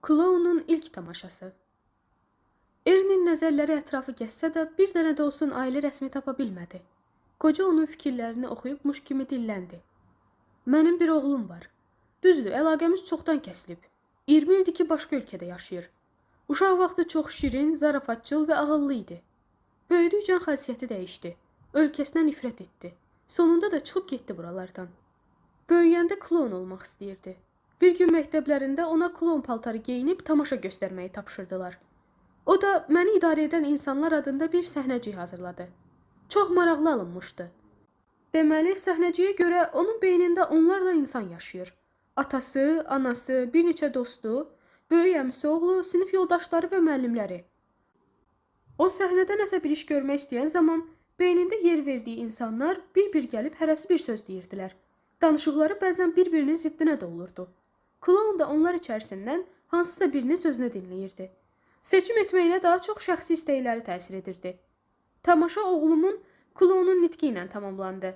Klounun ilk tamaşası. Erinin nəzərləri ətrafı gəzsə də bir dənə də olsun ailə rəsmi tapa bilmədi. Qoca onun fikirlərini oxuyubmuş kimi dilləndi. Mənim bir oğlum var. Düzdür, əlaqəmiz çoxdan kəsilib. 20 ildir ki, başqa ölkədə yaşayır. Uşaq vaxtı çox şirin, zarafatçıl və ağıllı idi. Böyüdükcə xasiyyəti dəyişdi. Ölkəsinə nifrət etdi. Sonunda da çıxıb getdi buralardan. Böyüyəndə kloun olmaq istəyirdi. Bir gün məktəblərində ona kloun paltarı geyinib tamaşa göstərməyi tapşırdılar. O da məni idarə edən insanlar adında bir səhnəcik hazırladı. Çox maraqlı alınmışdı. Deməli, səhnəciyə görə onun beynində onlarla insan yaşayır. Atası, anası, bir neçə dostu, böyük əmisi oğlu, sinif yoldaşları və müəllimləri. O səhnədə nəsə bir iş görmək istəyən zaman beynində yer verdiyi insanlar bir-bir gəlib hərəsi bir söz deyirdilər. Danışıqları bəzən bir-birinin ziddinə də olurdu. Kloun da onlar içərisindən hansısa birinin sözünü dinləyirdi. Seçim etməyinə daha çox şəxsi istəkləri təsir edirdi. Tamaşa oğlumun klounun nitqi ilə tamamlandı.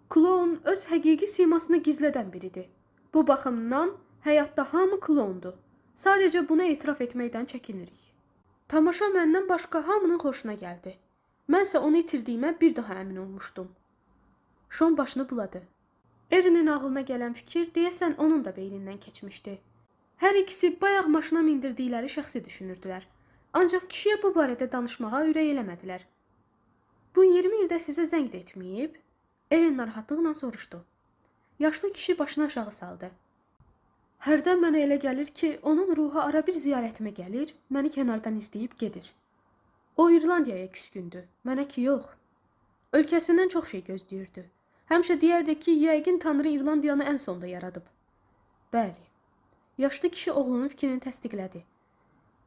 Kloun öz həqiqi simasını gizlədən biridir. Bu baxımdan həyatda hamı kloundur. Sadəcə buna etiraf etməkdən çəkinirik. Tamaşa məndən başqa hamının xoşuna gəldi. Mənsə onu itirdiyimə bir daha əmin olmuşdum. Şon başını buladı. Erinin ağlına gələn fikir deyəsən onun da beynindən keçmişdi. Hər ikisi bayaq maşına mindirdikləri şəxsi düşünürdülər. Ancaq kişiyə bu barədə danışmağa ürək eləmədilər. Bu 20 ildə sizə zəng də etməyib? Erin narahatlıqla soruşdu. Yaşlı kişi başını aşağı saldı. Hərdən mənə elə gəlir ki, onun ruhu ara bir ziyarətimə gəlir, məni kənardan izləyib gedir. O İrlandiyaya küskündü, mənə ki yox. Ölkəsindən çox şey gözləyirdi. Həmişə deyərdi ki, yəqin Tanrı İrlandiyanı ən sonda yaradıb. Bəli. Yaşlı kişi oğlunun fikrini təsdiqlədi.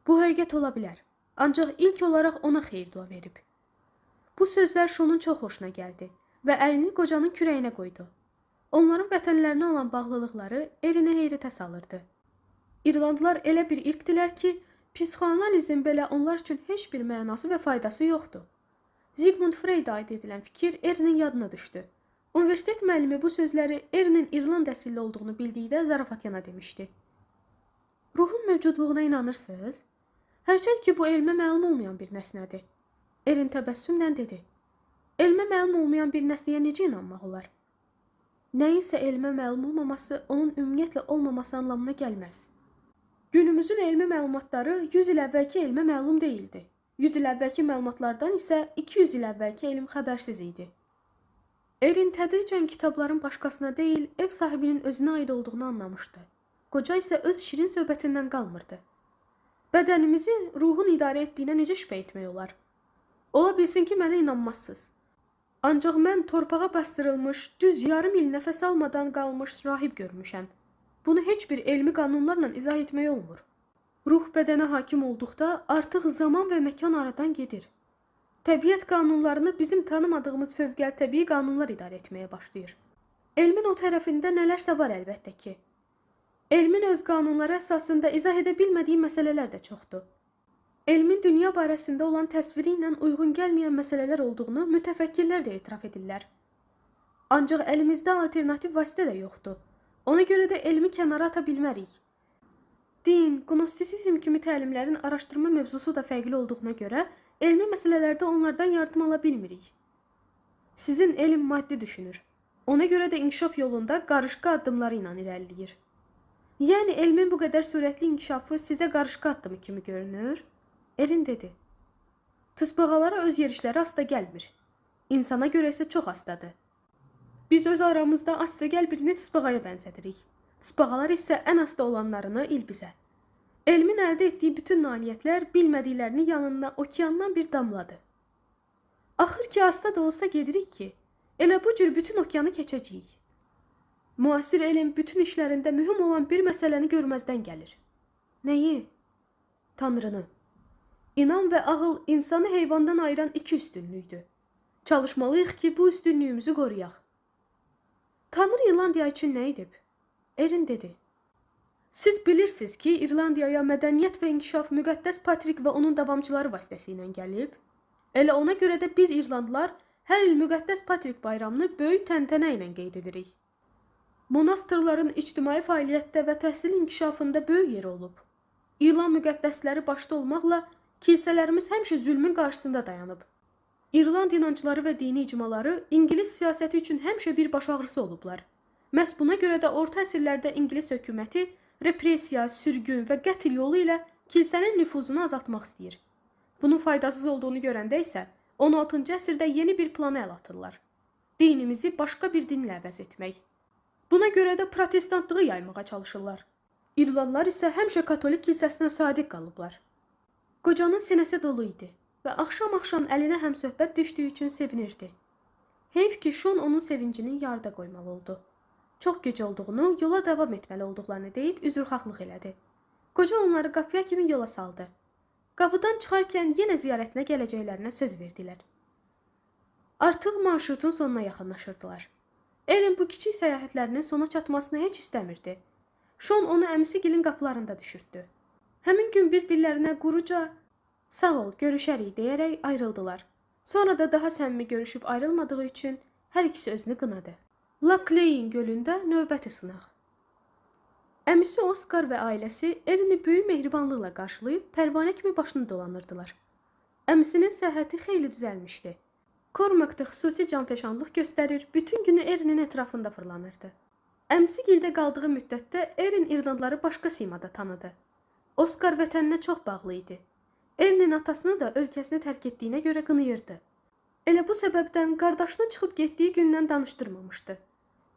Bu həqiqət ola bilər. Ancaq ilk olaraq ona xeyir dua verib. Bu sözlər Şonun çox xoşuna gəldi və əlini qocanın kürəyinə qoydu. Onların vətənlərinə olan bağlılıqları Erinə heyrətə salırdı. İrlandlılar elə bir irqdilər ki, psixoanalizm belə onlar üçün heç bir mənası və faydası yoxdur. Sigmund Freud aid edilən fikir Erinin yadına düşdü. Universitet müəllimi bu sözləri Erinin İrland əsilli olduğunu bildikdə zarafatyana demişdi. Ruhun mövcudluğuna inanırsınız? Hərçənd ki, bu elmə məlum olmayan bir nəsnədir. Erin təbəssümlə dedi. Elmə məlum olmayan bir nəsniyə necə inanmaq olar? Nəyinsə elmə məlum olmaması onun ümumiyyətlə olmaması anlamına gəlməz. Günümüzün elmi məlumatları 100 il əvvəlki elmə məlum deyildi. 100 il əvvəlki məlumatlardan isə 200 il əvvəlki elm xəbərsiz idi. Erin tədricən kitabların başqasına deyil, ev sahibinin özünə aid olduğunu anlamışdı. Qoca isə öz şirin söhbətindən qalmırdı. Bədənimizi ruhun idarə etdiyinə necə şübhə etmək olar? Ola bilsin ki, mənə inanmazsınız. Ancaq mən torpağa bastırılmış, düz yarım il nəfəs almadan qalmış rahib görmüşəm. Bunu heç bir elmi qanunlarla izah etmək olmur. Ruh bədənə hakim olduqda artıq zaman və məkan aradan gedir. Təbiət qanunlarını bizim tanımadığımız fövqəltəbii qanunlar idarə etməyə başlayır. Elmin o tərəfində nələrsə var əlbəttə ki. Elmin öz qanunları əsasında izah edə bilmədiyi məsələlər də çoxdur. Elmin dünya barəsində olan təsviri ilə uyğun gəlməyən məsələlər olduğunu mütəfəkkirlər də etiraf edirlər. Ancaq əlimizdə alternativ vasitə də yoxdur. Ona görə də elmi kənara ata bilmərik. Din, gnostisizm kimi təlimlərin araşdırma mövzusu da fərqli olduğuna görə elmi məsələlərdə onlardan yardım ala bilmirik. Sizin elm maddi düşünür. Ona görə də inkişaf yolunda qarışqa addımları ilə irəliləyir. Yəni elmin bu qədər sürətli inkişafı sizə qarışqa addımı kimi görünür? Erin dedi. Tısbağalara öz yerişləri asta gəlmir. İnsana görə isə çox astadır. Biz öz aramızda asta gəl birini tısbağaya bənzədirik. Tısbağalar isə ən asta olanlarını ilbizə. Elmin əldə etdiyi bütün nailiyyətlər bilmədiklərini yanına okeandan bir damladır. Axır ki, asta da olsa gedirik ki, elə bu cür bütün okeanı keçəcəyik. Müasir elm bütün işlərində mühüm olan bir məsələni görməzdən gəlir. Nəyi? Tanrını. İnam və ağıl insanı heyvandan ayıran iki üstünlükdür. Çalışmalıyıq ki, bu üstünlüyümüzü qoruyaq. Tanrı İrlandiya üçün nə edib? Erin dedi. Siz bilirsiniz ki, İrlandiyaya mədəniyyət və inkişaf müqəddəs Patrik və onun davamçıları vasitəsilə gəlib. Elə ona görə də biz İrlandlılar hər il müqəddəs Patrik bayramını böyük təntənə ilə qeyd edirik. Monastırların ictimai fəaliyyətdə və təhsil inkişafında böyük yeri olub. İrland müqəddəsləri başda olmaqla kilsələrimiz həmişə zülmün qarşısında dayanıb. İrland inancları və dini icmaları İngilis siyasəti üçün həmişə bir baş ağrısı olublar. Məhz buna görə də orta əsrlərdə İngilis hökuməti repressiya, sürgün və qətl yolu ilə kilsənin nüfuzunu azaltmaq istəyir. Bunun faydasız olduğunu görəndə isə 16-cı əsrdə yeni bir plana əl atırlar. Dinimizi başqa bir dinlə əvəz etmək. Buna görə də protestantlığı yaymağa çalışırlar. İrlandlar isə həmişə katolik kilsəsinə sadiq qalıblar. Qocanın sinəsi dolu idi və axşam-axşam əlinə həmsöhbət düşdüyü üçün sevinirdi. Heyf ki, Şon onun sevincini yarıda qoymalı oldu. Çox gec olduğunu, yola davam etməli olduqlarını deyib üzrxahlıq elədi. Qoca onları qapıya kimi yola saldı. Qapıdan çıxarkən yenə ziyarətinə gələcəklərinə söz verdilər. Artıq marşrutun sonuna yaxınlaşırdılar. Ellen bu kiçik səyahətlərinin sona çatmasını heç istəmirdi. Şon onu əmisigilin qapılarında düşürtdü. Həmin gün bir-birlərinə quruca "Sağ ol, görüşərik" deyərək ayrıldılar. Sonra da daha səmimi görüşüb ayrılmadığı üçün hər ikisi özünü qınadı. Loch Lane gölündə növbəti sınaq. Əmisi Oskar və ailəsi Elleni böyük mehribanlıqla qarşılayıb pərvanə kimi başını dolanırdılar. Əmisinin səhhəti xeyli düzəlmişdi. Cormac da xüsusi canfəşanlıq göstərir, bütün günü Ellinin ətrafında fırlanırdı. Əmsigildə qaldığı müddətdə Ellen İrlandları başqa simada tanıdı. Oskar vətəninə çox bağlı idi. Ellinin atasını da ölkəsini tərk etdiyinə görə qınıyırdı. Elə bu səbəbdən qardaşını çıxıb getdiyi gündən danışdırmamışdı.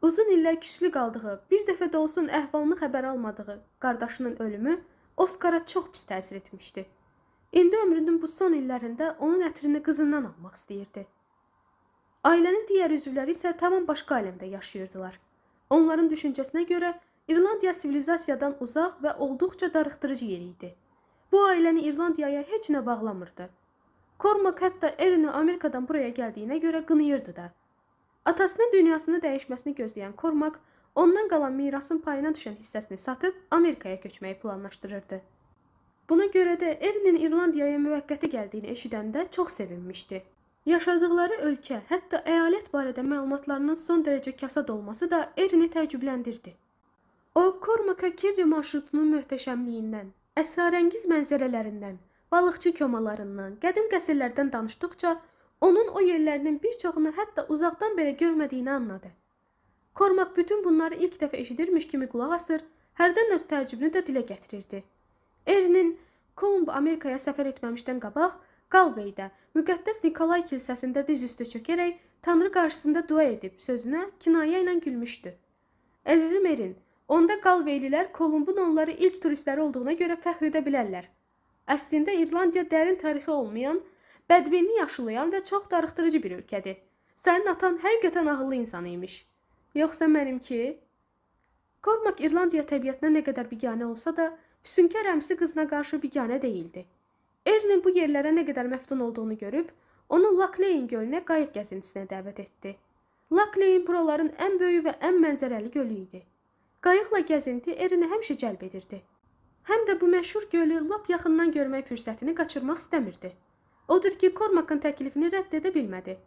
Uzun illər küslü qaldığı, bir dəfə də olsun əhvalını xəbər almadığı qardaşının ölümü Oskara çox pis təsir etmişdi. İndi ömrünün bu son illərində onun ətrini qızından almaq istəyirdi. Ailənin digər üzvləri isə tamam başqa aləmdə yaşayırdılar. Onların düşüncəsinə görə İrlandiya sivilizasiyadan uzaq və olduqca darıxdırıcı yer idi. Bu ailəni İrlandiyaya heç nə bağlamırdı. Cormac hətta Elleni Amerikadan buraya gəldiyinə görə qınıyırdı da. Atasının dünyasını dəyişməsini gözləyən Cormac ondan qalan mirasın payına düşən hissəsini satıb Amerikaya köçməyi planlaşdırırdı. Buna görə də Ellinin İrlandiyaya müvəqqəti gəldiyini eşidəndə çox sevinmişdi. Yaşadıkları ölkə, hətta əyalət barədə məlumatlarının son dərəcə kasad olması da Elleni təəccübləndirdi. O, Cormac'a Kerry marşrutunun möhtəşəmliyindən, əsrarəngiz mənzərələrindən, balıqçı komalarından, qədim qəsrlərdən danışdıqca, onun o yerlərinin bir çoxunu hətta uzaqdan belə görmədiyini anladı. Cormac bütün bunları ilk dəfə eşidirmiş kimi qulaq asır, hərdən öz təəccübünü də dilə gətirirdi. Ellinin Kolumb Amerikaya səfər etməmişdən qabaq, Galway'də müqəddəs Nikolay kilsəsində diz üstə çökərək Tanrı qarşısında dua edib sözünə kinayə ilə gülmüşdü. Əzizim Erin, onda Galwaylilər Kolumbun onları ilk turistləri olduğuna görə fəxr edə bilərlər. Əslində İrlandiya dərin tarixi olmayan, bədbinni yaşılayan və çox darıxdırıcı bir ölkədir. Sənin atan həqiqətən ağıllı insan imiş. Yoxsa mənimki? Cormac İrlandiya təbiətinə nə qədər biganə olsa da, füsunkar əmsi qızına qarşı biganə deyildi. Ellinin bu yerlərə nə qədər məftun olduğunu görüb, onu Loch Lane gölünə qayıq gəzintisinə dəvət etdi. Loch Lane buraların ən böyük və ən mənzərəli gölü idi. Qayıqla gəzinti Ellini həmişə cəlb edirdi. Həm də bu məşhur gölü lap yaxından görmək fürsətini qaçırmaq istəmirdi. Odur ki, Cormac'ın təklifini rədd edə bilmədi.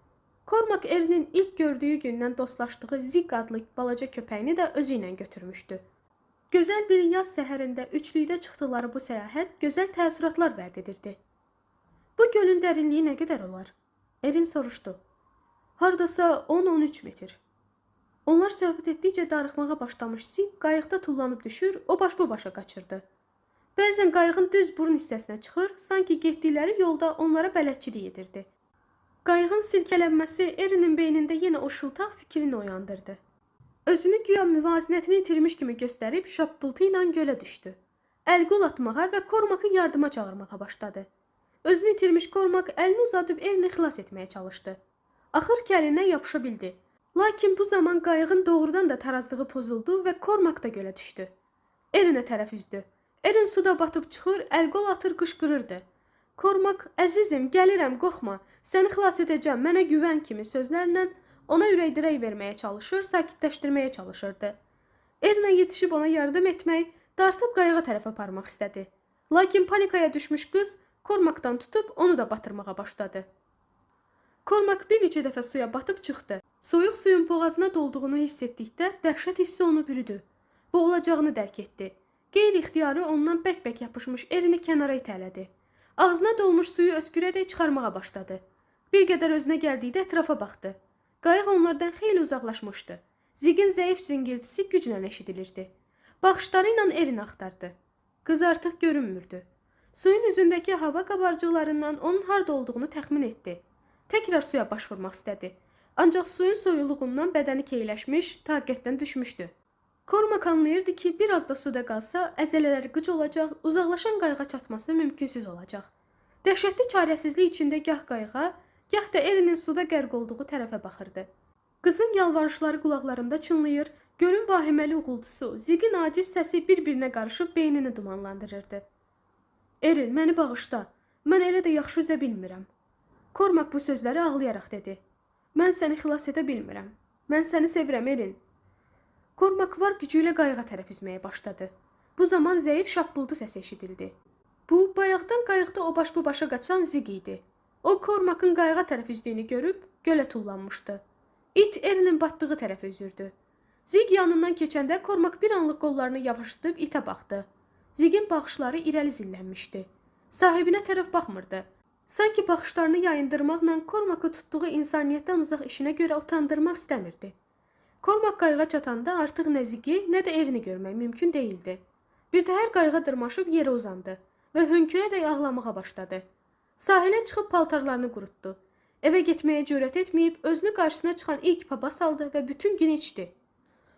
Cormac Ellinin ilk gördüyü gündən dostlaşdığı Zig adlı balaca köpəyini də özü ilə götürmüşdü. Gözəl bir yaz səhərində üçlükdə çıxdıqları bu səyahət gözəl təəssüratlar vəd edirdi. Bu gölün dərinliyi nə qədər olar? Ellin soruşdu. Hardasa 10-13 metr. Onlar söhbət etdikcə darıxmağa başlamış Zig qayıqda tullanıb düşür, o baş bu başa qaçırdı. Bəzən qayığın düz burun hissəsinə çıxır, sanki getdikləri yolda onlara bələdçilik edirdi. Qayığın silkələnməsi Ellinin beynində yenə o şıltaq fikrini oyandırdı. Özünü güya müvazinətini itirmiş kimi göstərib şappıltı ilə gölə düşdü. Əl-qol atmağa və Cormac'ı yardıma çağırmağa başladı. Özünü itirmiş Cormac əlini uzadıb Ellini xilas etməyə çalışdı. Axır ki, əlinə yapışa bildi. Lakin bu zaman qayığın doğrudan da tarazlığı pozuldu və Cormac da gölə düşdü. Ellinə tərəf üzdü. Ellin suda batıb çıxır, əl-qol atır, qışqırırdı. Cormac, əzizim, gəlirəm, qorxma, səni xilas edəcəm, mənə güvən kimi sözlərlə ona ürək-dirək verməyə çalışır, sakitləşdirməyə çalışırdı. Ellinə yetişib ona yardım etmək, dartıb qayığa tərəf aparmaq istədi. Lakin panikaya düşmüş qız Cormac'dan tutub onu da batırmağa başladı. Cormac bir neçə dəfə suya batıb çıxdı. Soyuq suyun boğazına dolduğunu hiss etdikdə dəhşət hissi onu bürüdü. Boğulacağını dərk etdi. Qeyri-ixtiyari ondan bərk-bərk yapışmış Erini kənara itələdi. Ağzına dolmuş suyu öskürərək çıxarmağa başladı. Bir qədər özünə gəldikdə ətrafa baxdı. Qayıq onlardan xeyli uzaqlaşmışdı. Zigin zəif zingiltisi güclə eşidilirdi. Baxışları ilə Erini axtardı. Qız artıq görünmürdü. Suyun üzündəki hava qabarcıqlarından onun harda olduğunu təxmin etdi. Təkrar suya baş vurmaq istədi. Ancaq suyun soyuluğundan bədəni keyləşmiş, taqətdən düşmüşdü. Kormak anlayırdı ki, biraz da suda qalsa, əzələləri qıc olacaq, uzaqlaşan qayığa çatması mümkünsüz olacaq. Dəhşətli çarəsizlik içində gah qayığa, gah da Erinin suda qərq olduğu tərəfə baxırdı. Qızın yalvarışları qulaqlarında çınlayır, gölün vahiməli uğultusu, Zigin aciz səsi bir-birinə qarışıb beynini dumanlandırırdı. Erin, məni bağışla, mən elə də yaxşı üzə bilmirəm. Kormak bu sözləri ağlayaraq dedi. Mən səni xilas edə bilmirəm. Mən səni sevirəm, Erin. Kormak var gücü ilə qayığa tərəf üzməyə başladı. Bu zaman zəif şappıltı səsi eşidildi. Bu, bayaqdan qayıqda o baş bu başa qaçan Zig idi. O, Kormakın qayığa tərəf üzdüyünü görüb, gölə tullanmışdı. İt Erinin batdığı tərəf üzürdü. Zig yanından keçəndə Kormak bir anlıq qollarını yavaşıdıb itə baxdı. Zigin baxışları irəli zillənmişdi. Sahibinə tərəf baxmırdı. Sanki baxışlarını yayındırmaqla Kormakı tutduğu insaniyyətdən uzaq işinə görə utandırmaq istəmirdi. Kormak qayığa çatanda artıq nə Zigi, nə də Erini görmək mümkün deyildi. Birtəhər qayığa dırmaşıb yerə uzandı və hönkürərək ağlamağa başladı. Sahilə çıxıb paltarlarını qurutdu. Evə getməyə cürət etməyib, özünü qarşısına çıxan ilk paba saldı və bütün gün içdi.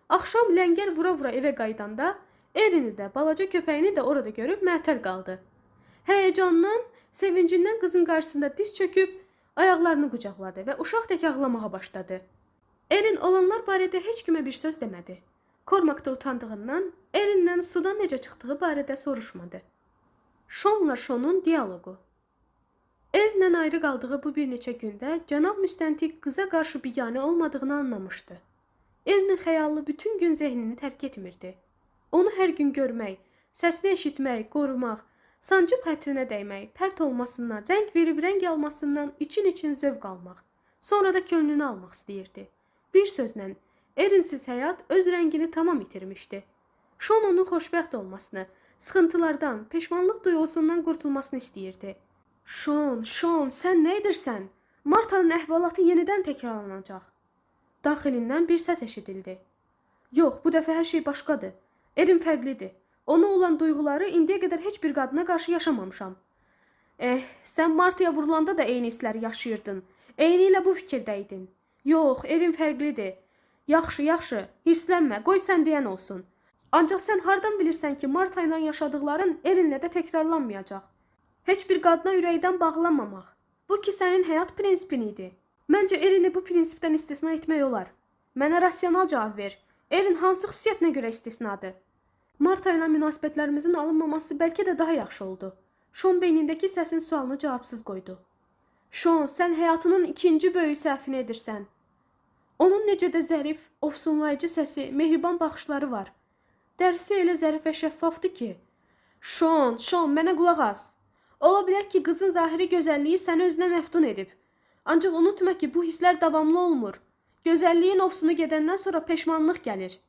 Axşam ləngər vura-vura evə qaydanda, Erini də, balaca köpəyini də orada görüb məətəl qaldı. Həyəcandan, sevincindən qızın qarşısında diz çöküb, ayaqlarını qucaqladı və uşaq tək ağlamağa başladı. Erin olanlar barədə heç kimə bir söz demədi. Kormak da utandığından Erindən sudan necə çıxdığı barədə soruşmadı. Şonla Şonun diyaloqu. Erinlə ayrı qaldığı bu bir neçə gündə cənab müstəntiq qıza qarşı biganə olmadığını anlamışdı. Erinin xəyalı bütün gün zehnini tərk etmirdi. Onu hər gün görmək, səsini eşitmək, qorumaq, sancıb xətrinə dəymək, pərt olmasından, rəng verib rəng almasından için-için zövq almaq, sonra da könlünü almaq istəyirdi. Bir sözlə, Erinsiz həyat öz rəngini tamam itirmişdi. Şon onun xoşbəxt olmasını, sıxıntılardan, peşmanlıq duyğusundan qurtulmasını istəyirdi. Şon, sən nə edirsən? Martanın əhvalatı yenidən təkrarlanacaq. Daxilindən bir səs eşidildi. Yox, bu dəfə hər şey başqadır. Erin fərqlidir. Ona olan duyğuları indiyə qədər heç bir qadına qarşı yaşamamışam. Sən Martaya vurulanda da eyni hissləri yaşayırdın. Eyni ilə bu fikirdəydin. Yox, Erin fərqlidir. Yaxşı, hirslənmə, qoy sən deyən olsun. Ancaq sən hardan bilirsən ki, Marta ilə yaşadıqların Erinlə də təkrarlanmayacaq? Heç bir qadına ürəkdən bağlanmamaq. Bu ki, sənin həyat prinsipin idi. Məncə Erini bu prinsipdən istisna etmək olar. Mənə rasional cavab ver. Erin hansı xüsusiyyətinə görə istisnadır? Marta ilə münasibətlərimizin alınmaması bəlkə də daha yaxşı oldu. Şon beynindəki səsin sualını cavabsız qoydu. Şon, sən həyatının ikinci böyük səhvini edirsən. Onun necə də zərif, ofsunlayıcı səsi, mehriban baxışları var. Dərsi elə zərif və şəffafdır ki. Şon, mənə qulaq as. Ola bilər ki, qızın zahiri gözəlliyi səni özünə məftun edib. Ancaq unutma ki, bu hisslər davamlı olmur. Gözəlliyin ofsunu gedəndən sonra peşmanlıq gəlir.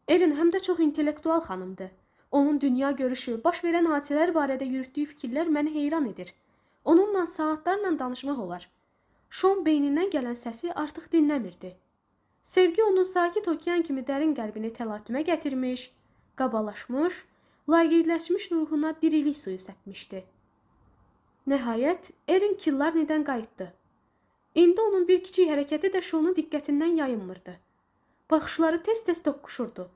Erin həm də çox intellektual xanımdır. Onun dünya görüşü, baş verən hadisələr barədə yürütdüyü fikirlər məni heyran edir. Onunla saatlarla danışmaq olar. Şon beynindən gələn səsi artıq dinləmirdi. Sevgi onun sakit okean kimi dərin qəlbini təlatümə gətirmiş, qabalaşmış, layiqləşmiş ruhuna dirilik suyu səpmişdi. Nəhayət, Erin Killarneydən qayıtdı. İndi onun bir kiçik hərəkəti də Şonun diqqətindən yayınmırdı. Baxışları tez-tez toqquşurdu.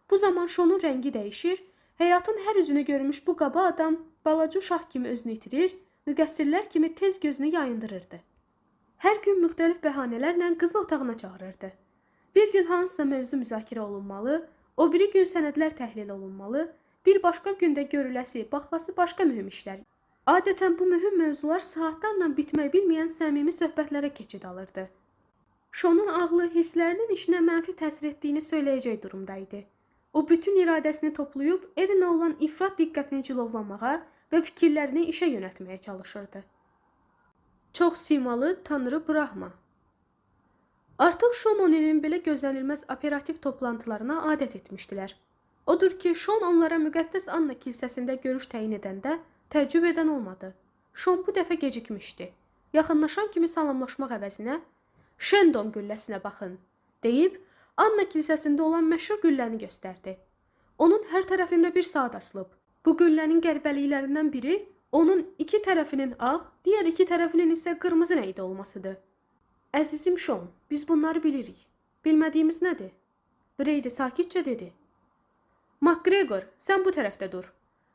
Bu zaman Şonun rəngi dəyişir, həyatın hər üzünü görmüş bu qaba adam balaca uşaq kimi özünü itirir, müqəssirlər kimi tez gözünü yayındırırdı. Hər gün müxtəlif bəhanələrlə qızı otağına çağırırdı. Bir gün hansısa mövzu müzakirə olunmalı, o biri gün sənədlər təhlil olunmalı, bir başqa gündə görüləsi, baxlası başqa mühüm işlər. Adətən bu mühüm mövzular saatlarla bitmək bilməyən səmimi söhbətlərə keçid alırdı. Şonun ağlı hisslərinin işinə mənfi təsir etdiyini söyləyəcək durumda idi. O bütün iradəsini toplayıb Erinə olan ifrat diqqətini cilovlamağa və fikirlərini işə yönətməyə çalışırdı. Çox simalı Tanrı Brahma. Artıq Şon 10 ilin belə gözlənilməz operativ toplantılarına adət etmişdilər. Odur ki, Şon onlara müqəddəs Anna kilsəsində görüş təyin edəndə təəccüb edən olmadı. Şon bu dəfə gecikmişdi. Yaxınlaşan kimi salamlaşmaq əvəzinə "Şendon gülləsinə baxın" deyib Anna kilsəsində olan məşhur gülləni göstərdi. Onun hər tərəfində bir saat asılıb. Bu güllənin qəribəliklərindən biri onun iki tərəfinin ağ, digər iki tərəfinin isə qırmızı rəngdə olmasıdır. Əzizim Şon, biz bunları bilirik. Bilmədiyimiz nədir? Brady sakitcə dedi. MacGregor, sən bu tərəfdə dur.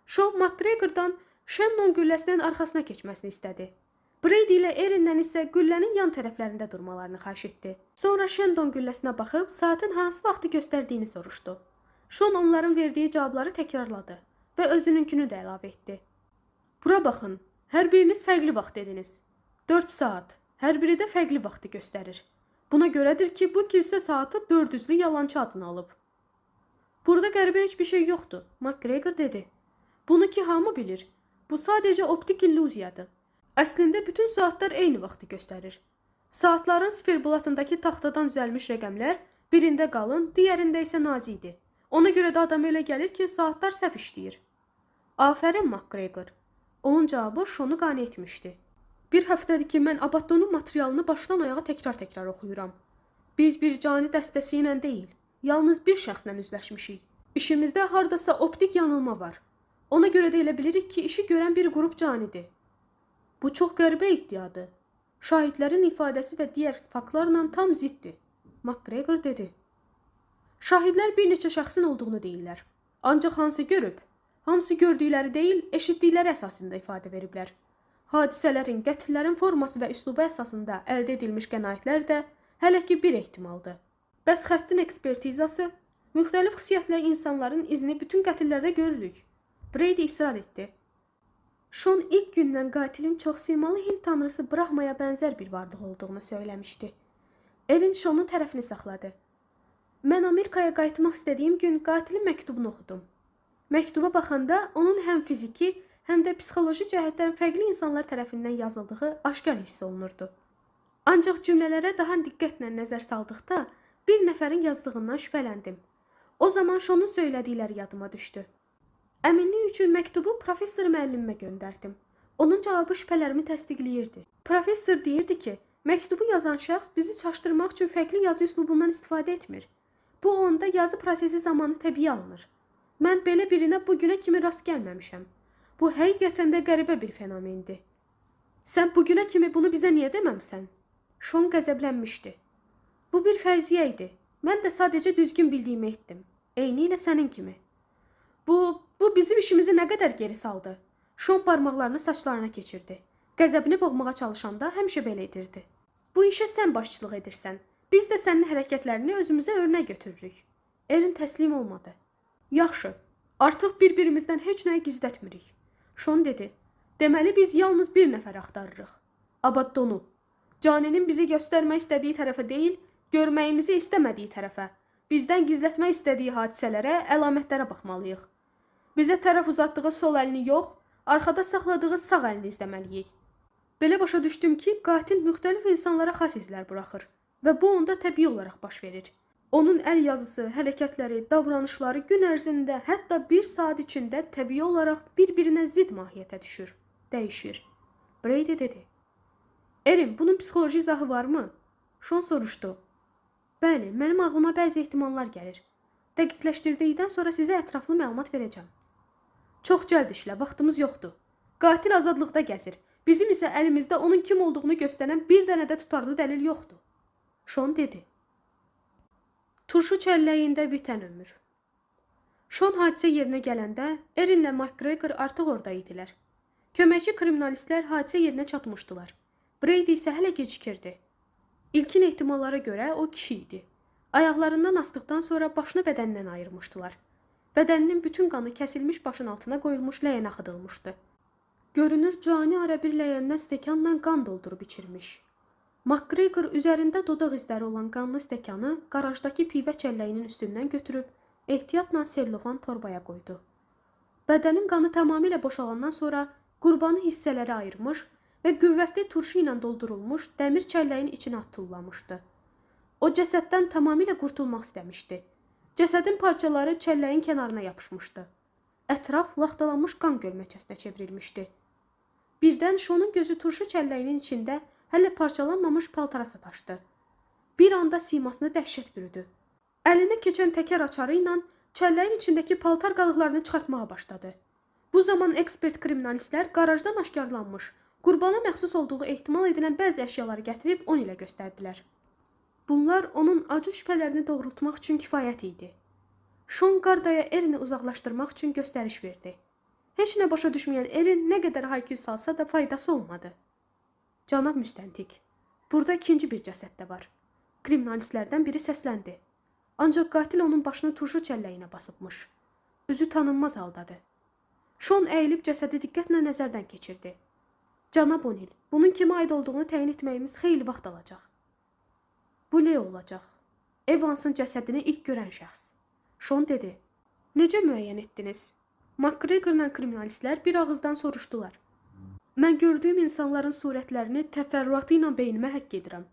Şon MacGregordan Shannon gülləsinin arxasına keçməsini istədi. Brady ilə Erinlə isə güllənin yan tərəflərində durmalarını xahiş etdi. Sonra Shandon gülləsinə baxıb saatın hansı vaxtı göstərdiyini soruşdu. Şon onların verdiyi cavabları təkrarladı və özününkünü də əlavə etdi. Bura baxın, hər biriniz fərqli vaxt dediniz. 4 saat, hər biri də fərqli vaxtı göstərir. Buna görədir ki, bu kilsə saatı 400-lü yalançı adını alıb. Burada qəribə heç bir şey yoxdur, MacGregor dedi. Bunu ki hamı bilir. Bu sadəcə optik illüziyadır. Əslində bütün saatlar eyni vaxtı göstərir. Saatların siferblatındakı taxtadan düzəlmiş rəqəmlər birində qalın, digərində isə nazikdir. Ona görə də adama elə gəlir ki, saatlar səhv işləyir. Afərin MacGregor. Onun cavabı Şonu qane etmişdi. Bir həftədir ki, mən Abaddonun materialını başdan ayağa təkrar oxuyuram. Biz bir cani dəstəsi ilə deyil, yalnız bir şəxslə üzləşmişik. İşimizdə hardasa optik yanılma var. Ona görə də elə bilirik ki, işi görən bir qrup canidir. Bu çox qəribə iddiadır. Şahidlərin ifadəsi və digər faktlarla tam ziddir, MacGregor dedi. Şahidlər bir neçə şəxsin olduğunu deyirlər. Ancaq hansı görüb? Hamısı gördükləri deyil, eşitdikləri əsasında ifadə veriblər. Hadisələrin, qətllərin forması və üslubu əsasında əldə edilmiş qənaətlər də hələ ki bir ehtimaldır. Bəs xəttin ekspertizası? Müxtəlif xüsusiyyətlə insanların izini bütün qətillərdə görürük. Brady israr etdi. Şon ilk gündən qatilin çoxsimalı Hind tanrısı Brahmaya bənzər bir varlıq olduğunu söyləmişdi. Erin Şonun tərəfini saxladı. Mən Amerikaya qayıtmaq istədiyim gün qatilin məktubunu oxudum. Məktuba baxanda onun həm fiziki, həm də psixoloji cəhətdən fərqli insanlar tərəfindən yazıldığı aşkar hiss olunurdu. Ancaq cümlələrə daha diqqətlə nəzər saldıqda bir nəfərin yazdığından şübhələndim. O zaman Şonun söylədikləri yadıma düşdü. Əminlik üçün məktubu professor müəllimə göndərdim. Onun cavabı şübhələrimi təsdiqləyirdi. Professor deyirdi ki, məktubu yazan şəxs bizi çaşdırmaq üçün fərqli yazı üslubundan istifadə etmir. Bu onda yazı prosesi zamanı təbii alınır. Mən belə birinə bugünə kimi rast gəlməmişəm. Bu həqiqətən də qəribə bir fenomendir. Sən bugünə kimi bunu bizə niyə deməmsən? Şon qəzəblənmişdi. Bu bir fərziyyə idi. Mən də sadəcə düzgün bildiyimi etdim. Eynilə sənin kimi. Bu bizim işimizi nə qədər geri saldı. Şon barmaqlarını saçlarına keçirdi. Qəzəbini boğmağa çalışanda həmişə belə edirdi. Bu işə sən başçılıq edirsən. Biz də sənin hərəkətlərini özümüzə örnək götürürük. Erin təslim olmadı. Yaxşı, artıq bir-birimizdən heç nəyi gizlətmirik. Şon dedi. Deməli biz yalnız bir nəfər axtarırıq. Abaddonu. Caninin bizi göstərmək istədiyi tərəfə deyil, görməyimizi istəmədiyi tərəfə. Bizdən gizlətmək istədiyi hadisələrə, əlamətlərə baxmalıyıq. Bizə tərəf uzatdığı sol əlini yox, arxada saxladığı sağ əlini izləməliyik. Belə başa düşdüm ki, qatil müxtəlif insanlara xas izlər buraxır və bu onda təbii olaraq baş verir. Onun əl yazısı, hərəkətləri, davranışları gün ərzində, hətta bir saat içində təbii olaraq bir-birinə zid mahiyyətə düşür, dəyişir. Brady dedi. Erin, bunun psixoloji izahı varmı? Şon soruşdu. Bəli, mənim ağlıma bəzi ehtimallar gəlir. Dəqiqləşdirdikdən sonra sizə ətraflı məlumat verəcəm. Çox cəld işlə, vaxtımız yoxdur. Qatil azadlıqda gəzir. Bizim isə əlimizdə onun kim olduğunu göstərən bir dənə də tutarlı dəlil yoxdur. Şon dedi. Turşu çəlləyində bitən ömür. Şon hadisə yerinə gələndə Erinlə MacGregor artıq orada idilər. Köməkçi kriminalistlər hadisə yerinə çatmışdılar. Brady isə hələ gecikirdi. İlkin ehtimallara görə o kişi idi. Ayaqlarından asdıqdan sonra başını bədənindən ayırmışdılar. Bədəninin bütün qanı kəsilmiş başın altına qoyulmuş ləyənə axıdılmışdı. Görünür, cani ara bir ləyəndən stəkanla qan doldurub içirmiş. MacGregor üzərində dodaq izləri olan qanlı stəkanı qarajdakı pivə çəlləyinin üstündən götürüb ehtiyatla sellovan torbaya qoydu. Bədənin qanı tamamilə boşalandan sonra qurbanı hissələrə ayırmış və qüvvətli turşu ilə doldurulmuş dəmir çəlləyin içinə attıllamışdı. O cəsəddən tamamilə qurtulmaq istəmişdi. Cəsədin parçaları çəlləyin kənarına yapışmışdı. Ətraf laxtalanmış qan gölməçəsinə çevrilmişdi. Birdən Şonun gözü turşu çəlləyinin içində hələ parçalanmamış paltara sataşdı. Bir anda simasını dəhşət bürüdü. Əlinə keçən təkər açarı ilə çəlləyin içindəki paltar qalıqlarını çıxartmağa başladı. Bu zaman ekspert kriminalistlər qarajdan aşkarlanmış, qurbana məxsus olduğu ehtimal edilən bəzi əşyaları gətirib 10 ilə göstərdilər. Bunlar onun acı şübhələrini doğrultmaq üçün kifayət idi. Şon Qardaya Erini uzaqlaşdırmaq üçün göstəriş verdi. Heç nə başa düşməyən Erin nə qədər hayküy salsa da faydası olmadı. Cənab müstəntiq, burada ikinci bir cəsəd də var. Kriminalistlərdən biri səsləndi. Ancaq qatil onun başını turşu çəlləyinə basıbmış. Üzü tanınmaz haldadır. Şon əyilib cəsədi diqqətlə nəzərdən keçirdi. Cənab O'Neill, bunun kimə aid olduğunu təyin etməyimiz xeyli vaxt alacaq. Bu Leo olacaq. Evansın cəsədini ilk görən şəxs. Şon dedi. Necə müəyyən etdiniz? McGregorla kriminalistlər bir ağızdan soruşdular. Mən gördüyüm insanların surətlərini təfərrüatı ilə beynimə həkk edirəm.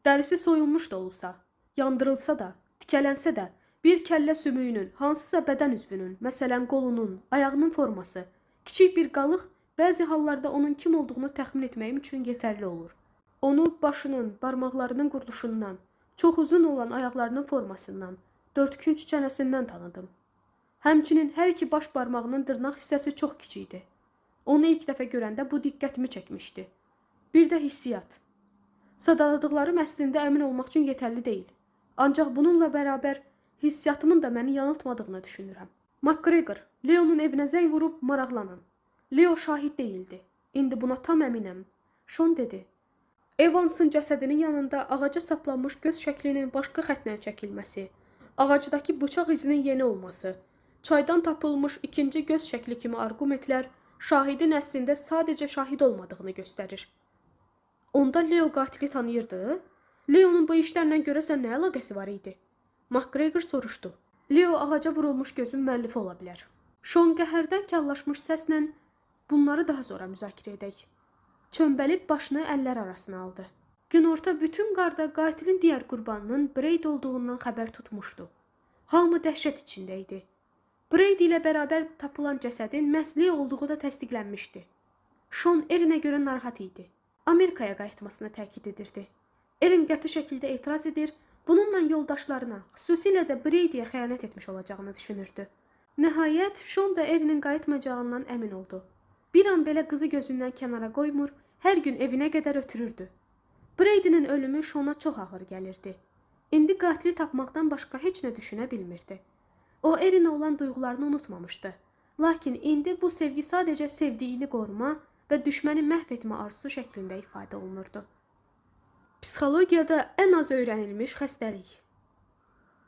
Dərisi soyulmuş da olsa, yandırılsa da, tikələnsə də, bir kəllə sümüyünün, hansısa bədən üzvünün, məsələn qolunun, ayağının forması, kiçik bir qalıq bəzi hallarda onun kim olduğunu təxmin etməyim üçün yetərli olur. Onu başının, barmaqlarının quruluşundan, çox uzun olan ayaqlarının formasından, dördkünc çənəsindən tanıdım. Həmçinin hər iki baş barmağının dırnaq hissəsi çox kiçikdir. Onu ilk dəfə görəndə bu diqqətimi çəkmişdi. Bir də hissiyat. Sadaladıqlarım əslində əmin olmaq üçün yetərli deyil. Ancaq bununla bərabər hissiyatımın da məni yanıltmadığını düşünürəm. McGregor, Leonun evinə zəng vurub maraqlanın. Leo şahid deyildi. İndi buna tam əminəm. Şon dedi. Evansın cəsədinin yanında ağaca saplanmış göz şəklinin başqa xətlə çəkilməsi, ağacdakı bıçaq izinin yeni olması, çaydan tapılmış ikinci göz şəkli kimi arqumentlər şahidin əslində sadəcə şahid olmadığını göstərir. Onda Leo qatili tanıyırdı. Leonun bu işlərlə görəsən nə əlaqəsi var idi? McGregor soruşdu. Leo ağaca vurulmuş gözün müəllifi ola bilər. Şon qəhərdən kallaşmış səslə bunları daha sonra müzakirə edək. Çömbəlib başını əllər arasına aldı. Günorta bütün qarda qatilin digər qurbanının Braid olduğundan xəbər tutmuşdu. Hamı dəhşət içində idi. Braid ilə bərabər tapılan cəsədin məhz Leo olduğu da təsdiqlənmişdi. Şon Erinə görə narahat idi. Amerikaya qayıtmasını təkid edirdi. Erin qəti şəkildə etiraz edir, bununla yoldaşlarına, xüsusilə də Braidiyə xəyanət etmiş olacağını düşünürdü. Nəhayət, Şon da Erinin qayıtmayacağından əmin oldu. Bir an belə qızı gözündən kənara qoymur, hər gün evinə qədər ötürürdü. Braidinin ölümü Şona çox ağır gəlirdi. İndi qatili tapmaqdan başqa heç nə düşünə bilmirdi. O Erinə olan duyğularını unutmamışdı. Lakin indi bu sevgi sadəcə sevdiyini qoruma və düşməni məhv etmə arzusu şəklində ifadə olunurdu. Psixologiyada ən az öyrənilmiş xəstəlik.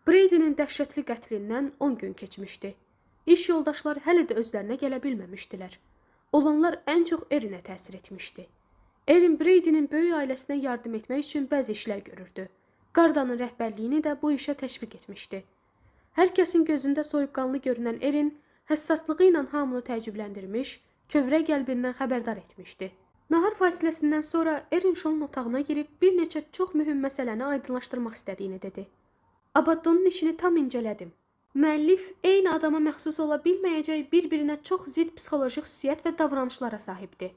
Braidinin dəhşətli qətlindən 10 gün keçmişdi. İş yoldaşlar hələ də özlərinə gələ bilməmişdilər. Olanlar ən çox Erinə təsir etmişdi. Erin Braidinin böyük ailəsinə yardım etmək üçün bəzi işlər görürdü. Qardanın rəhbərliyini də bu işə təşviq etmişdi. Hər kəsin gözündə soyuqqanlı görünən Erin həssaslığı ilə hamını təəccübləndirmiş, kövrək qəlbindən xəbərdar etmişdi. Nahar fasiləsindən sonra Erin Şonun otağına girib bir neçə çox mühüm məsələni aydınlaşdırmaq istədiyini dedi. Abaddonun işini tam incələdim. Müəllif eyni adama məxsus ola bilməyəcək bir-birinə çox zidd psixoloji xüsusiyyət və davranışlara sahibdir.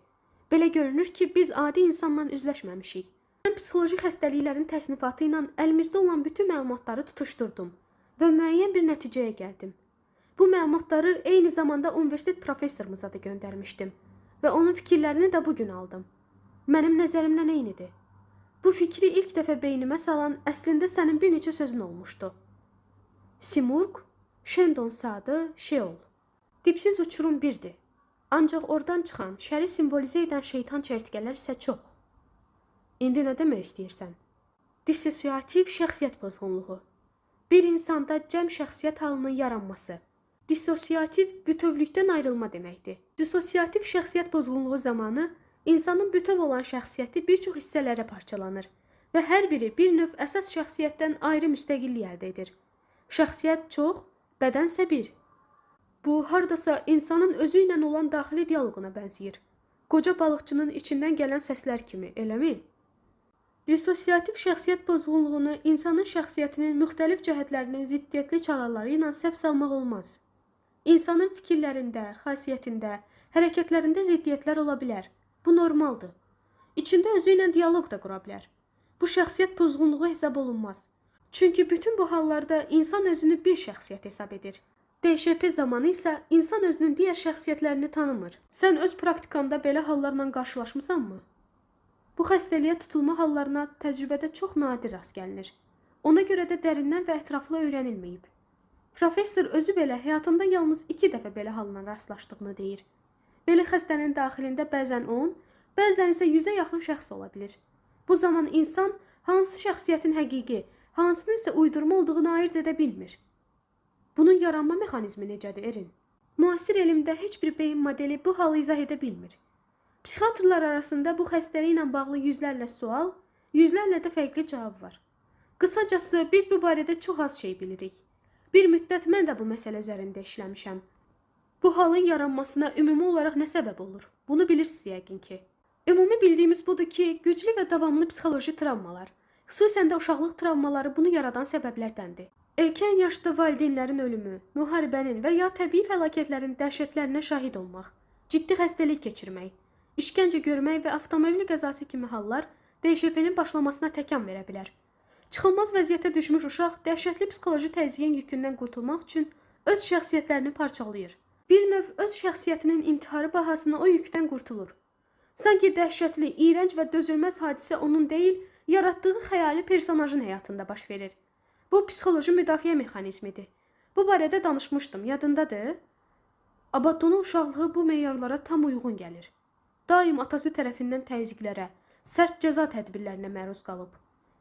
Belə görünür ki, biz adi insanla üzləşməmişik. Mən psixoloji xəstəliklərin təsnifatı ilə əlimizdə olan bütün məlumatları tutuşdurdum və müəyyən bir nəticəyə gəldim. Bu məlumatları eyni zamanda universitet professorumuza da göndərmişdim və onun fikirlərini də bugün aldım. Mənim nəzərimlə eynidir. Bu fikri ilk dəfə beynimə salan əslində sənin bir neçə sözün olmuşdu. Simurq, Shendon sadı, Sheol. Dipsiz uçurum birdir. Ancaq oradan çıxan, şəri simvolizə edən şeytan çərtqələr isə çox. İndi nə demək istəyirsən? Dissosiativ şəxsiyyət pozğunluğu. Bir insanda cəm şəxsiyyət halının yaranması. Dissosiativ bütövlükdən ayrılma deməkdir. Dissosiativ şəxsiyyət pozğunluğu zamanı insanın bütöv olan şəxsiyyəti bir çox hissələrə parçalanır və hər biri bir növ əsas şəxsiyyətdən ayrı müstəqillik əldə edir. Şəxsiyyət çox, bədənsə bir. Bu, hardasa insanın özü ilə olan daxili dialoquna bənzəyir. Qoca balıqçının içindən gələn səslər kimi, eləmi? Dissosiativ şəxsiyyət pozğunluğunu insanın şəxsiyyətinin müxtəlif cəhətlərinin ziddiyyətli çaraları ilə səhv salmaq olmaz. İnsanın fikirlərində, xasiyyətində, hərəkətlərində ziddiyyətlər ola bilər. Bu normaldır. İçində özü ilə diyaloq da qura bilər. Bu şəxsiyyət pozğunluğu hesab olunmaz. Çünki bütün bu hallarda insan özünü bir şəxsiyyət hesab edir. DŞP zamanı isə insan özünün digər şəxsiyyətlərini tanımır. Sən öz praktikanda belə hallarla qarşılaşmısanmı? Bu xəstəliyə tutulma hallarına təcrübədə çox nadir rast gəlinir. Ona görə də dərindən və ətraflı öyrənilməyib. Professor özü belə həyatında yalnız 2 dəfə belə halına rastlaşdığını deyir. Belə xəstənin daxilində bəzən 10, bəzən isə 100-ə yaxın şəxs ola bilir. Bu zaman insan hansı şəxsiyyətin həqiqi, hansının isə uydurma olduğunu ayırt edə bilmir. Bunun yaranma mexanizmi necədir, Erin? Müasir elmdə heç bir beyin modeli bu halı izah edə bilmir. Psixiatrlar arasında bu xəstəliklə bağlı yüzlərlə sual, yüzlərlə də fərqli cavab var. Qısacası, biz bu barədə çox az şey bilirik. Bir müddət mən də bu məsələ üzərində işləmişəm. Bu halın yaranmasına ümumi olaraq nə səbəb olur? Bunu bilirsiniz yəqin ki. Ümumi bildiyimiz budur ki, güclü və davamlı psixoloji travmalar, xüsusən də uşaqlıq travmaları bunu yaradan səbəblərdəndir. Erkən yaşda valideynlərin ölümü, müharibənin və ya təbii fəlakətlərin dəhşətlərinə şahid olmaq, ciddi xəstəlik keçirmək, işgəncə görmək və avtomobil qəzası kimi hallar DŞP-nin başlamasına təkan verə bilər. Çıxılmaz vəziyyətə düşmüş uşaq dəhşətli psixoloji təzyiqin yükündən qurtulmaq üçün öz şəxsiyyətlərini parçalayır. Bir növ öz şəxsiyyətinin intiharı bahasına o yükdən qurtulur. Sanki dəhşətli, iyrənc və dözülməz hadisə onun deyil, yaratdığı xəyali personajın həyatında baş verir. Bu psixoloji müdafiə mexanizmidir. Bu barədə danışmışdım, yadındadır? Abaddonun uşaqlığı bu meyarlara tam uyğun gəlir. Daim atası tərəfindən təzyiqlərə, sərt cəza tədbirlərinə məruz qalıb.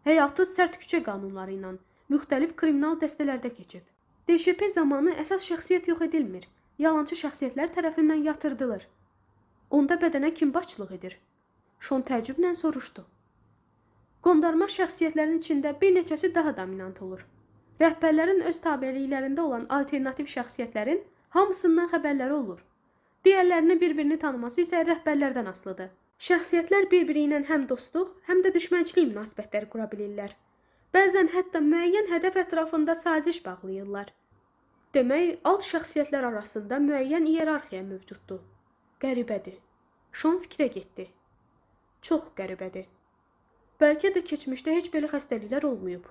Həyatı sərt küçə qanunları ilə müxtəlif kriminal dəstələrdə keçib. DŞP zamanı əsas şəxsiyyət yox edilmir, yalançı şəxsiyyətlər tərəfindən yatırdılır. Onda bədənə kim başçılıq edir? Şon təəccüblə soruşdu. Qondarma şəxsiyyətlərin içində bir neçəsi daha dominant olur. Rəhbərlərin öz tabeliklərində olan alternativ şəxsiyyətlərin hamısından xəbərləri olur. Digərlərinin bir-birini tanıması isə rəhbərlərdən asılıdır. Şəxsiyyətlər bir-biri ilə həm dostluq, həm də düşmənçilik münasibətləri qura bilirlər. Bəzən hətta müəyyən hədəf ətrafında saziş bağlayırlar. Demək, alt şəxsiyyətlər arasında müəyyən iyerarxiya mövcuddur. Qəribədir. Şon fikrə getdi. Çox qəribədir. Bəlkə də keçmişdə heç belə xəstəliklər olmayıb.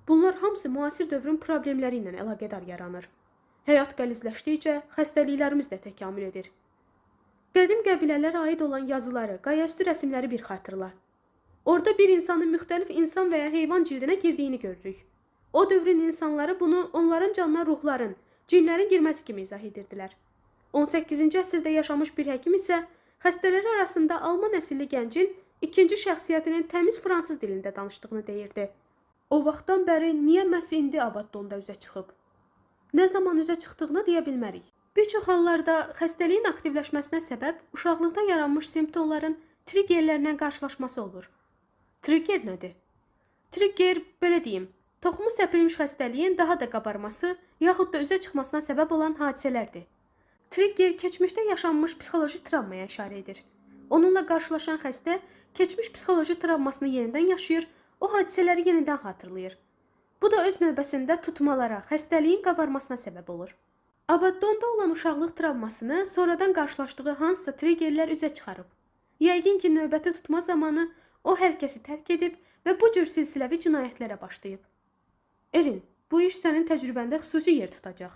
Bunlar hamısı müasir dövrün problemləri ilə əlaqədar yaranır. Həyat qəlizləşdikcə xəstəliklərimiz də təkamül edir. Qədim qəbilələrə aid olan yazıları, qayaüstü rəsmləri bir xatırla. Orada bir insanın müxtəlif insan və ya heyvan cildinə girdiyini görürük. O dövrün insanları bunu onların canına ruhların, cinlərin girməsi kimi izah edirdilər. 18-ci əsrdə yaşamış bir həkim isə xəstələri arasında Alman əsilli gəncin ikinci şəxsiyyətinin təmiz fransız dilində danışdığını deyirdi. O vaxtdan bəri niyə məhz indi Abaddonda üzə çıxıb? Nə zaman üzə çıxdığını deyə bilmərik. Bir çox hallarda xəstəliyin aktivləşməsinə səbəb uşaqlıqda yaranmış simptomların triggerlərlə qarşılaşması olur. Trigger nədir? Trigger, belə deyim, toxumu səpilmiş xəstəliyin daha da qabarması yaxud da üzə çıxmasına səbəb olan hadisələrdir. Trigger keçmişdə yaşanmış psixoloji travmaya işarə edir. Onunla qarşılaşan xəstə keçmiş psixoloji travmasını yenidən yaşayır, o hadisələri yenidən xatırlayır. Bu da öz növbəsində tutmalara, xəstəliyin qabarmasına səbəb olur. Abaddonda olan uşaqlıq travmasını sonradan qarşılaşdığı hansısa triggerlər üzə çıxarıb. Yəqin ki, növbəti tutma zamanı o hər kəsi tərk edib və bu cür silsiləvi cinayətlərə başlayıb. Erin, bu iş sənin təcrübəndə xüsusi yer tutacaq.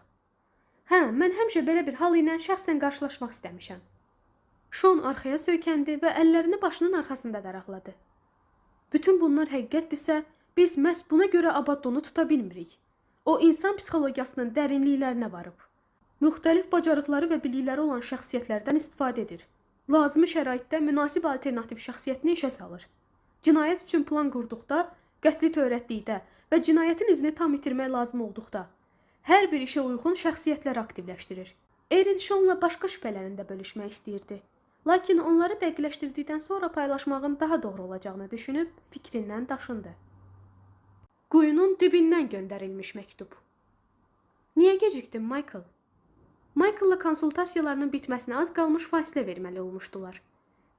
Hə, mən həmişə belə bir hal ilə şəxsən qarşılaşmaq istəmişəm. Şon arxaya söykəndi və əllərini başının arxasında daraqladı. Bütün bunlar həqiqətdirsə, biz məhz buna görə Abaddonu tuta bilmirik. O, insan psixologiyasının dərinliklərinə varıb. Müxtəlif bacarıqları və bilikləri olan şəxsiyyətlərdən istifadə edir. Lazımi şəraitdə münasib alternativ şəxsiyyətini işə salır. Cinayət üçün plan qurduqda, qətli törətdikdə və cinayətin izini tam itirmək lazım olduqda, hər bir işə uyğun şəxsiyyətləri aktivləşdirir. Erin Şonla başqa şübhələrini də bölüşmək istəyirdi. Lakin onları dəqiqləşdirdikdən sonra paylaşmağın daha doğru olacağını düşünüb fikrindən daşındı. Quyunun dibindən göndərilmiş məktub. Niyə gecikdin, Michael? Michael'la konsultasiyalarının bitməsinə az qalmış fasilə verməli olmuşdular.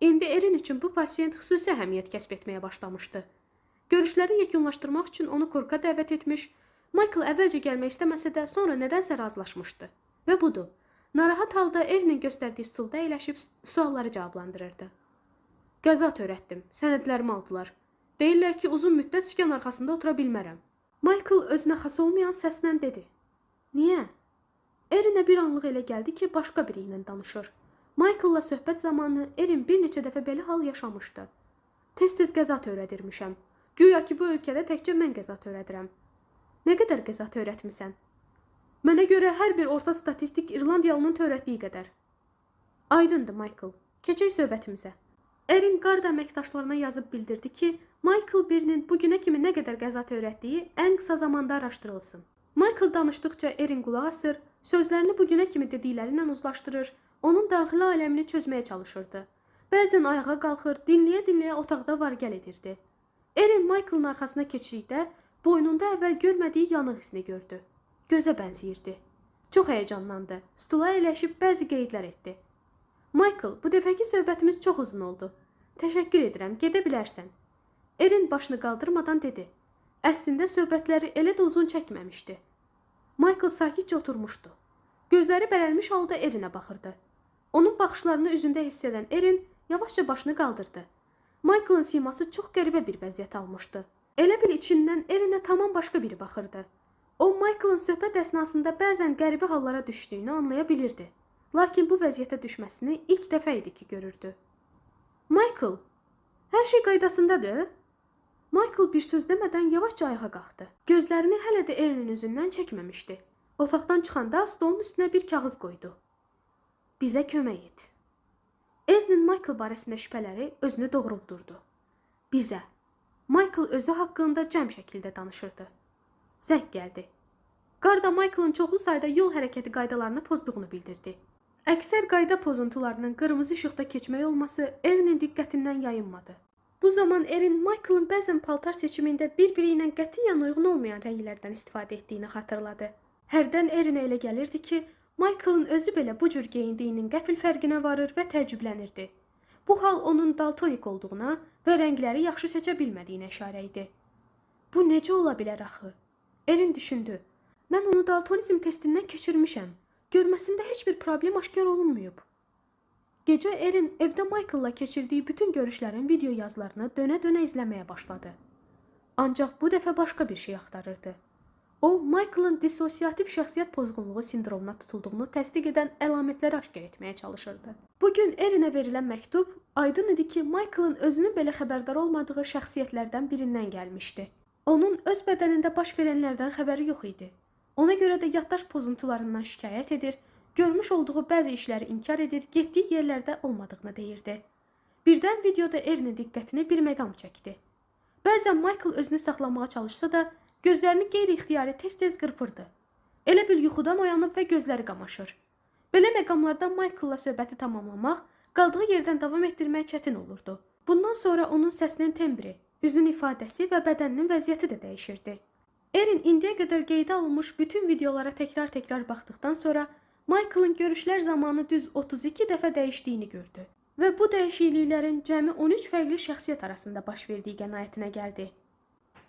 İndi Erin üçün bu pasiyent xüsusi əhəmiyyət kəsb etməyə başlamışdı. Görüşləri yekunlaşdırmaq üçün onu Korka dəvət etmiş, Michael əvvəlcə gəlmək istəməsə də sonra nədənsə razılaşmışdı. Və budur, narahat halda Erinin göstərdiyi stulda əyləşib sualları cavablandırırdı. Qəza törətdim, sənədlərimi aldılar. Deyirlər ki, uzun müddət sükan arxasında otura bilmərəm. Michael özünə xas olmayan səslə dedi. Niyə? Erinə bir anlıq elə gəldi ki, başqa biri ilə danışır. Michael'la söhbət zamanı Erin bir neçə dəfə belə hal yaşamışdı. Tez-tez qəza törədirmişəm. Güya ki, bu ölkədə təkcə mən qəza törədirəm. Nə qədər qəza törətmisən? Mənə görə hər bir orta statistik İrlandiyalının törətdiyi qədər. Aydındır, Michael. Keçək söhbətimizə. Erin Qarda əməkdaşlarına yazıb bildirdi ki, Michael birinin bugünə kimi nə qədər qəza törətdiyi ən qısa zamanda araşdırılsın. Michael danışdıqca Erin qulaq asır, sözlərini bugünə kimi dedikləri ilə uzlaşdırır, onun daxili aləmini çözməyə çalışırdı. Bəzən ayağa qalxır, dinləyə-dinləyə otaqda var-gəl edirdi. Erin Michael'ın arxasına keçdikdə boynunda əvvəl görmədiyi yanıq izini gördü. Gözə bənzəyirdi. Çox həyəcanlandı, stula əyləşib bəzi qeydlər etdi. Michael, bu dəfəki söhbətimiz çox uzun oldu. Təşəkkür edirəm, gedə bilərsən. Erin başını qaldırmadan dedi. Əslində söhbətləri elə də uzun çəkməmişdi. Michael sakitcə oturmuşdu. Gözləri bərəlmiş halda Erinə baxırdı. Onun baxışlarını üzündə hiss edən Erin yavaşca başını qaldırdı. Michael'ın siması çox qəribə bir vəziyyət almışdı. Elə bil içindən Erinə tamam başqa biri baxırdı. O, Michael'ın söhbət əsnasında bəzən qəribə hallara düşdüyünü anlaya bilirdi. Lakin bu vəziyyətə düşməsini ilk dəfə idi ki, görürdü. Michael, hər şey qaydasındadır? Michael bir söz demədən yavaşca ayağa qalxdı. Gözlərini hələ də Erinin üzündən çəkməmişdi. Otaqdan çıxanda stolun üstünə bir kağız qoydu. Bizə kömək et. Erinin Michael barəsində şübhələri özünü doğruldurdu. Bizə. Michael özü haqqında cəm şəkildə danışırdı. Zəng gəldi. Qarda Michael'ın çoxlu sayda yol hərəkəti qaydalarını pozduğunu bildirdi. Əksər qayda pozuntularının qırmızı işıqda keçmək olması Erinin diqqətindən yayınmadı. Bu zaman Erin Michael'ın bəzən paltar seçimində bir-biri ilə qətiyyən uyğun olmayan rənglərdən istifadə etdiyini xatırladı. Hərdən Erinə elə gəlirdi ki, Michael'ın özü belə bu cür geyindiyinin qəfil fərqinə varır və təəccüblənirdi. Bu hal onun daltonik olduğuna və rəngləri yaxşı seçə bilmədiyinə işarə idi. Bu necə ola bilər axı? Erin düşündü. Mən onu daltonizm testindən keçirmişəm. Görməsində heç bir problem aşkar olunmayıb. Gecə Erin evdə Michael'la keçirdiyi bütün görüşlərin video yazılarını dönə-dönə izləməyə başladı. Ancaq bu dəfə başqa bir şey axtarırdı. O, Michael'ın dissosiativ şəxsiyyət pozğunluğu sindromuna tutulduğunu təsdiq edən əlamətləri aşkar etməyə çalışırdı. Bugün Erinə verilən məktub aydın idi ki, Michael'ın özünün belə xəbərdar olmadığı şəxsiyyətlərdən birindən gəlmişdi. Onun öz bədənində baş verənlərdən xəbəri yox idi. Ona görə də yaddaş pozuntularından şikayət edir, görmüş olduğu bəzi işləri inkar edir, getdiyi yerlərdə olmadığını deyirdi. Birdən videoda Erinin diqqətini bir məqam çəkdi. Bəzən Michael özünü saxlamağa çalışsa da, gözlərini qeyri-ixtiyari tez-tez qırpırdı. Elə bil yuxudan oyanıb və gözləri qamaşır. Belə məqamlarda Michael'la söhbəti tamamlamaq, qaldığı yerdən davam etdirmək çətin olurdu. Bundan sonra onun səsinin tembri, üzünün ifadəsi və bədəninin vəziyyəti də dəyişirdi. Erin indiyə qədər qeydə alınmış bütün videolara təkrar-təkrar baxdıqdan sonra Michael'ın görüşlər zamanı düz 32 dəfə dəyişdiyini gördü və bu dəyişikliklərin cəmi 13 fərqli şəxsiyyət arasında baş verdiyi qənaətinə gəldi.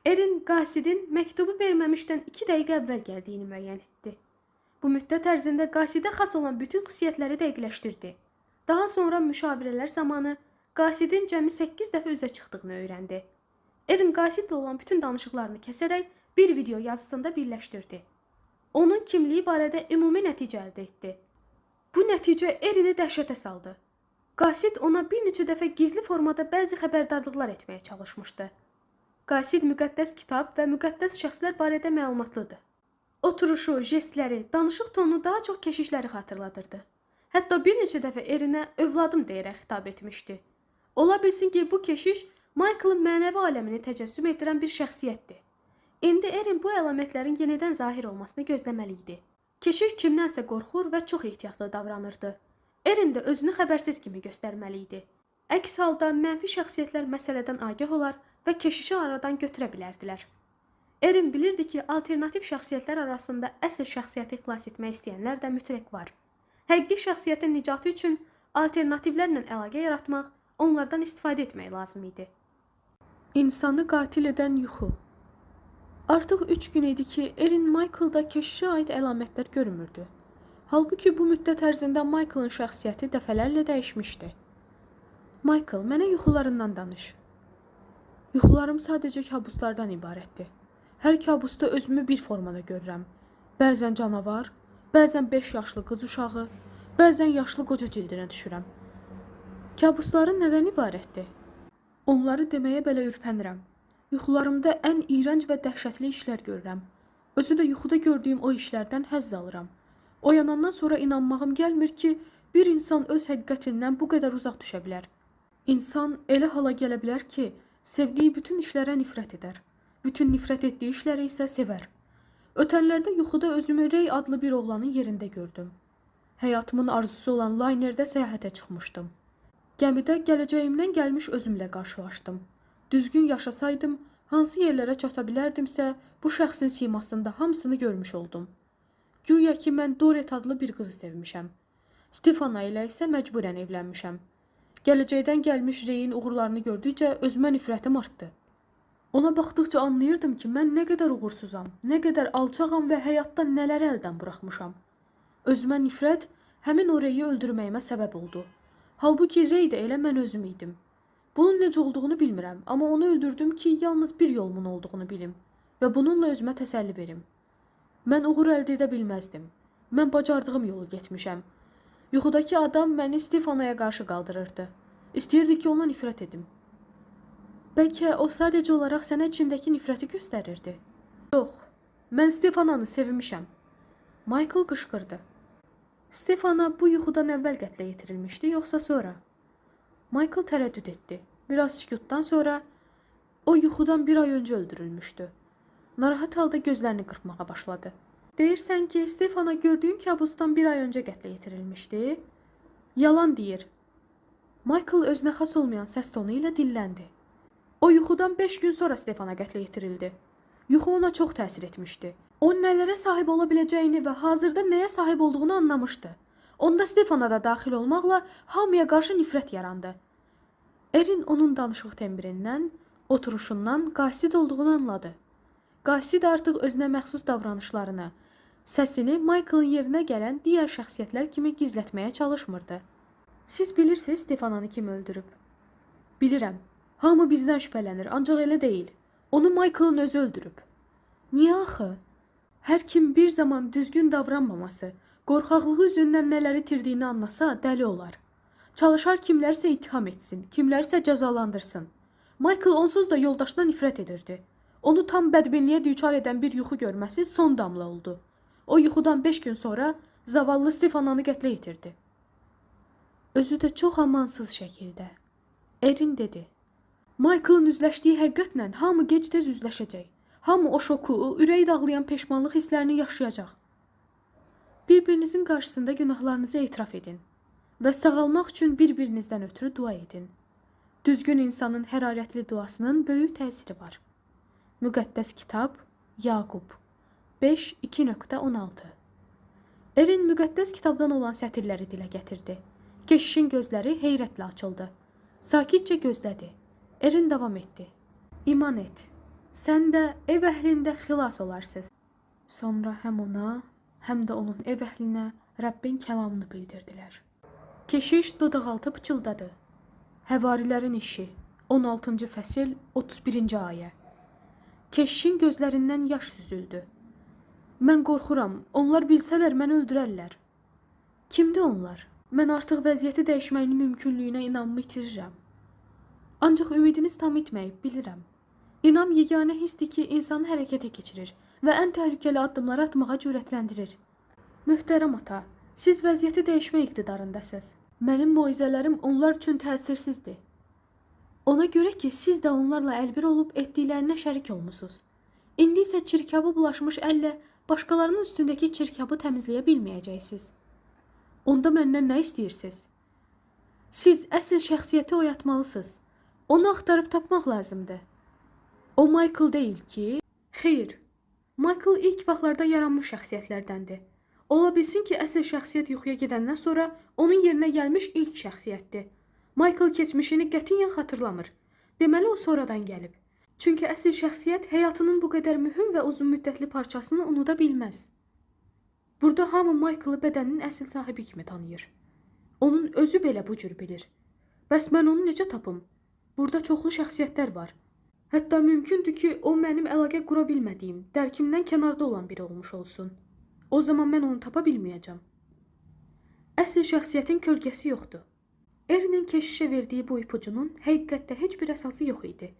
Erin qasidin məktubu verməmişdən 2 dəqiqə əvvəl gəldiyini müəyyən etdi. Bu müddət ərzində qasidə xas olan bütün xüsusiyyətləri dəqiqləşdirdi. Daha sonra müşavirələr zamanı qasidin cəmi 8 dəfə üzə çıxdığını öyrəndi. Erin qasidlə olan bütün danışıqlarını kəsərək bir video yazısında birləşdirdi. Onun kimliyi barədə ümumi nəticə əldə etdi. Bu nəticə Erin'i dəhşətə saldı. Qasid ona bir neçə dəfə gizli formada bəzi xəbərdarlıqlar etməyə çalışmışdı. Qasid müqəddəs kitab və müqəddəs şəxslər barədə məlumatlıdır. Oturuşu, jestləri, danışıq tonu daha çox keşişləri xatırladırdı. Hətta bir neçə dəfə Erinə övladım deyərək xitab etmişdi. Ola bilsin ki, bu keşiş Michael'ın mənəvi aləmini təcəssüm etdirən bir şəxsiyyətdir. İndi Erin bu əlamətlərin yenidən zahir olmasını gözləməli idi. Keşiş kimdənsə qorxur və çox ehtiyatlı davranırdı. Erin də özünü xəbərsiz kimi göstərməli idi. Əks halda mənfi şəxsiyyətlər məsələdən agah olar və keşişi aradan götürə bilərdilər. Erin bilirdi ki, alternativ şəxsiyyətlər arasında əsl şəxsiyyəti xilas etmək istəyənlər də mütləq var. Həqiqi şəxsiyyətin nicatı üçün alternativlərlə əlaqə yaratmaq, onlardan istifadə etmək lazım idi. İnsanı qatil edən yuxu. Artıq 3 gün idi ki, Erin Michael'da keşişə aid əlamətlər görmürdü. Halbuki bu müddət ərzində Michael'ın şəxsiyyəti dəfələrlə dəyişmişdi. Michael, mənə yuxularından danış. Yuxularım sadəcə kabuslardan ibarətdir. Hər kabusda özümü bir formada görürəm. Bəzən canavar, bəzən 5 yaşlı qız uşağı, bəzən yaşlı qoca cildinə düşürəm. Kabusların nədən ibarətdir? Onları deməyə belə ürpənirəm. Yuxularımda ən iyrənc və dəhşətli işlər görürəm. Özü də yuxuda gördüyüm o işlərdən həzz alıram. Oyanandan sonra inanmağım gəlmir ki, bir insan öz həqiqətindən bu qədər uzaq düşə bilər. İnsan elə hala gələ bilər ki, sevdiyi bütün işlərə nifrət edər. Bütün nifrət etdiyi işləri isə sevər. Ötənlərdə yuxuda özümü Ray adlı bir oğlanın yerində gördüm. Həyatımın arzusu olan laynerdə səyahətə çıxmışdım. Gəmidə gələcəyimdən gəlmiş özümlə qarşılaşdım. Düzgün yaşasaydım, hansı yerlərə çata bilərdimsə, bu şəxsin simasında hamısını görmüş oldum. Güya ki, mən Doret adlı bir qızı sevmişəm. Stefana ilə isə məcburən evlənmişəm. Gələcəkdən gəlmiş Ray'in uğurlarını gördükcə özümə nifrətim artdı. Ona baxdıqca anlayırdım ki, mən nə qədər uğursuzam, nə qədər alçağam və həyatda nələr əldən buraxmışam. Özümə nifrət həmin o Ray'i öldürməyimə səbəb oldu. Halbuki Ray də elə mən özüm idim. Bunun necə olduğunu bilmirəm, amma onu öldürdüm ki, yalnız bir yolumun olduğunu bilim və bununla özümə təsəlli verim. Mən uğur əldə edə bilməzdim. Mən bacardığım yolu getmişəm. Yuxudakı adam məni Stefanaya qarşı qaldırırdı. İstəyirdi ki, ona nifrət edim. Bəlkə o sadəcə olaraq sənə içindəki nifrəti göstərirdi. Yox, mən Stefananı sevmişəm. Michael qışqırdı. Stefana bu yuxudan əvvəl qətlə yetirilmişdi, yoxsa sonra? Michael tərəddüd etdi. Biraz sükutdan sonra o yuxudan bir ay öncə öldürülmüşdü. Narahat halda gözlərini qırpmağa başladı. Deyirsən ki, Stefana gördüyün kabusdan bir ay öncə qətlə yetirilmişdi? Yalan deyir. Michael özünə xas olmayan səs tonu ilə dilləndi. O yuxudan 5 gün sonra Stefana qətlə yetirildi. Yuxu ona çox təsir etmişdi. O nələrə sahib ola biləcəyini və hazırda nəyə sahib olduğunu anlamışdı. Onda Stefana da daxil olmaqla hamıya qarşı nifrət yarandı. Erin onun danışıq tembirindən, oturuşundan qasid olduğunu anladı. Qasid artıq özünə məxsus davranışlarını, səsini Michael'ın yerinə gələn digər şəxsiyyətlər kimi gizlətməyə çalışmırdı. Siz bilirsiniz Stefananı kim öldürüb? Bilirəm. Hamı bizdən şübhələnir, ancaq elə deyil. Onu Michael'ın özü öldürüb. Niyə axı? Hər kim bir zaman düzgün davranmaması, qorxaqlığı üzündən nələr itirdiyini anlasa dəli olar. Çalışar kimlərsə ittiham etsin, kimlərsə cəzalandırsın. Michael onsuz da yoldaşına nifrət edirdi. Onu tam bədbinliyə düçar edən bir yuxu görməsi son damla oldu. O yuxudan 5 gün sonra zavallı Stefananı qətlə yetirdi. Özü də çox amansız şəkildə. Erin dedi. Michael'ın üzləşdiyi həqiqətlə hamı gec-tez üzləşəcək. Hamı o şoku, o ürək dağlayan peşmanlıq hisslərini yaşayacaq. Bir-birinizin qarşısında günahlarınızı etiraf edin və sağalmaq üçün bir-birinizdən ötürü dua edin. Düzgün insanın hərarətli duasının böyük təsiri var. Müqəddəs kitab, Yaqub 5.2.16. Erin müqəddəs kitabdan olan sətirləri dilə gətirdi. Keşişin gözləri heyrətlə açıldı. Sakitcə gözlədi. Erin davam etdi. İman et. Sən də ev əhlində xilas olarsınız. Sonra həm ona, həm də onun ev əhlinə Rəbbin kəlamını bildirdilər. Keşiş dodaqaltı pıçıldadı. Həvarilərin işi 16-cı fəsil 31-ci ayə. Keşişin gözlərindən yaş süzüldü. Mən qorxuram, onlar bilsələr məni öldürərlər. Kimdir onlar? Mən artıq vəziyyəti dəyişməyinin mümkünlüyünə inanmı itirirəm. Ancaq ümidiniz tam itməyib, bilirəm. İnam yeganə hissdir ki, insanı hərəkətə keçirir və ən təhlükəli addımları atmağa cürətləndirir. Möhtərəm ata, siz vəziyyəti dəyişmə iqtidarındasınız. Mənim moizələrim onlar üçün təsirsizdir. Ona görə ki, siz də onlarla əlbir olub etdiklərinə şərik olmusunuz. İndi isə çirkabı bulaşmış əllə başqalarının üstündəki çirkabı təmizləyə bilməyəcəksiniz. Onda məndən nə istəyirsiniz? Siz əsl şəxsiyyəti oyatmalısınız. Onu axtarıb tapmaq lazımdır. O Michael deyil ki? Xeyr, Michael ilk vaxtlarda yaranmış şəxsiyyətlərdəndir. Ola bilsin ki, əsl şəxsiyyət yuxuya gedəndən sonra onun yerinə gəlmiş ilk şəxsiyyətdir. Michael keçmişini qətiyyən xatırlamır. Deməli o sonradan gəlib. Çünki əsl şəxsiyyət həyatının bu qədər mühüm və uzun müddətli parçasını unuda bilməz. Burada hamı Michael'ı bədənin əsl sahibi kimi tanıyır. Onun özü belə bu cür bilir. Bəs mən onu necə tapım? Burada çoxlu şəxsiyyətlər var. Hətta mümkündür ki, o mənim əlaqə qura bilmədiyim, dərkimdən kənarda olan biri olmuş olsun. O zaman mən onu tapa bilməyəcəm. Əsl şəxsiyyətin kölgəsi yoxdur. Erinin keşişə verdiyi bu ipucunun həqiqətdə heç bir əsası yox idi.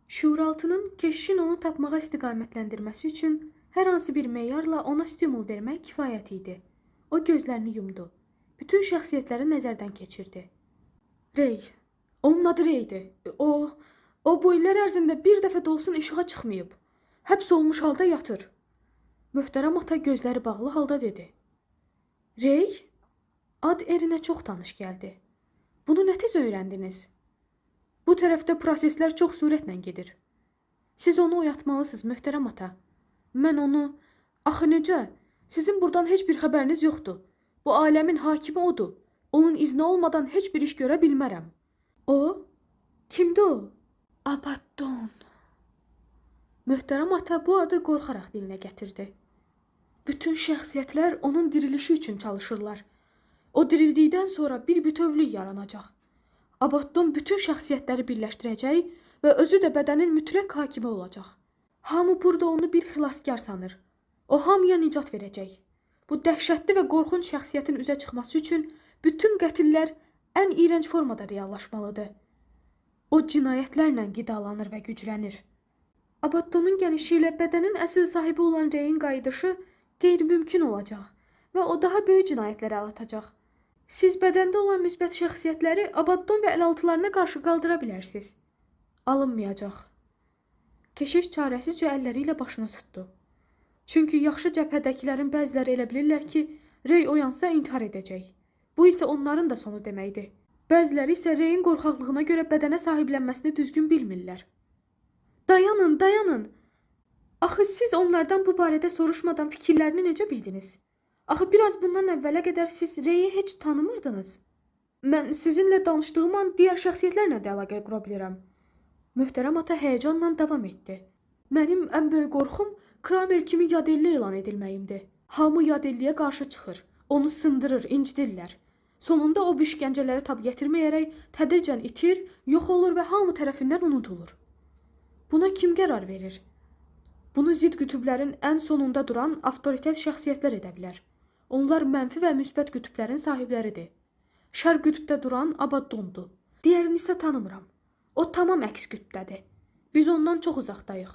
Şuuraltının keşişin onu tapmağa istiqamətləndirməsi üçün hər hansı bir meyarla ona stimul vermək kifayət idi. O gözlərini yumdu. Bütün şəxsiyyətləri nəzərdən keçirdi. Rey. Onun adı Reydir. O bu illər ərzində bir dəfə də olsun işığa çıxmayıb. Həbs olmuş halda yatır. Möhtərəm ata gözləri bağlı halda dedi. Rey? Ad Erinə çox tanış gəldi. Bunu nə tez öyrəndiniz? Bu tərəfdə proseslər çox sürətlə gedir. Siz onu oyatmalısınız, möhtərəm ata. Mən onu... Axı necə? Sizin buradan heç bir xəbəriniz yoxdur. Bu aləmin hakimi odur. Onun izni olmadan heç bir iş görə bilmərəm. O? Kimdir o? Abaddon. Möhtərəm ata bu adı qorxaraq dilinə gətirdi. Bütün şəxsiyyətlər onun dirilişi üçün çalışırlar. O dirildikdən sonra bir bütövlük yaranacaq. Abaddon bütün şəxsiyyətləri birləşdirəcək və özü də bədənin mütləq hakimi olacaq. Hamı burada onu bir xilaskar sanır. O hamıya nicat verəcək. Bu dəhşətli və qorxunc şəxsiyyətin üzə çıxması üçün bütün qətillər ən iyrənc formada reallaşmalıdır. O cinayətlərlə qidalanır və güclənir. Abaddonun gəlişi ilə bədənin əsl sahibi olan Reyin qayıdışı qeyri-mümkün olacaq və o daha böyük cinayətlərə əl atacaq. Siz bədəndə olan müsbət şəxsiyyətləri Abaddon və əlaltılarına qarşı qaldıra bilərsiniz. Alınmayacaq. Keşiş çarəsizcə əlləri ilə başını tutdu. Çünki yaxşı cəbhədəkilərin bəziləri elə bilirlər ki, Rey oyansa intihar edəcək. Bu isə onların da sonu deməkdir. Bəziləri isə Reyin qorxaqlığına görə bədənə sahiblənməsini düzgün bilmirlər. Dayanın, dayanın! Axı siz onlardan bu barədə soruşmadan fikirlərini necə bildiniz? Axı biraz bundan əvvələ qədər siz Reyi heç tanımırdınız. Mən sizinlə danışdığım an digər şəxsiyyətlərlə də əlaqə qura bilirəm. Möhtərəm ata həyəcanla davam etdi. Mənim ən böyük qorxum Kramer kimi yadelli elan edilməyimdir. Hamı yadelliyə qarşı çıxır. Onu sındırır, incidirlər. Sonunda o işgəncələrə tab gətirməyərək tədricən itir, yox olur və hamı tərəfindən unutulur. Buna kim qərar verir? Bunu zid qütüblərin ən sonunda duran avtoritet şəxsiyyətlər edə bilər. Onlar mənfi və müsbət qütüblərin sahibləridir. Şər qütbdə duran Abaddondur. Digərini isə tanımıram. O tamam əks qütbdədir. Biz ondan çox uzaqdayıq.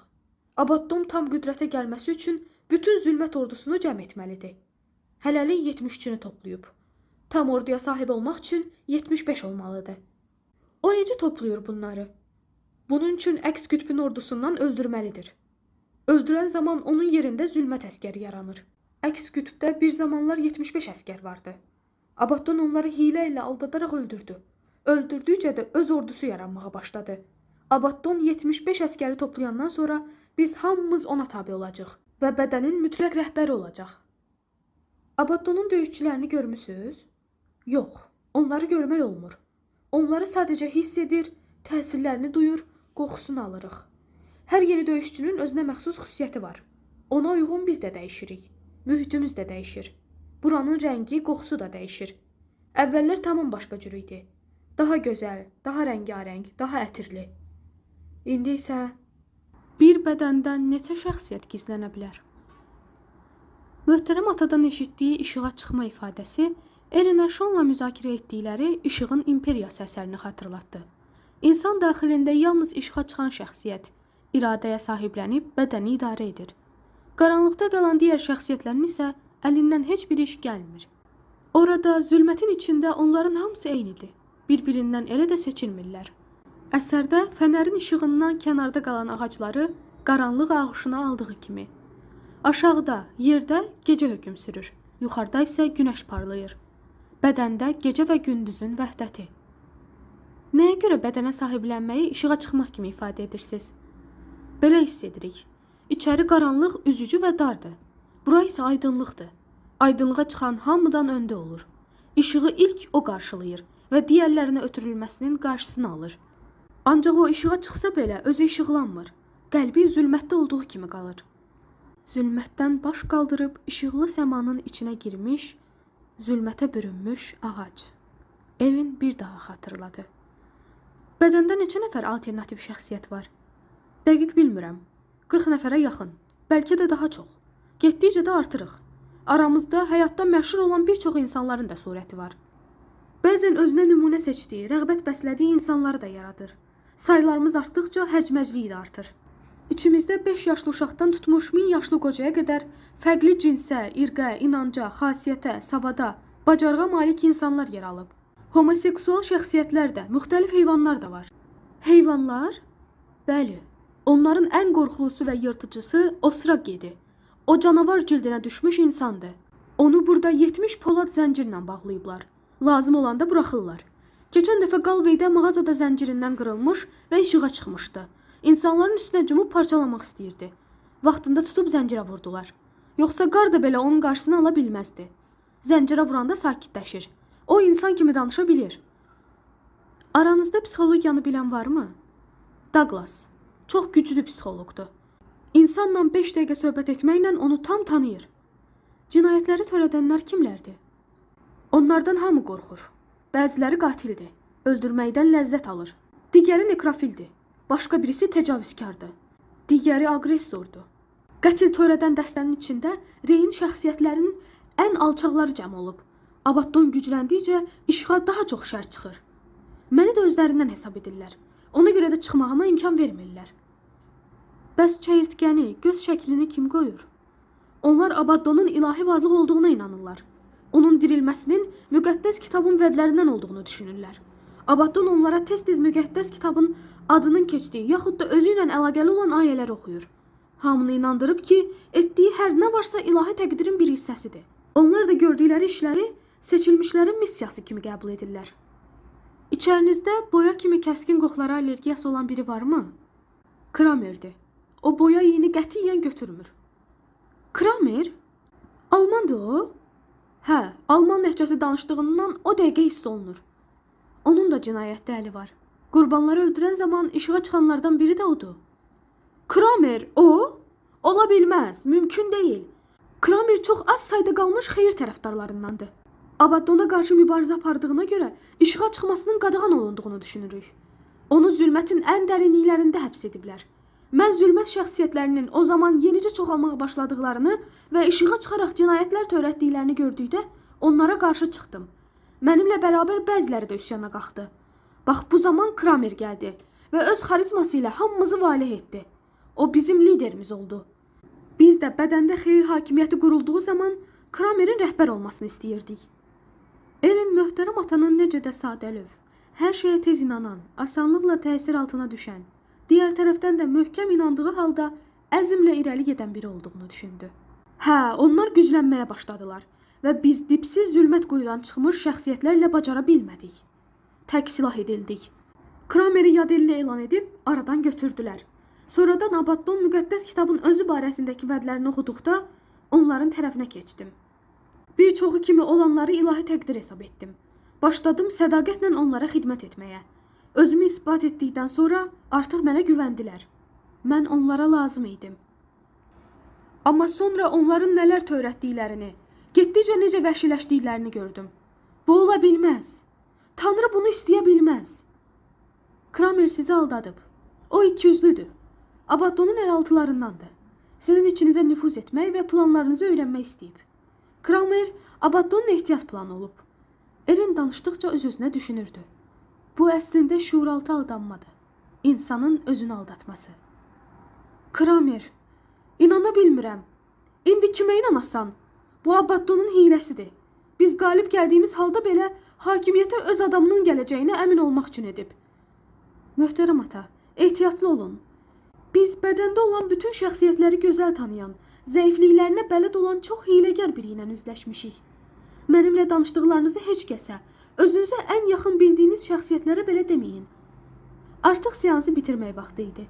Abaddon tam qüdrətə gəlməsi üçün bütün zülmət ordusunu cəm etməlidir. Hələlik 73-cünü toplayıb. Tam orduya sahib olmaq üçün 75 olmalıdır. O necə toplayır bunları? Bunun üçün əks qütbün ordusundan öldürməlidir. Öldürən zaman onun yerində zülmət əskəri yaranır. Əks qütbdə bir zamanlar 75 əskər vardı. Abaddon onları hilə ilə aldadaraq öldürdü. Öldürdükcə də öz ordusu yaranmağa başladı. Abaddon 75 əskəri toplayandan sonra biz hamımız ona tabi olacaq və bədənin mütləq rəhbəri olacaq. Abaddonun döyüşçülərini görmüsünüz? Yox, onları görmək olmur. Onları sadəcə hiss edir, təsirlərini duyur, qoxusunu alırıq. Hər yeni döyüşçünün özünə məxsus xüsusiyyəti var. Ona uyğun biz də dəyişirik. Mühitimiz də dəyişir. Buranın rəngi, qoxusu da dəyişir. Əvvəllər tamam başqa cür idi. Daha gözəl, daha rəngarəng, daha ətirli. İndi isə bir bədəndən neçə şəxsiyyət gizlənə bilər? Möhtərəm atadan eşitdiyi işığa çıxma ifadəsi Erinə Şonla müzakirə etdikləri işığın imperiyası əsərini xatırlatdı. İnsan daxilində yalnız işığa çıxan şəxsiyyət iradəyə sahiblənib bədəni idarə edir. Qaranlıqda qalan digər şəxsiyyətlərin isə əlindən heç bir iş gəlmir. Orada zülmətin içində onların hamısı eynidir. Bir-birindən elə də seçilmirlər. Əsərdə fənərin işığından kənarda qalan ağacları qaranlıq ağuşuna aldığı kimi. Aşağıda, yerdə gecə hökm sürür. Yuxarıda isə günəş parlayır. Bədəndə gecə və gündüzün vəhdəti. Nəyə görə bədənə sahiblənməyi işığa çıxmaq kimi ifadə edirsiniz? Belə hiss edirik. İçəri qaranlıq üzücü və dardır. Bura isə aydınlıqdır. Aydınlığa çıxan hamıdan öndə olur. İşığı ilk o qarşılayır və digərlərinə ötürülməsinin qarşısını alır. Ancaq o işığa çıxsa belə özü işıqlanmır. qəlbi zülmətdə olduğu kimi qalır. Zülmətdən baş qaldırıb işıqlı səmanın içinə girmiş, zülmətə bürünmüş ağac. Erin bir daha xatırladı. Bədəndə neçə nəfər alternativ şəxsiyyət var? Dəqiq bilmirəm. 40 nəfərə yaxın, bəlkə də daha çox. Getdikcə də artırıq. Aramızda həyatda məşhur olan bir çox insanların da surəti var. Bəzən özünə nümunə seçdiyi, rəğbət bəslədiyi insanları da yaradır. Saylarımız artdıqca hərcməcliyi də artır. İçimizdə 5 yaşlı uşaqdan tutmuş 1000 yaşlı qocaya qədər fərqli cinsə, irqə, inanca, xasiyyətə, savada, bacarığa malik insanlar yer alıb. Homoseksual şəxsiyyətlər də, müxtəlif heyvanlar da var. Heyvanlar? Bəli. Onların ən qorxulusu və yırtıcısı Osraq idi. O canavar cildinə düşmüş insandı. Onu burada 70 polad zəncirlə bağlayıblar. Lazım olanda buraxırlar. Keçən dəfə Galveydə mağazada zəncirindən qırılmış və işığa çıxmışdı. İnsanların üstünə cumub parçalamaq istəyirdi. Vaxtında tutub zəncirə vurdular. Yoxsa qar da belə onun qarşısını ala bilməzdi. Zəncirə vuranda sakitləşir. O insan kimi danışa bilir. Aranızda psixologiyanı bilən varmı? Douglas çox güclü psixoloqdur. İnsanla 5 dəqiqə söhbət etməklə onu tam tanıyır. Cinayətləri törədənlər kimlərdir? Onlardan hamı qorxur. Bəziləri qatildir. Öldürməkdən ləzzət alır. Digəri nekrofildir. Başqa birisi təcavüzkardır. Digəri aqressordur. Qətil törədən dəstənin içində Reyin şəxsiyyətlərinin ən alçaqları cəm olub. Abaddon gücləndikcə işığa daha çox şər çıxır. Məni də özlərindən hesab edirlər. Ona görə də çıxmağıma imkan vermirlər. Bəs çəyirtkəni, göz şəklini kim qoyur? Onlar Abaddonun ilahi varlıq olduğuna inanırlar. Onun dirilməsinin müqəddəs kitabın vədlərindən olduğunu düşünürlər. Abaddon onlara tez-tez müqəddəs kitabın adının keçdiyi, yaxud da özü ilə əlaqəli olan ayələr oxuyur. Hamını inandırıb ki, etdiyi hər nə varsa ilahi təqdirin bir hissəsidir. Onlar da gördükləri işləri seçilmişlərin missiyası kimi qəbul edirlər. İçərinizdə boya kimi kəskin qoxlara allergiyası olan biri varmı? Kramerdir. O boya yeyini qətiyyən götürmür. Kramer? Almandır o? Hə, alman ləhcəsi danışdığından o dəqiqə hiss olunur. Onun da cinayətdə əli var. Qurbanları öldürən zaman işığa çıxanlardan biri də odur. Kramer, o? Ola bilməz, mümkün deyil. Kramer çox az sayda qalmış xeyir tərəfdarlarındandır. Abaddona qarşı mübarizə apardığına görə işığa çıxmasının qadağan olunduğunu düşünürük. Onu zülmətin ən dərinliklərində həbs ediblər. Mən zülmət şəxsiyyətlərinin o zaman yenicə çoxalmağa başladıqlarını və işığa çıxaraq cinayətlər törətdiklərini gördükdə onlara qarşı çıxdım. Mənimlə bərabər bəziləri də üsyana qalxdı. Bax bu zaman Kramer gəldi və öz xarizması ilə hamımızı valeh etdi. O bizim liderimiz oldu. Biz də bədəndə xeyir hakimiyyəti qurulduğu zaman Kramerin rəhbər olmasını istəyirdik. Erin möhtərəm atanın necə də sadəlöv, hər şeyə tez inanan, asanlıqla təsir altına düşən, digər tərəfdən də möhkəm inandığı halda əzmlə irəli gedən biri olduğunu düşündü. Hə, onlar güclənməyə başladılar və biz dipsiz zülmət quyudan çıxmış şəxsiyyətlərlə bacara bilmədik. Tərk silah edildik. Krameri yadelli elan edib aradan götürdülər. Sonradan Abaddon müqəddəs kitabın özü barəsindəki vədlərini oxuduqda onların tərəfinə keçdim. Bir çoxu kimi olanları ilahi təqdir hesab etdim. Başladım sədaqətlə onlara xidmət etməyə. Özümü isbat etdikdən sonra artıq mənə güvəndilər. Mən onlara lazım idim. Amma sonra onların nələr törətdiklərini, getdikcə necə vəhşiləşdiklərini gördüm. Bu ola bilməz. Tanrı bunu istəyə bilməz. Kramer sizi aldadıb. O ikiyüzlüdür. Abaddonun əlaltılarındandır. Sizin içinizə nüfuz etmək və planlarınızı öyrənmək istəyib. Kramer Abaddonun ehtiyat planı olub. Erin danışdıqca öz-özünə düşünürdü. Bu əslində şuuraltı aldanmadır. İnsanın özünü aldatması. Kramer, inana bilmirəm. İndi kimə inanasan? Bu Abaddonun hiləsidir. Biz qalib gəldiyimiz halda belə hakimiyyətə öz adamının gələcəyinə əmin olmaq üçün edib. Möhtərəm ata, ehtiyatlı olun. Biz bədəndə olan bütün şəxsiyyətləri gözəl tanıyan, zəifliklərinə bələd olan çox hiləgər biri ilə üzləşmişik. Mənimlə danışdıqlarınızı heç kəsə, özünüzə ən yaxın bildiyiniz şəxsiyyətlərə belə deməyin. Artıq seansı bitirmək vaxtı idi.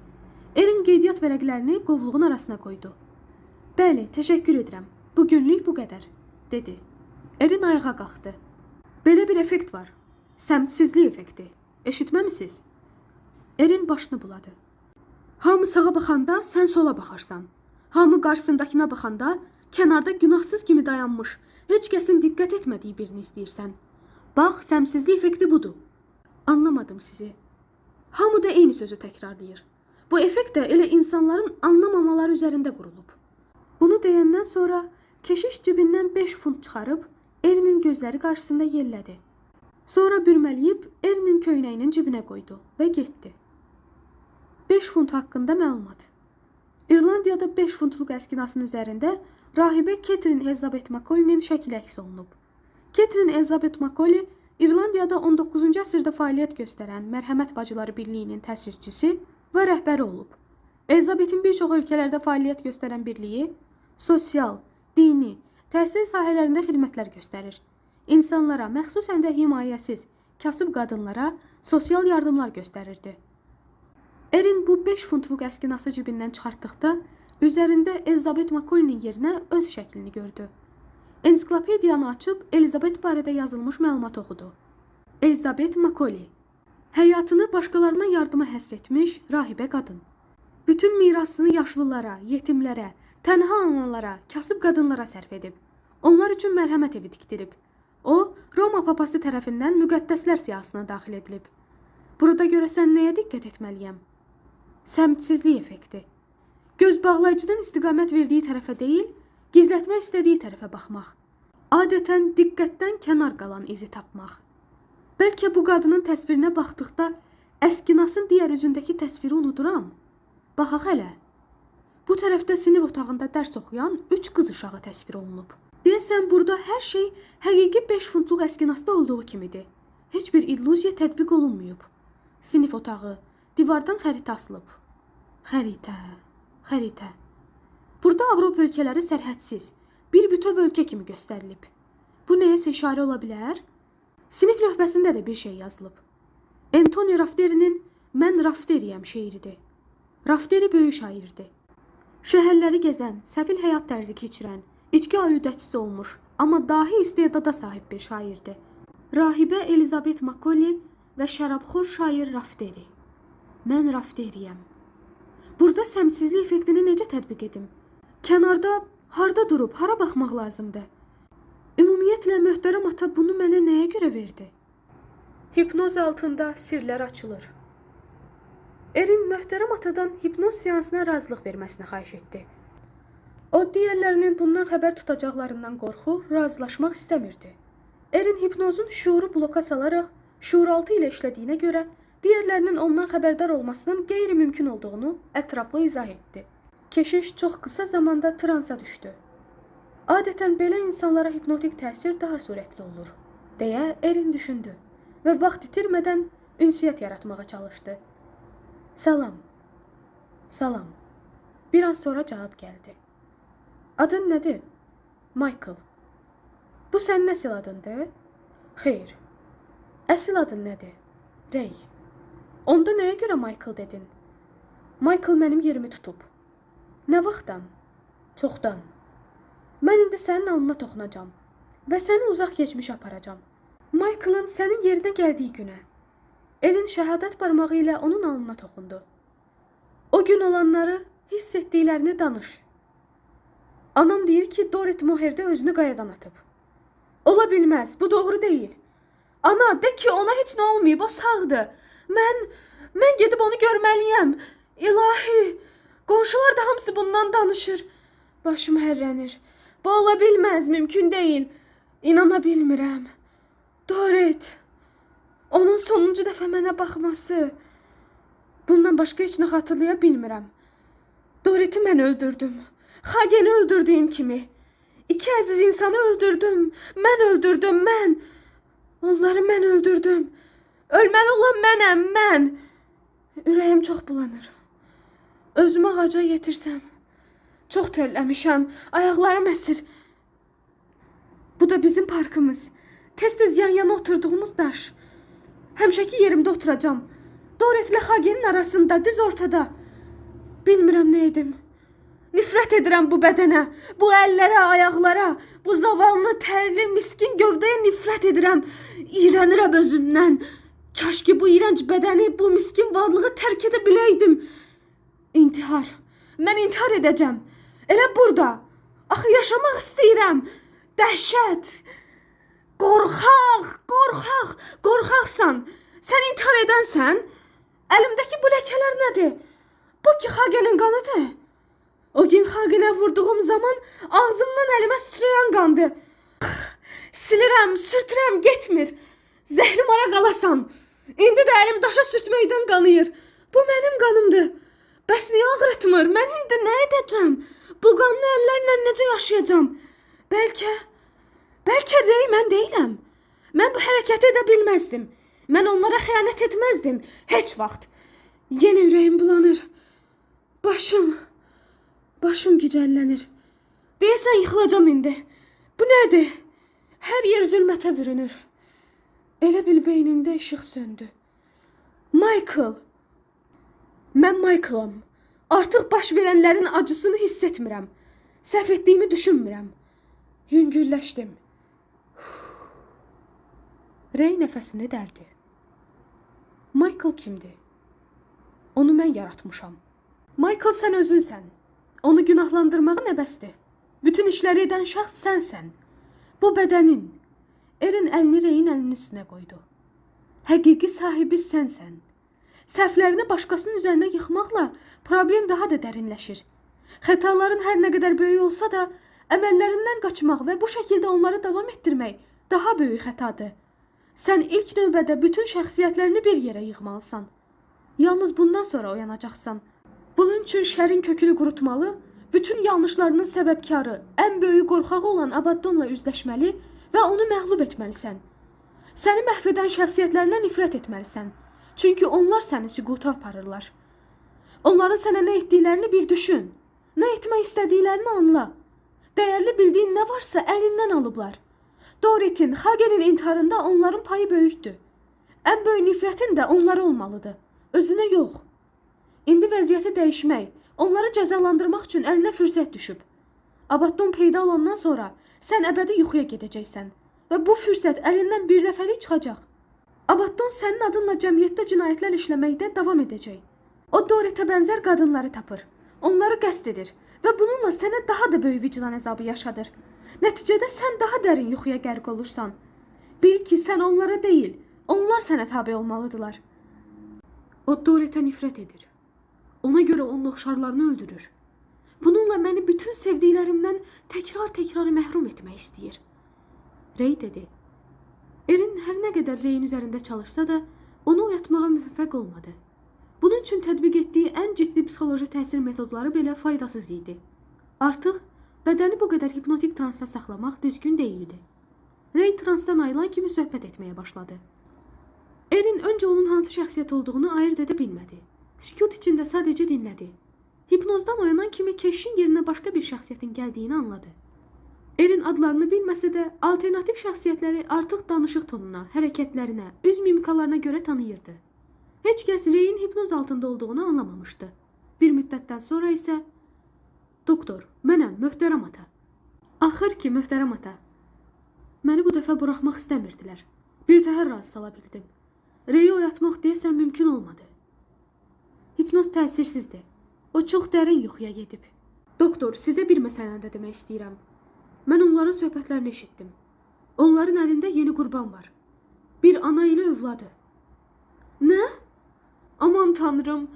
Erin qeydiyyat vərəqlərini qovluğun arasına qoydu. Bəli, təşəkkür edirəm. Bugünlük bu qədər, dedi. Erin ayağa qalxdı. Belə bir effekt var. Səmtsizlik effekti. Eşitməmisiniz? Erin başını buladı. Hamı sağa baxanda sən sola baxarsan. Hamı qarşısındakına baxanda kənarda günahsız kimi dayanmış, heç kəsin diqqət etmədiyi birini istəyirsən. Bax, səmsizlik effekti budur. Anlamadım sizi. Hamı da eyni sözü təkrarlayır. Bu effekt də elə insanların anlamamaları üzərində qurulub. Bunu deyəndən sonra keşiş cibindən 5 funt çıxarıb Erinin gözləri qarşısında yellədi. Sonra bürməliyib Erinin köynəyinin cibinə qoydu və getdi. 5 funt haqqında məlumat. İrlandiyada 5 funtluq əskinasının üzərində rahibə Catherine Elizabeth Macaulay-nin şəkli əks olunub. Catherine Elizabeth Macaulay İrlandiyada 19-cu əsrdə fəaliyyət göstərən Mərhəmət Bacıları Birliyinin təsisçisi və rəhbəri olub. Elizabethin bir çox ölkələrdə fəaliyyət göstərən birliyi sosial, dini, təhsil sahələrində xidmətlər göstərir. İnsanlara, məxsusən də himayəsiz, kasıb qadınlara sosial yardımlar göstərirdi. Erin bu 5 funtluq əskinası cibindən çıxartdıqda üzərində Elizabeth Macaulay-nin yerinə öz şəklini gördü. Ensiklopediyanı açıb Elizabeth barədə yazılmış məlumat oxudu. Elizabeth Macaulay həyatını başqalarına yardıma həsr etmiş rahibə qadın. Bütün mirasını yaşlılara, yetimlərə, tənha analara, kasıb qadınlara sərf edib. Onlar üçün mərhəmət evi tikdirib. O, Roma papası tərəfindən müqəddəslər siyahısına daxil edilib. Burada görəsən nəyə diqqət etməliyəm? Səmtsizlik effekti. Göz bağlayıcıdan istiqamət verdiyi tərəfə deyil, gizlətmək istədiyi tərəfə baxmaq. Adətən diqqətdən kənar qalan izi tapmaq. Bəlkə bu qadının təsvirinə baxdıqda əskinasın digər üzündəki təsviri unuduram. Baxaq hələ. Bu tərəfdə sinif otağında dərs oxuyan 3 qız uşağı təsvir olunub. Deyəsən burada hər şey həqiqi 5 funtluk əskinasda olduğu kimidir. Heç bir illüziya tətbiq olunmayıb. Sinif otağı, divardan xəritə asılıb. Xəritə. Burada Avropa ölkələri sərhədsiz, bir bütöv ölkə kimi göstərilib. Bu nəyəsə işarə ola bilər? Sinif lövhəsində də bir şey yazılıb. Anthony Rafterinin "Mən Rafteriyəm" şeiridir. Rafteri böyük şairdir. Şəhərləri gəzən, səfil həyat tərzi keçirən, içki aludəçisi olmuş, amma dahi istedada sahib bir şairdir. Rahibə Elizabeth Macaulay və şərabxor şair Rafteri. Mən Rafteriyəm. Burada səmsizlik effektini necə tətbiq edim? Kənarda, harda durub, hara baxmaq lazımdır? Ümumiyyətlə, möhtərəm ata bunu mənə nəyə görə verdi? Hipnoz altında sirlər açılır. Erin möhtərəm atadan hipnoz seansına razılıq verməsini xahiş etdi. O, digərlərinin bundan xəbər tutacaqlarından qorxu, razılaşmaq istəmirdi. Erin hipnozun şuuru bloka salaraq, şuuraltı ilə işlədiyinə görə, digərlərinin ondan xəbərdar olmasının qeyri-mümkün olduğunu ətraflı izah etdi. Keşiş çox qısa zamanda transa düşdü. Adətən belə insanlara hipnotik təsir daha sürətli olur, deyə Erin düşündü və vaxt itirmədən ünsiyyət yaratmağa çalışdı. Salam. Bir an sonra cavab gəldi. Adın nədir? Michael. Bu sənin əsl adındır? Xeyr. Əsl adın nədir? Ray. Onda nəyə görə Michael dedin? Michael mənim yerimi tutub. Nə vaxtdan? Çoxdan. Mən indi sənin alnına toxunacam və səni uzaq keçmiş aparacam. Michael'ın sənin yerinə gəldiyi günə. Elin şəhadət barmağı ilə onun alnına toxundu. O gün olanları, hiss etdiklərini danış. Anam deyir ki, Dorrit Moher'də özünü qayadan atıb. Ola bilməz, bu doğru deyil. Ana, de ki, ona heç nə olmayıb, o sağdır. Mən gedib onu görməliyəm. İlahi, qonşular da hamısı bundan danışır. Başım hərrənir. Bu ola bilməz, mümkün deyil. İnana bilmirəm. Dorrit, onun sonuncu dəfə mənə baxması. Bundan başqa heç nə xatırlaya bilmirəm. Dorrit'i mən öldürdüm. Xageni öldürdüyüm kimi. 2 əziz insanı öldürdüm. Mən öldürdüm, mən. Onları mən öldürdüm. Ölməli olan mənəm, mən. Ürəyim çox bulanır. Özümü ağaca yetirsəm. Çox tərləmişəm, ayaqlarım əsir. Bu da bizim parkımız. Tez-tez yan-yana oturduğumuz daş. Həmişəki yerimdə oturacam. Dorrit ilə Xagenin arasında, düz ortada. Bilmirəm nə edim. Nifrət edirəm bu bədənə, bu əllərə, ayaqlara, bu zavallı, tərli, miskin gövdəyə nifrət edirəm. İğrənirəm özümdən. Kaş ki bu iğrənc bədəni, bu miskin varlığı tərk edə biləydim. İntihar. Mən intihar edəcəm. Elə burada. Axı yaşamaq istəyirəm. Dəhşət. Qorxaqsan. Sən intihar edənsən? Əlimdəki bu ləkələr nədir? Bu ki Xagenin qanıdır. O gün Xagenə vurduğum zaman ağzımdan əlimə sıçrayan qandı. Silirəm, sürtürəm, getmir. Zəhrim ara qalasan. İndi də əlim daşa sürtməkdən qanıyır. Bu mənim qanımdır. Bəs niyə ağrıtmır? Mən indi nə edəcəm? Bu qanlı əllərlə necə yaşayacağam? Bəlkə Rey mən deyiləm. Mən bu hərəkəti edə bilməzdim. Mən onlara xəyanət etməzdim. Heç vaxt. Yenə ürəyim bulanır. Başım gicəllənir. Deyəsən yıxılacam indi. Bu nədir? Hər yer zülmətə bürünür. Elə bil beynimdə işıq söndü. Michael. Mən Michaelam. Artıq baş verənlərin acısını hiss etmirəm. Səhv etdiyimi düşünmürəm. Yüngülləşdim. Rey nəfəsini dərdi. Michael kimdir? Onu mən yaratmışam. Michael sən özünsən. Onu günahlandırmağın əbəsdir. Bütün işləri edən şəxs sənsən. Bu bədənin. Erin əlini Reyin əlinin üstünə qoydu. Həqiqi sahibi sənsən. Səhvlərini başqasının üzərinə yıxmaqla problem daha da dərinləşir. Xətaların hər nə qədər böyük olsa da, əməllərindən qaçmaq və bu şəkildə onları davam etdirmək daha böyük xətadır. Sən ilk növbədə bütün şəxsiyyətlərini bir yerə yığmalısan. Yalnız bundan sonra oyanacaqsan. Bunun üçün şərin kökünü qurutmalı, bütün yanlışlarının səbəbkarı, ən böyük qorxağı olan Abaddonla üzləşməli və onu məğlub etməlisən. Səni məhv edən şəxsiyyətlərinə nifrət etməlisən. Çünki onlar səni süquta aparırlar. Onların sənə nə etdiklərini bir düşün. Nə etmək istədiklərini anla. Dəyərli bildiyin nə varsa əlindən alıblar. Doretin, Xagenin intiharında onların payı böyükdür. Ən böyük nifrətin də onlara olmalıdır. Özünə yox. İndi vəziyyəti dəyişmək, onları cəzalandırmaq üçün əlinə fürsət düşüb. Abaddon peyda olandan sonra sən əbədi yuxuya gedəcəksən və bu fürsət əlindən bir dəfəlik çıxacaq. Abaddon sənin adınla cəmiyyətdə cinayətlər işləməkdə davam edəcək. O Doretə bənzər qadınları tapır, onları qəsd edir və bununla sənə daha da böyük vicdan əzabı yaşadır. Nəticədə sən daha dərin yuxuya qərq olursan. Bil ki, sən onlara deyil, onlar sənə tabe olmalıdırlar. O Doretə nifrət edir. Ona görə onun oxşarlarını öldürür. Bununla məni bütün sevdiklərimdən təkrar məhrum etmək istəyir. Rey dedi. Erin hər nə qədər Reyin üzərində çalışsa da, onu oyatmağa müvəffəq olmadı. Bunun üçün tətbiq etdiyi ən ciddi psixoloji təsir metodları belə faydasız idi. Artıq bədəni bu qədər hipnotik transda saxlamaq düzgün deyildi. Rey transdan ayılan kimi söhbət etməyə başladı. Erin öncə onun hansı şəxsiyyət olduğunu ayırt edə bilmədi. Sükut içində sadəcə dinlədi. Hipnozdan oyanan kimi keşişin yerinə başqa bir şəxsiyyətin gəldiyini anladı. Erin adlarını bilməsə də alternativ şəxsiyyətləri artıq danışıq tonuna, hərəkətlərinə, üz mimikalarına görə tanıyırdı. Heç kəs Reyin hipnoz altında olduğunu anlamamışdı. Bir müddətdən sonra isə doktor, mənəm, möhtərəm ata. Axır ki, möhtərəm ata. Məni bu dəfə buraxmaq istəmirdilər. Bir təhər razı sala bildim. Reyi oyatmaq deyəsən mümkün olmadı. Hipnoz təsirsizdir. O çox dərin yuxuya gedib. Doktor, sizə bir məsələni demək istəyirəm. Mən onların söhbətlərini eşitdim. Onların əlində yeni qurban var. Bir ana ilə övladı. Nə? Aman tanrım.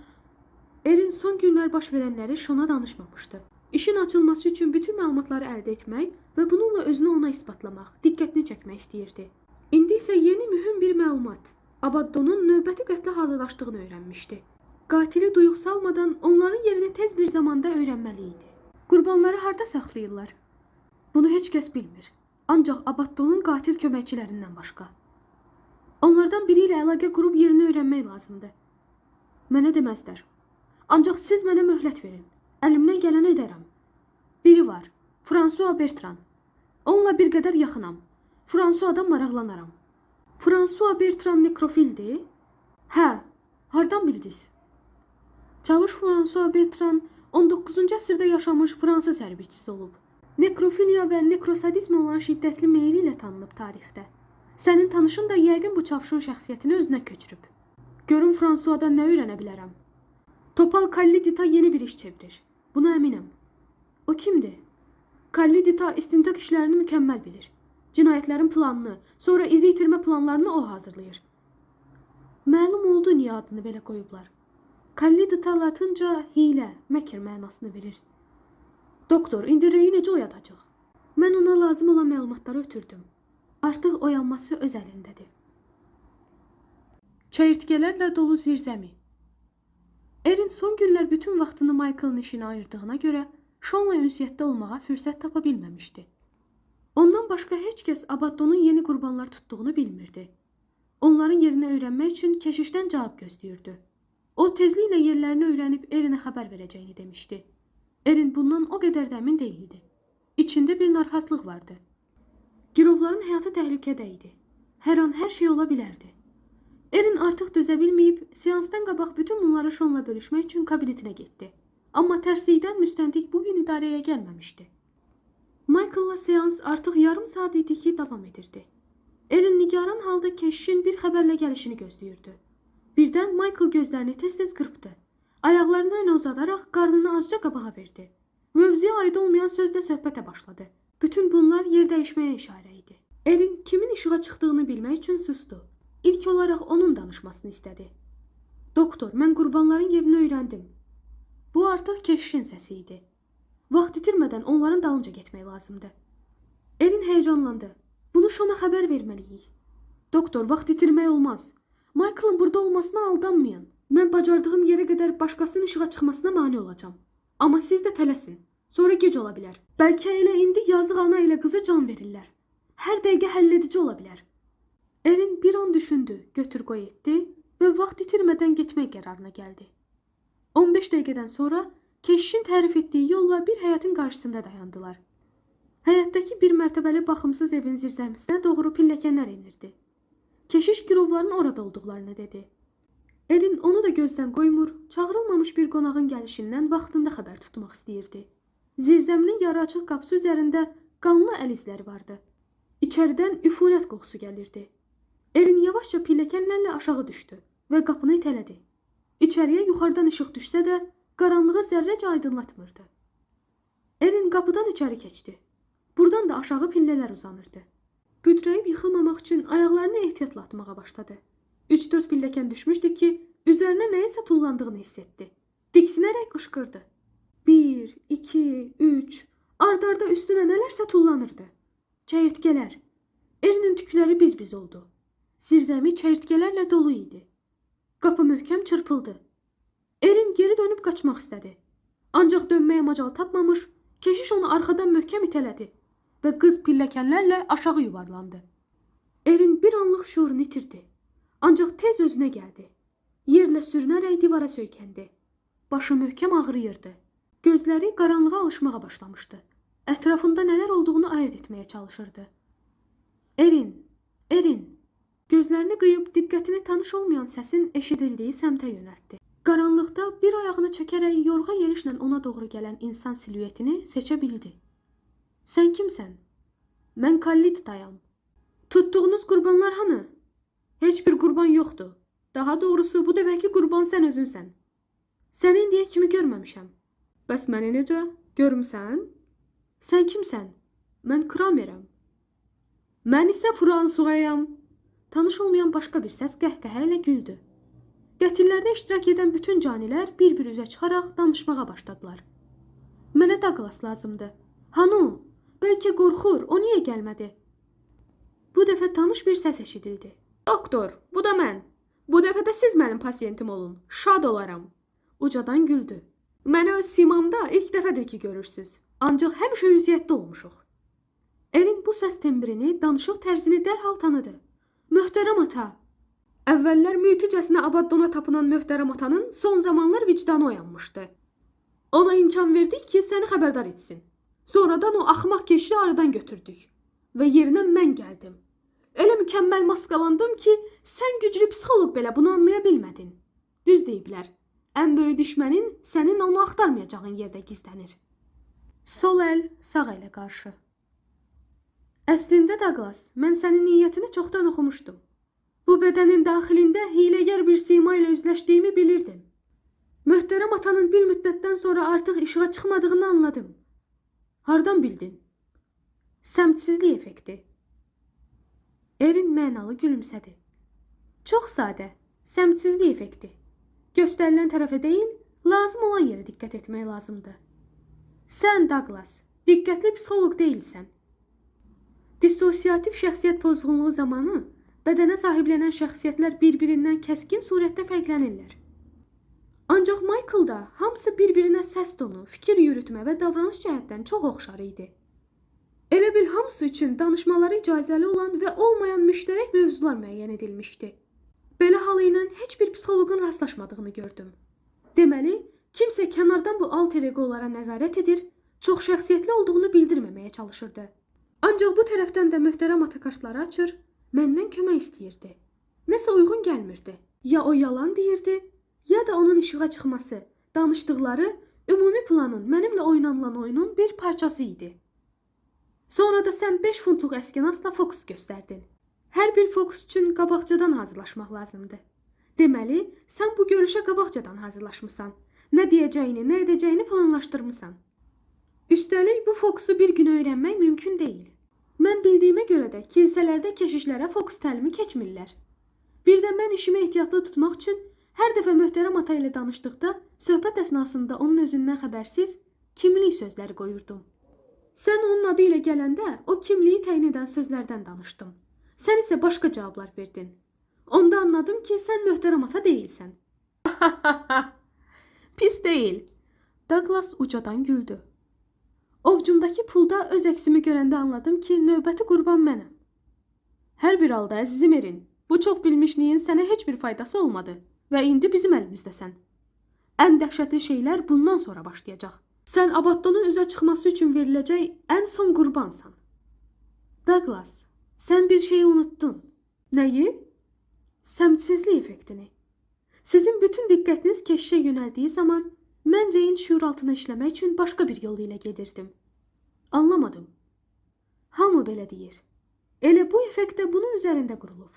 Erin son günlər baş verənləri Şona danışmamışdı. İşin açılması üçün bütün məlumatları əldə etmək və bununla özünü ona isbatlamaq, diqqətini çəkmək istəyirdi. İndi isə yeni mühüm bir məlumat. Abaddonun növbəti qətlə hazırlaşdığını öyrənmişdi. Qatili duyuq salmadan onların yerini tez bir zamanda öyrənməli idi. Qurbanları harda saxlayırlar? Bunu heç kəs bilmir. Ancaq Abaddonun qatil köməkçilərindən başqa. Onlardan biri ilə əlaqə qurub yerini öyrənmək lazımdır. Mənə deməzlər. Ancaq siz mənə möhlət verin. Əlimdən gələni edərəm. Biri var. François Bertrand. Onunla bir qədər yaxınam. François'dan maraqlanaram. François Bertrand nekrofildir? Hə, hardan bildiniz? Çavuş François Bertrand 19-cu əsrdə yaşamış Fransız hərbiçisi olub. Nekrofiliya və nekrosadizmə olan şiddətli meyli ilə tanınıb tarixdə. Sənin tanışın da yəqin bu çavuşun şəxsiyyətini özünə köçürüb. Görün François'dan nə öyrənə bilərəm? Topal Kallidita yeni bir iş çevirir. Buna eminim. O kimdir? Kallidita istintaq işlərini mükəmməl bilir. Cinayətlərin planını, sonra izi itirmə planlarını o hazırlayır. Məlum oldu niyə adını belə qoyublar. Kallidita latınca hiylə, məkr mənasını verir. Doktor, indi Reyi necə oyadacaq? Mən ona lazım olan məlumatları ötürdüm. Artıq oyanması öz əlindədir. Çəyirtkələrlə dolu zirzəmi. Erin son günlər bütün vaxtını Michael'ın işinə ayırdığına görə Sean'la ünsiyyətdə olmağa fürsət tapa bilməmişdi. Ondan başqa heç kəs Abaddon'un yeni qurbanlar tutduğunu bilmirdi. Onların yerini öyrənmək üçün keşişdən cavab gözləyirdi. O tezliklə yerlərini öyrənib Erinə xəbər verəcəyini demişdi. Erin bundan o qədər də əmin deyildi. İçində bir narahatlıq vardı. Girovların həyatı təhlükədə idi. Hər an hər şey ola bilərdi. Erin artıq dözə bilməyib, seansdan qabaq bütün bunları Sean'la bölüşmək üçün kabinetinə getdi. Amma tərslikdən müstəntiq bugün idarəyə gəlməmişdi. Michael'la seans artıq yarım saat idi ki, davam edirdi. Erin nigaran halda keşişin bir xəbərlə gəlişini gözləyirdi. Birdən Michael gözlərini tez-tez qırpdı. Ayaqlarını önə uzadaraq qarnını azca qabağa verdi. Mövzuya aid olmayan sözlə söhbətə başladı. Bütün bunlar yer dəyişməyə işarə idi. Erin kimin işığa çıxdığını bilmək üçün sustu. İlk olaraq onun danışmasını istədi. Doktor, mən qurbanların yerini öyrəndim. Bu artıq keşişin səsi idi. Vaxt itirmədən onların dalınca getmək lazımdı. Erin həyecanlandı. Bunu Sean'a xəbər verməliyik. Doktor, vaxt itirmək olmaz. Michael'ın burada olmasına aldanmayın. Mən bacardığım yerə qədər başqasının işığa çıxmasına mane olacağam. Amma siz də tələsin. Sonra gec ola bilər. Bəlkə elə indi yazıq ana ilə qızı can verirlər. Hər dəqiqə həlledici ola bilər. Erin bir an düşündü, götür qoy etdi və vaxt itirmədən getmək qərarına gəldi. 15 dəqiqədən sonra keşişin tərif etdiyi yolla bir həyətin qarşısında dayandılar. Həyətdəki bir mərtəbəli baxımsız evin zirzəmisinə doğru pilləkənlər enirdi. Keşiş girovların orada olduqlarını dedi. Erin onu da gözdən qoymur, çağırılmamış bir qonağın gəlişindən vaxtında xəbər tutmaq istəyirdi. Zirzəminin yarı açıq qapısı üzərində qanlı əl izləri vardı. İçəridən üfunət qoxusu gəlirdi. Erin yavaşca pilləkənlərlə aşağı düşdü və qapını itələdi. İçəriyə yuxarıdan işıq düşsə də qaranlığı zərrəcə aydınlatmırdı. Erin qapıdan içəri keçdi. Buradan da aşağı pillələr uzanırdı. Büdrəyib yıxılmamaq üçün ayaqlarını ehtiyatla atmağa başladı. 3-4 pilləkən düşmüşdü ki, üzərinə nəyinsə tullandığını hiss etdi. Diksinərək qışqırdı. 1, 2, 3, ard-arda üstünə nələrsə tullanırdı. Çəyirtkələr. Erinin tükləri biz-biz oldu. Zirzəmi çəyirtkələrlə dolu idi. Qapı möhkəm çırpıldı. Erin geri dönüb qaçmaq istədi. Ancaq dönməyə macal tapmamış, keşiş onu arxadan möhkəm itələdi və qız pilləkənlərlə aşağı yuvarlandı. Erin bir anlıq şuurunu itirdi. Ancaq tez özünə gəldi. Yerlə sürünərək divara söykəndi. Başı möhkəm ağrıyırdı. Gözləri qaranlığa alışmağa başlamışdı. Ətrafında nələr olduğunu ayırt etməyə çalışırdı. Erin, Erin. Gözlərini qıyıb diqqətini tanış olmayan səsin eşidildiyi səmtə yönəltdi. Qaranlıqda bir ayağını çəkərək yorğa yerişlə ona doğru gələn insan silüetini seçə bildi. Sən kimsən? Mən Kalliditayam. Tutduğunuz qurbanlar hanı? Heç bir qurban yoxdur. Daha doğrusu bu dəfəki qurban sən özünsən. Səni indiyə kimi görməmişəm. Bəs məni necə? Görmüsən? Sən kimsən? Mən Kramerəm. Mən isə Fransuayam. Tanış olmayan başqa bir səs qəhqəhə ilə güldü. Qətillərdə iştirak edən bütün canilər bir-bir üzə çıxaraq danışmağa başladılar. Mənə Douglas lazımdı. Hanu, bəlkə qorxur, o niyə gəlmədi? Bu dəfə tanış bir səs eşidildi. Doktor, bu da mən. Bu dəfə də siz mənim pasiyentim olun. Şad olaram. Ucadan güldü. Məni öz simamda ilk dəfədir ki görürsüz. Ancaq həmişə ünsiyyətdə olmuşuq. Erin bu səs tembrini, danışıq tərzini dərhal tanıdı. Möhtərəm ata. Əvvəllər müiticəsinə Abaddona tapınan möhtərəm atanın son zamanlar vicdanı oyanmışdı. Ona imkan verdik ki, səni xəbərdar etsin. Sonradan o axmaq keşişi aradan götürdük. Və yerinə mən gəldim. Elə mükəmməl maskalandım ki, sən güclü psixoloq belə bunu anlaya bilmədin. Düz deyiblər. Ən böyük düşmənin sənin onu axtarmayacağın yerdə gizlənir. Sol əl sağ ələ qarşı. Əslində Douglas, mən sənin niyyətini çoxdan oxumuşdum. Bu bədənin daxilində hiləgər bir sima ilə üzləşdiyimi bilirdim. Möhtərəm atanın bir müddətdən sonra artıq işığa çıxmadığını anladım. Hardan bildin? Səmtsizlik effekti. Erin mənalı gülümsədi. Çox sadə, səmtsizlik effekti. Göstərilən tərəfə deyil, lazım olan yerə diqqət etmək lazımdır. Sən, Douglas, diqqətli psixoloq deyilsən. Dissosiativ şəxsiyyət pozğunluğu zamanı bədənə sahiblənən şəxsiyyətlər bir-birindən kəskin surətdə fərqlənirlər. Ancaq Michael'da hamısı bir-birinə səs tonu, fikir yürütmə və davranış cəhətdən çox oxşar idi. Elə bil hamısı üçün danışmaları icazəli olan və olmayan müştərək mövzular müəyyən edilmişdi. Belə halı ilə heç bir psixoloqun rastlaşmadığını gördüm. Deməli, kimsə kənardan bu alter egolara nəzarət edir, çox şəxsiyyətli olduğunu bildirməməyə çalışırdı. Ancaq bu tərəfdən də möhtərəm ata kartları açır, məndən kömək istəyirdi. Nəsə uyğun gəlmirdi. Ya o yalan deyirdi, ya da onun işığa çıxması, danışdıqları ümumi planın, mənimlə oynanılan oyunun bir parçası idi. Sonra da sən 5 funtluk əskinasla fokus göstərdin. Hər bir fokus üçün qabaqcadan hazırlaşmaq lazımdır. Deməli, sən bu görüşə qabaqcadan hazırlaşmısan. Nə deyəcəyini, nə edəcəyini planlaşdırmısan. Üstəlik, bu fokusu bir gün öyrənmək mümkün deyil. Mən bildiyimə görə də kilsələrdə keşişlərə fokus təlimi keçmirlər. Bir də mən işimi ehtiyatlı tutmaq üçün hər dəfə möhtərəm ata ilə danışdıqda söhbət əsnasında onun özündən xəbərsiz kimlik sözləri qoyurdum. Sən onun adı ilə gələndə o kimliyi təyin edən sözlərdən danışdım. Sən isə başqa cavablar verdin. Onda anladım ki, sən möhtərəm ata deyilsən. Pis deyil. Douglas ucadan güldü. Ovcumdakı pulda öz əksimi görəndə anladım ki, növbəti qurban mənəm. Hər bir halda əzizim Erin, bu çox bilmişliyin sənə heç bir faydası olmadı və indi bizim əlimizdəsən. Ən dəhşətli şeylər bundan sonra başlayacaq. Sən Abaddonun üzə çıxması üçün veriləcək ən son qurbansan. Douglas, sən bir şeyi unuttun. Nəyi? Səmtsizlik effektini. Sizin bütün diqqətiniz keşişə yönəldiyi zaman mən Reyin şuur altına işləmək üçün başqa bir yol ilə gedirdim. Anlamadım. Hamı belə deyir. Elə bu effekt də bunun üzərində qurulub.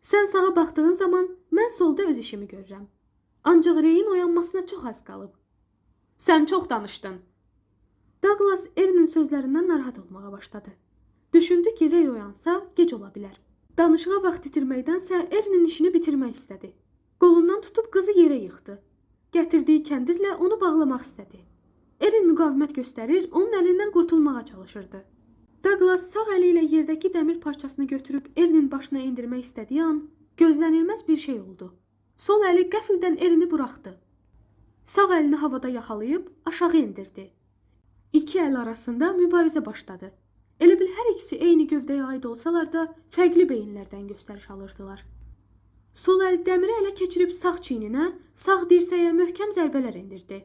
Sən sağa baxdığın zaman mən solda öz işimi görürəm. Ancaq Reyin oyanmasına çox az qalıb. Sən çox danışdın. Douglas Erinin sözlərindən narahat olmağa başladı. Düşündü ki, Rey oyansa gec ola bilər. Danışığa vaxt itirməkdənsə Erinin işini bitirmək istədi. Qolundan tutub qızı yerə yıxdı. Gətirdiyi kəndirlə onu bağlamaq istədi. Erin müqavimət göstərir, onun əlindən qurtulmağa çalışırdı. Douglas sağ əli ilə yerdəki dəmir parçasını götürüb Erinin başına endirmək istədiyi an gözlənilməz bir şey oldu. Sol əli qəfildən Erini buraxdı. Sağ əlini havada yaxalayıb aşağı endirdi. İki əl arasında mübarizə başladı. Elə bil hər ikisi eyni gövdəyə aid olsalar da fərqli beyinlərdən göstəriş alırdılar. Sol əl dəmiri ələ keçirib sağ çiyninə, sağ dirsəyə möhkəm zərbələr endirdi.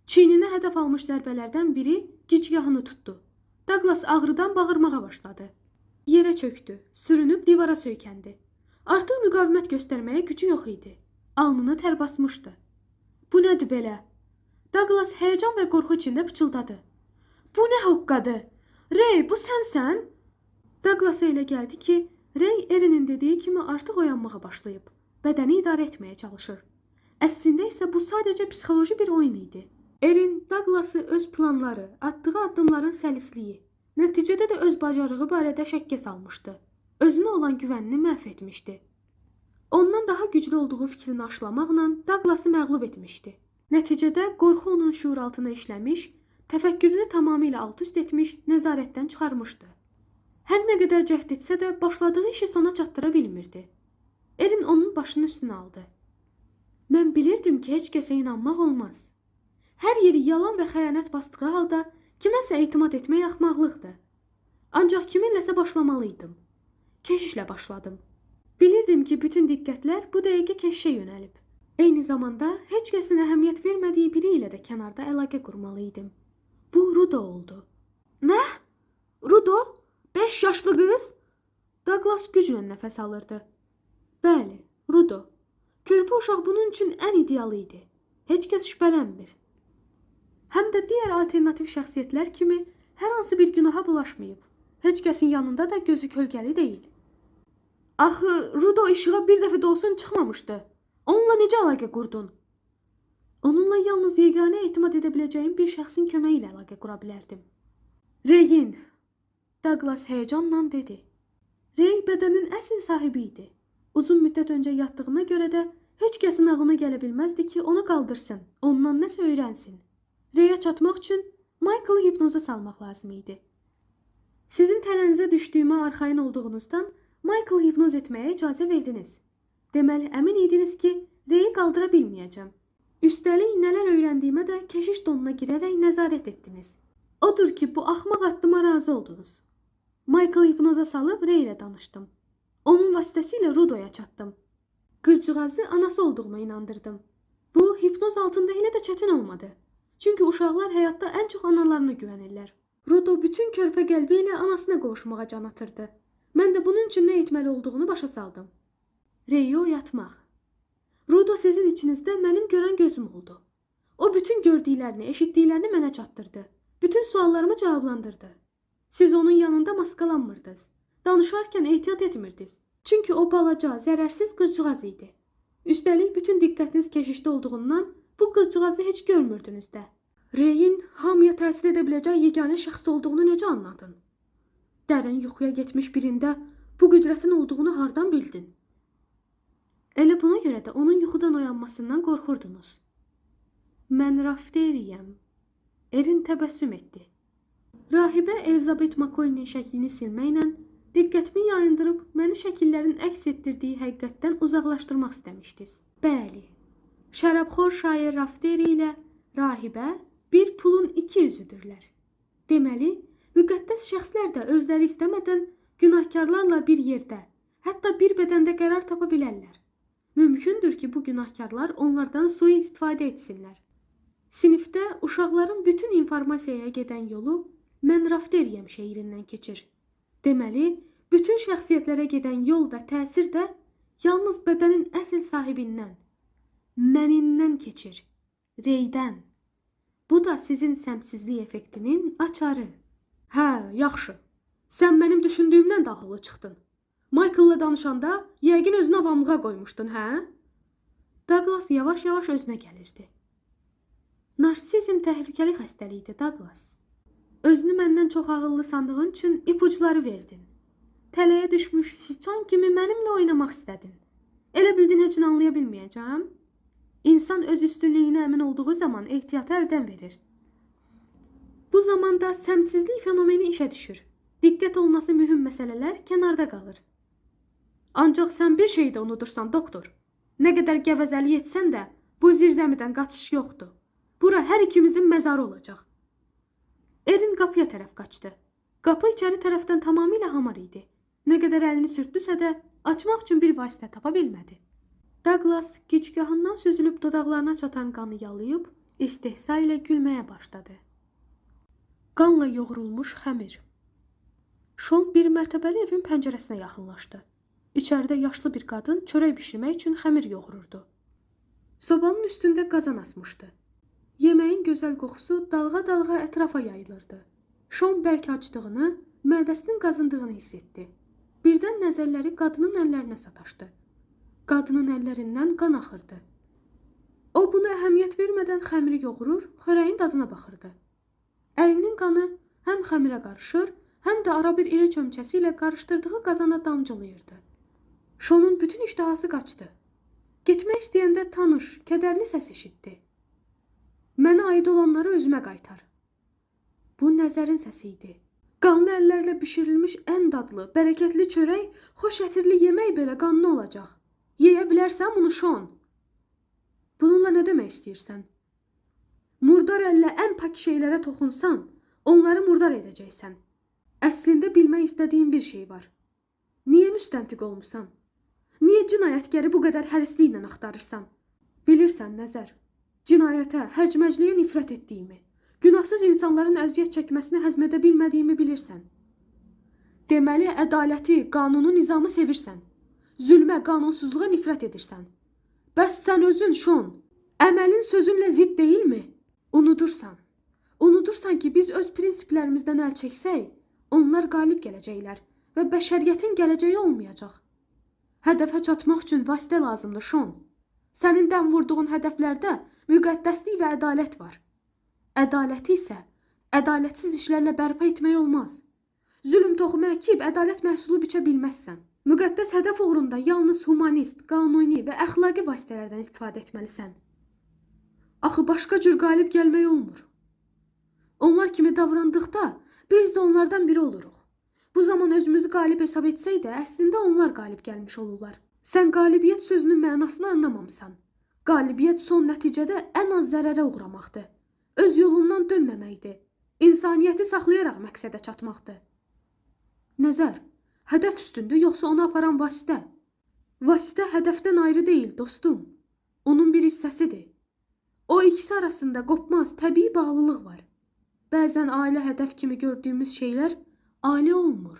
Çiyninə hədəf almış zərbələrdən biri gicgahını tutdu. Douglas ağrıdan bağırmağa başladı. Yerə çöktü, sürünüb divara söykəndi. Artıq müqavimət göstərməyə gücü yox idi. Alnını tər basmışdı. Bu nədir belə? Douglas həyəcan və qorxu içində pıçıldadı. Bu nə hoqqadır? Rey, bu sənsən? Douglasa elə gəldi ki, Rey Erinin dediyi kimi artıq oyanmağa başlayıb. Bədəni idarə etməyə çalışır. Əslində isə bu sadəcə psixoloji bir oyun idi. Erin Douglası öz planları, atdığı addımların səlisliyi, nəticədə də öz bacarığı barədə şəkkə salmışdı. Özünə olan güvənini məhv etmişdi. Ondan daha güclü olduğu fikrini aşılamaqla Douglası məğlub etmişdi. Nəticədə qorxu onun şuur altına işləmiş, təfəkkürünü tamamilə alt-üst etmiş, nəzarətdən çıxarmışdı. Hər nə qədər cəhd etsə də başladığı işi sona çatdıra bilmirdi. Erin onun başını üstünə aldı. Mən bilirdim ki, heç kəsə inanmaq olmaz. Hər yeri yalan və xəyanət basdığı halda kiməsə etimad etmək axmaqlıqdır. Ancaq kiminləsə başlamalıydım. Keşişlə başladım. Bilirdim ki, bütün diqqətlər bu dəqiqə keşişə yönəlib. Eyni zamanda heç kəsin əhəmiyyət vermədiyi biri ilə də kənarda əlaqə qurmalıydım. Bu Rudo oldu. Nə? Rudo? 5 yaşlı qız? Douglas güclə nəfəs alırdı. Bəli, Rudo. Körpə uşaq bunun üçün ən idealı idi. Heç kəs şübhələnmir. Həm də digər alternativ şəxsiyyətlər kimi hər hansı bir günaha bulaşmayıb. Heç kəsin yanında da gözü kölgəli deyil. Axı, Rudo işığa bir dəfə də olsun çıxmamışdı. Onunla necə əlaqə qurdun? Onunla yalnız yeganə etimad edə biləcəyim bir şəxsin köməyi ilə əlaqə qura bilərdim. Reyin, Douglas həyəcanla dedi. Rey bədənin əsl sahibi idi. Uzun müddət öncə yatdığına görə də heç kəsin ağlına gələ bilməzdi ki, onu qaldırsın, ondan nəsə öyrənsin. Reyə çatmaq üçün Michael'ı hipnoza salmaq lazım idi. Sizin tələnizə düşdüyümə arxayın olduğunuzdan Michael'ı hipnoz etməyə icazə verdiniz. Deməli, əmin idiniz ki, Reyi qaldıra bilməyəcəm. Üstəlik, nələr öyrəndiyimə də keşiş donuna girərək nəzarət etdiniz. Odur ki, bu axmaq addıma razı oldunuz. Michael'ı hipnoza salıb Rey ilə danışdım. Onun vasitəsilə Rudo'ya çatdım. Qızcığazı anası olduğuma inandırdım. Bu, hipnoz altında elə də çətin olmadı. Çünki uşaqlar həyatda ən çox analarına güvənirlər. Rudo bütün körpə qəlbi ilə anasına qovuşmağa can atırdı. Mən də bunun üçün nə etməli olduğunu başa saldım. Reyi oyatmaq. Rudo sizin içinizdə mənim görən gözüm oldu. O bütün gördüklərini, eşitdiklərini mənə çatdırdı. Bütün suallarımı cavablandırdı. Siz onun yanında maskalanmırdınız. Danışarkən ehtiyat etmirdiniz. Çünki o balaca, zərərsiz qızcığaz idi. Üstəlik bütün diqqətiniz keşişdə olduğundan bu qızcığazı heç görmürdünüz də. Reyin hamıya təsir edə biləcək yeganə şəxs olduğunu necə anladın? Dərin yuxuya getmiş birində bu qüdrətin olduğunu hardan bildin? Elə buna görə də onun yuxudan oyanmasından qorxurdunuz. Mən Rafteriyəm. Erin təbəssüm etdi. Rahibə Elizabeth McCollinin şəklini silməklə diqqətimi yayındırıb məni şəkillərin əks etdirdiyi həqiqətdən uzaqlaşdırmaq istəmişdiniz. Bəli, şərabxor şair Rafteri ilə rahibə bir pulun iki üzüdürlər. Deməli, müqəddəs şəxslər də özləri istəmədən günahkarlarla bir yerdə, hətta bir bədəndə qərar tapa bilərlər. Mümkündür ki, bu günahkarlar onlardan sui-istifadə etsinlər. Sinifdə uşaqların bütün informasiyaya gedən yolu Mən Rafteriyəm şeirindən keçir. Deməli, bütün şəxsiyyətlərə gedən yol və təsir də yalnız bədənin əsl sahibindən, mənindən keçir, Reydən. Bu da sizin səmsizlik effektinin açarı. Hə, yaxşı. Sən mənim düşündüyümdən də ağıllı çıxdın. Michael'la danışanda yəqin özünü avamlığa qoymuşdun, hə? Douglas yavaş-yavaş özünə gəlirdi. Narsisizm təhlükəli xəstəlikdir, Douglas. Özünü məndən çox ağıllı sandığın üçün ipuçları verdin. Tələyə düşmüş siçan kimi mənimlə oynamaq istədin. Elə bildin heç nə anlaya bilməyəcəm. İnsan öz üstünlüyünə əmin olduğu zaman ehtiyatı əldən verir. Bu zamanda səmsizlik fenomeni işə düşür. Diqqət olması mühüm məsələlər kənarda qalır. Ancaq sən bir şey də unudursan, doktor. Nə qədər gəvəzəlik etsən də, bu zirzəmidən qaçış yoxdur. Bura hər ikimizin məzarı olacaq. Erin qapıya tərəf qaçdı. Qapı içəri tərəfdən tamamilə hamar idi. Nə qədər əlini sürtdüsə də, açmaq üçün bir vasitə tapa bilmədi. Douglas gicgahından süzülüb dodaqlarına çatan qanı yalayıb, istehza ilə gülməyə başladı. Qanla yoğrulmuş xəmir. Şon bir mərtəbəli evin pəncərəsinə yaxınlaşdı. İçəridə yaşlı bir qadın çörək bişirmək üçün xəmir yoğururdu. Sobanın üstündə qazan asmışdı. Yeməyin gözəl qoxusu dalğa-dalğa ətrafa yayılırdı. Şon bərk acdığını, mədəsinin qazındığını hiss etdi. Birdən nəzərləri qadının əllərinə sataşdı. Qadının əllərindən qan axırdı. O buna əhəmiyyət vermədən xəmiri yoğurur, xörəyin dadına baxırdı. Əlinin qanı həm xəmirə qarışır, həm də ara bir iri çömçəsi ilə qarışdırdığı qazana damcılayırdı. Şonun bütün iştahası qaçdı. Getmək istəyəndə tanış, kədərli səs eşitdi. Mənə aid olanları özümə qaytar. Bu nəzərin səsi idi. Qanlı əllərlə bişirilmiş ən dadlı, bərəkətli çörək, xoş ətirli yemək belə qanlı olacaq. Yeyə bilərsən bunu, Şon? Bununla nə demək istəyirsən? Murdar əllə ən pak şeylərə toxunsan, onları murdar edəcəksən. Əslində bilmək istədiyim bir şey var. Niyə müstəntiq olmusan? Niyə cinayətgəri bu qədər hərisliklə axtarırsan? Bilirsən, Nəzər, cinayətə, hərcməcliyə nifrət etdiyimi, günahsız insanların əziyyət çəkməsini həzm edə bilmədiyimi bilirsən. Deməli, ədaləti, qanunu, nizamı sevirsən. Zülmə, qanunsuzluğa nifrət edirsən. Bəs sən özün, Şon, əməlin sözünlə zidd deyilmi? Unudursan. Unudursan ki, biz öz prinsiplərimizdən əl çəksək, onlar qalib gələcəklər və bəşəriyyətin gələcəyi olmayacaq. Hədəfə çatmaq üçün vasitə lazımdır, Şon. Sənin dən vurduğun hədəflərdə müqəddəslik və ədalət var. Ədaləti isə ədalətsiz işlərlə bərpa etmək olmaz. Zülm toxumu əkib ədalət məhsulu biçə bilməzsən. Müqəddəs hədəf uğrunda yalnız humanist, qanuni və əxlaqi vasitələrdən istifadə etməlisən. Axı başqa cür qalib gəlmək olmur. Onlar kimi davrandıqda biz də onlardan biri oluruq. Bu zaman özümüzü qalib hesab etsək də, əslində onlar qalib gəlmiş olurlar. Sən qalibiyyət sözünün mənasını anlamamısan. Qalibiyyət son nəticədə ən az zərərə uğramaqdır. Öz yolundan dönməməkdir. İnsaniyyəti saxlayaraq məqsədə çatmaqdır. Nəzər, hədəf üstündür, yoxsa onu aparan vasitə? Vasitə hədəfdən ayrı deyil, dostum. Onun bir hissəsidir. O ikisi arasında qopmaz, təbii bağlılıq var. Bəzən ailə hədəf kimi gördüyümüz şeylər ailə olmur.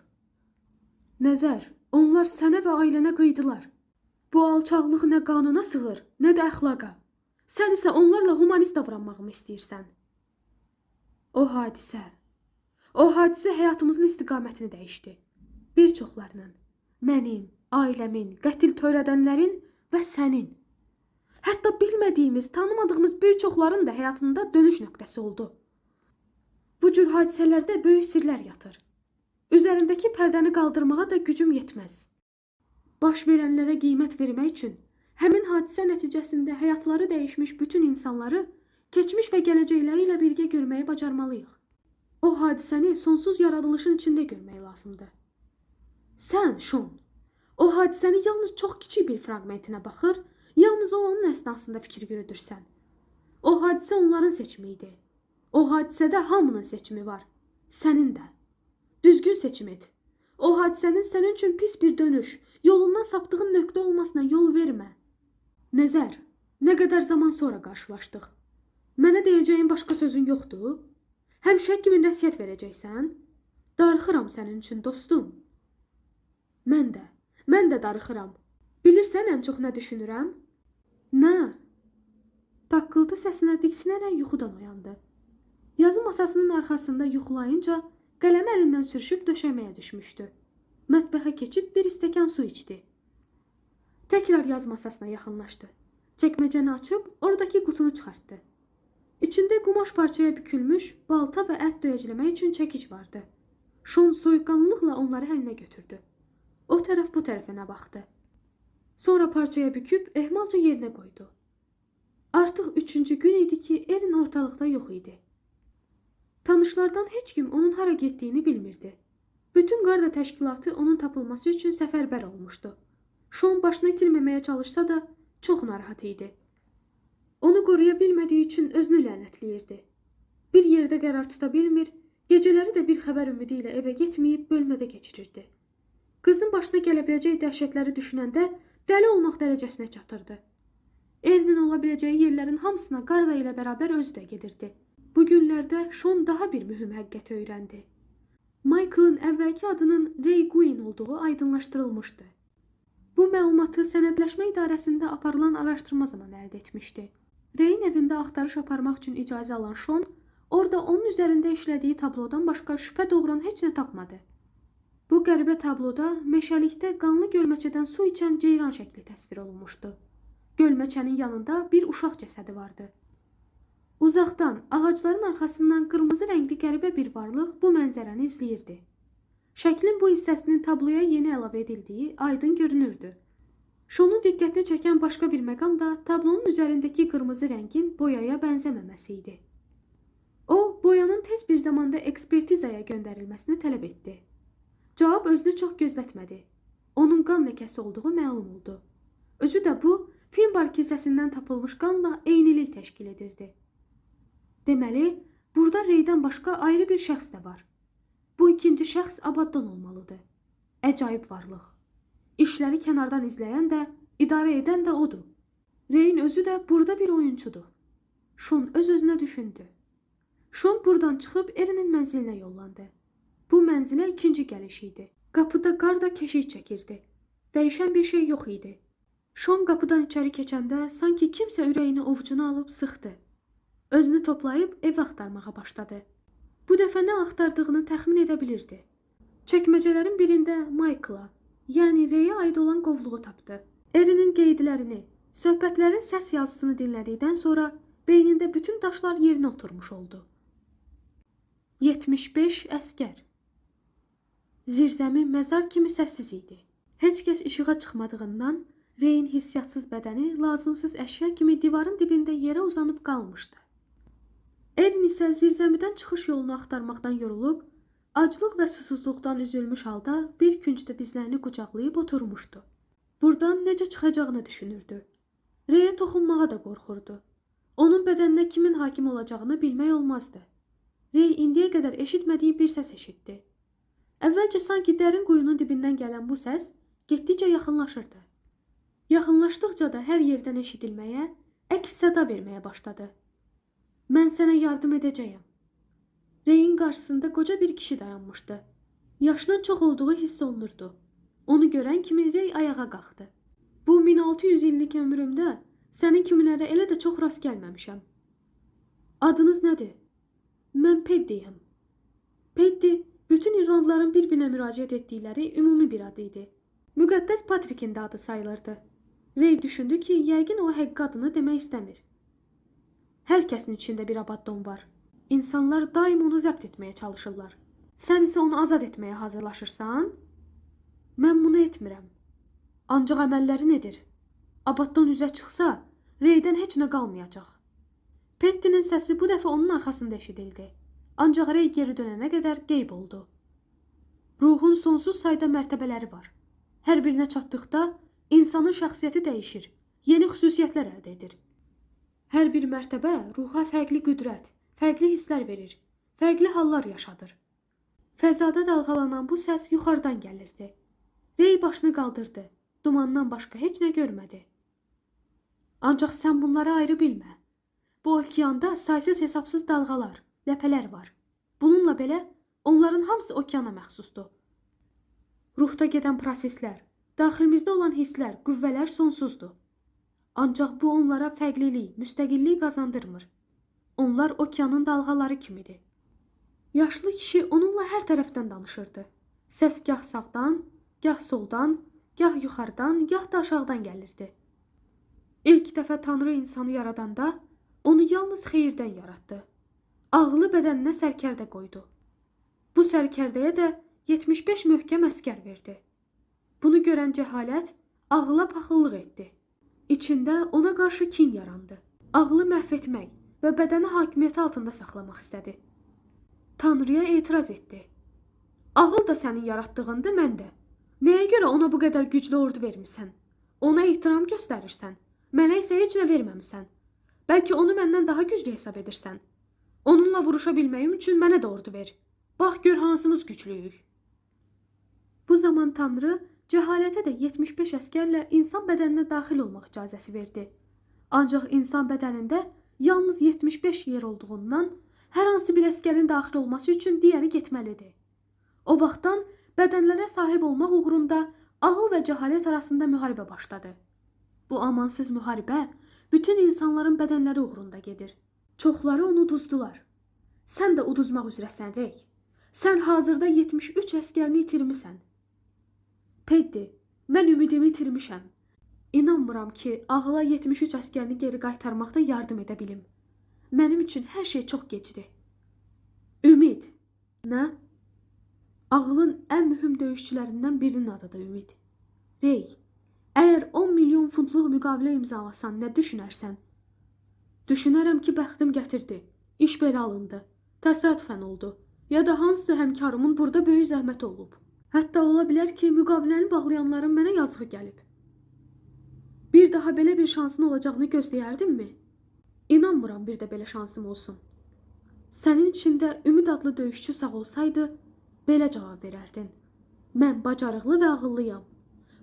Nəzər, onlar sənə və ailənə qıydılar. Bu alçaqlıq nə qanuna sığır, nə də əxlaqa. Sən isə onlarla humanist davranmağımı istəyirsən. O hadisə həyatımızın istiqamətini dəyişdi. Bir çoxlarının, mənim, ailəmin, qətil törədənlərin və sənin. Hətta bilmədiyimiz, tanımadığımız bir çoxların da həyatında dönüş nöqtəsi oldu. Bu cür hadisələrdə böyük sirlər yatır. Üzərindəki pərdəni qaldırmağa da gücüm yetməz. Baş verənlərə qiymət vermək üçün həmin hadisə nəticəsində həyatları dəyişmiş bütün insanları keçmiş və gələcəkləri ilə birgə görməyi bacarmalıyıq. O hadisəni sonsuz yaradılışın içində görmək lazımdır. Sən, Şon, o hadisəni yalnız çox kiçik bir fraqmentinə baxır, yalnız o onun əsnasında fikir yürüdürsən. O hadisə onların seçimi idi. O hadisədə hamının seçimi var. Sənin də. Düzgün seçim et. O hadisənin sənin üçün pis bir dönüş, yolundan sapdığın nöqtə olmasına yol vermə. Nəzər, nə qədər zaman sonra qarşılaşdıq? Mənə deyəcəyin başqa sözün yoxdur? Həmişə kimi nəsihət verəcəksən? Darıxıram sənin üçün, dostum. Mən də darıxıram. Bilirsən ən çox nə düşünürəm? Nə? Taqqıltı səsinə diksinərək yuxudan oyandı. Yazı masasının arxasında yuxulayınca qələmi əlindən sürüşüb döşəməyə düşmüşdü. Mətbəxə keçib bir stəkan su içdi. Təkrar yaz masasına yaxınlaşdı. Çəkməcəni açıb oradakı qutunu çıxartdı. İçində qumaş parçaya bükülmüş balta və ət döyəcləmək üçün çəkic vardı. Şon soyuqqanlılıqla onları əlinə götürdü. O tərəf bu tərəfinə baxdı. Sonra parçaya büküb ehmalca yerinə qoydu. Artıq 3-cü gün idi ki, Erin ortalıqda yox idi. Tanışlardan heç kim onun hara getdiyini bilmirdi. Bütün qarda təşkilatı onun tapılması üçün səfərbər olmuşdu. Şon başını itirməməyə çalışsa da çox narahat idi. Onu qoruya bilmədiyi üçün özünü lənətləyirdi. Bir yerdə qərar tuta bilmir, gecələri də bir xəbər ümidi ilə evə getməyib bölmədə keçirirdi. Qızın başına gələ biləcək dəhşətləri düşünəndə dəli olmaq dərəcəsinə çatırdı. Erinin ola biləcəyi yerlərin hamısına qarda ilə bərabər özü də gedirdi. Bu günlərdə Şon daha bir mühüm həqiqəti öyrəndi. Michael'ın əvvəlki adının Ray Gwyn olduğu aydınlaşdırılmışdı. Bu məlumatı sənədləşmə idarəsində aparılan araşdırma zamanı əldə etmişdi. Ray'in evində axtarış aparmaq üçün icazə alan Şon, orada onun üzərində işlədiyi tablodan başqa şübhə doğuran heç nə tapmadı. Bu qəribə tabloda meşəlikdə qanlı gölməçədən su içən ceyran şəkli təsvir olunmuşdu. Gölməçənin yanında bir uşaq cəsədi vardı. Uzaqdan, ağacların arxasından qırmızı rəngli qəribə bir varlıq bu mənzərəni izləyirdi. Şəklin bu hissəsinin tabloya yeni əlavə edildiyi aydın görünürdü. Şonun diqqətini çəkən başqa bir məqam da tablonun üzərindəki qırmızı rəngin boyaya bənzəməməsi idi. O, boyanın tez bir zamanda ekspertizaya göndərilməsini tələb etdi. Cavab özünü çox gözlətmədi. Onun qan ləkəsi olduğu məlum oldu. Özü də bu, Finbar kilsəsindən tapılmış qanla eynilik təşkil edirdi. Deməli, burada Ray'dən başqa ayrı bir şəxs də var. Bu ikinci şəxs Abaddan olmalıdır. Əcaib varlıq. İşləri kənardan izləyən də, idarə edən də odur. Ray'in özü də burada bir oyunçudur. Şon öz-özünə düşündü. Şon buradan çıxıb Erinin mənzilinə yollandı. Bu mənzilə ikinci gəliş idi. Qapıda qar da keşik çəkirdi. Dəyişən bir şey yox idi. Şon qapıdan içəri keçəndə sanki kimsə ürəyini ovucuna alıb sıxdı. Özünü toplayıb ev axtarmağa başladı. Bu dəfə nə axtardığını təxmin edə bilirdi. Çəkməcələrin birində Michael'a, yəni Ray'ə aid olan qovluğu tapdı. Erinin qeydlərini, söhbətlərin səs yazısını dinlədikdən sonra beynində bütün daşlar yerinə oturmuş oldu. 75 əskər. Zirzəmi məzar kimi səssiz idi. Heç kəs işığa çıxmadığından Reyin hissiyatsız bədəni lazımsız əşya kimi divarın dibində yerə uzanıb qalmışdı. Erin isə zirzəmidən çıxış yolunu axtarmaqdan yorulub, aclıq və susuzluqdan üzülmüş halda bir küncdə dizlərini qucaqlayıb oturmuşdu. Buradan necə çıxacağını düşünürdü. Reyə toxunmağa da qorxurdu. Onun bədəninə kimin hakim olacağını bilmək olmazdı. Rey indiyə qədər eşitmədiyi bir səs eşitdi. Əvvəlcə sanki dərin quyunun dibindən gələn bu səs getdikcə yaxınlaşırdı. Yaxınlaşdıqca da hər yerdən eşidilməyə, əks səda verməyə başladı. Mən sənə yardım edəcəyəm. Reyin qarşısında qoca bir kişi dayanmışdı. Yaşının çox olduğu hiss olunurdu. Onu görən kimi Rey ayağa qalxdı. Bu 1600 illik ömrümdə sənin kimilərə elə də çox rast gəlməmişəm. Adınız nədir? Mən Peddiyəm. Peddi, bütün İrlandların bir-birinə müraciət etdikləri ümumi bir adı idi. Müqəddəs Patrikin də adı sayılırdı. Rey düşündü ki, yəqin o həqiqi adını demək istəmir. Hər kəsin içində bir Abaddon var. İnsanlar daim onu zəbt etməyə çalışırlar. Sən isə onu azad etməyə hazırlaşırsan? Mən bunu etmirəm. Ancaq əməllərin edir. Abaddon üzə çıxsa, Reydən heç nə qalmayacaq. Pettinin səsi bu dəfə onun arxasında eşidildi. Ancaq Rey geri dönənə qədər qeyb oldu. Ruhun sonsuz sayda mərtəbələri var. Hər birinə çatdıqda insanın şəxsiyyəti dəyişir, yeni xüsusiyyətlər əldə edir. Hər bir mərtəbə ruha fərqli qüdrət, fərqli hisslər verir, fərqli hallar yaşadır. Fəzada dalğalanan bu səs yuxarıdan gəlirdi. Rey başını qaldırdı, dumandan başqa heç nə görmədi. Ancaq sən bunları ayrı bilmə. Bu okeanda saysız hesabsız dalğalar, ləpələr var. Bununla belə onların hamısı okeana məxsusdur. Ruhda gedən proseslər, daxilimizdə olan hisslər, qüvvələr sonsuzdur. Ancaq bu onlara fərqlilik, müstəqillik qazandırmır. Onlar okeanın dalğaları kimidir. Yaşlı kişi onunla hər tərəfdən danışırdı. Səs gah sağdan, gah soldan, gah yuxarıdan, gah da aşağıdan gəlirdi. İlk dəfə Tanrı insanı yaradanda onu yalnız xeyirdən yaratdı. Ağlı bədəninə sərkərdə qoydu. Bu sərkərdəyə də 75 möhkəm əskər verdi. Bunu görən cəhalət ağla paxıllıq etdi. İçində ona qarşı kin yarandı. Ağlı məhv etmək və bədəni hakimiyyəti altında saxlamaq istədi. Tanrıya etiraz etdi. Ağıl da sənin yaratdığındır, mən də. Nəyə görə ona bu qədər güclü ordu vermisən? Ona ehtiram göstərirsən. Mənə isə heç nə verməmisən. Bəlkə onu məndən daha güclü hesab edirsən. Onunla vuruşa bilməyim üçün mənə də ordu ver. Bax gör hansımız güclüyük. Bu zaman Tanrı cəhalətə də 75 əskərlə insan bədəninə daxil olmaq icazəsi verdi. Ancaq insan bədənində yalnız 75 yer olduğundan hər hansı bir əskərin daxil olması üçün digəri getməlidir. O vaxtdan bədənlərə sahib olmaq uğrunda ağıl və cəhalət arasında müharibə başladı. Bu amansız müharibə bütün insanların bədənləri uğrunda gedir. Çoxları onu uduzdular. Sən də uduzmaq üzrəsən, Rey. Sən hazırda 73 əskərini itirmisən. Peddi, mən ümidimi itirmişəm. İnanmıram ki, ağla 73 əskərini geri qaytarmaqda yardım edə bilim. Mənim üçün hər şey çox gecdir. Ümid. Nə? Ağlın ən mühüm döyüşçülərindən birinin adıdır Ümid. Rey, əgər 10 milyon funtluq müqavilə imzalasan, nə düşünərsən? Düşünərəm ki, bəxtim gətirdi. İş belə alındı. Təsadüfən oldu. Ya da hansısa həmkarımın burada böyük zəhməti olub. Hətta ola bilər ki, müqaviləni bağlayanların mənə yazığı gəlib. Bir daha belə bir şansın olacağını gözləyərdimmi? İnanmıram bir də belə şansım olsun. Sənin içində Ümid adlı döyüşçü sağ olsaydı, belə cavab verərdin. Mən bacarıqlı və ağıllıyam.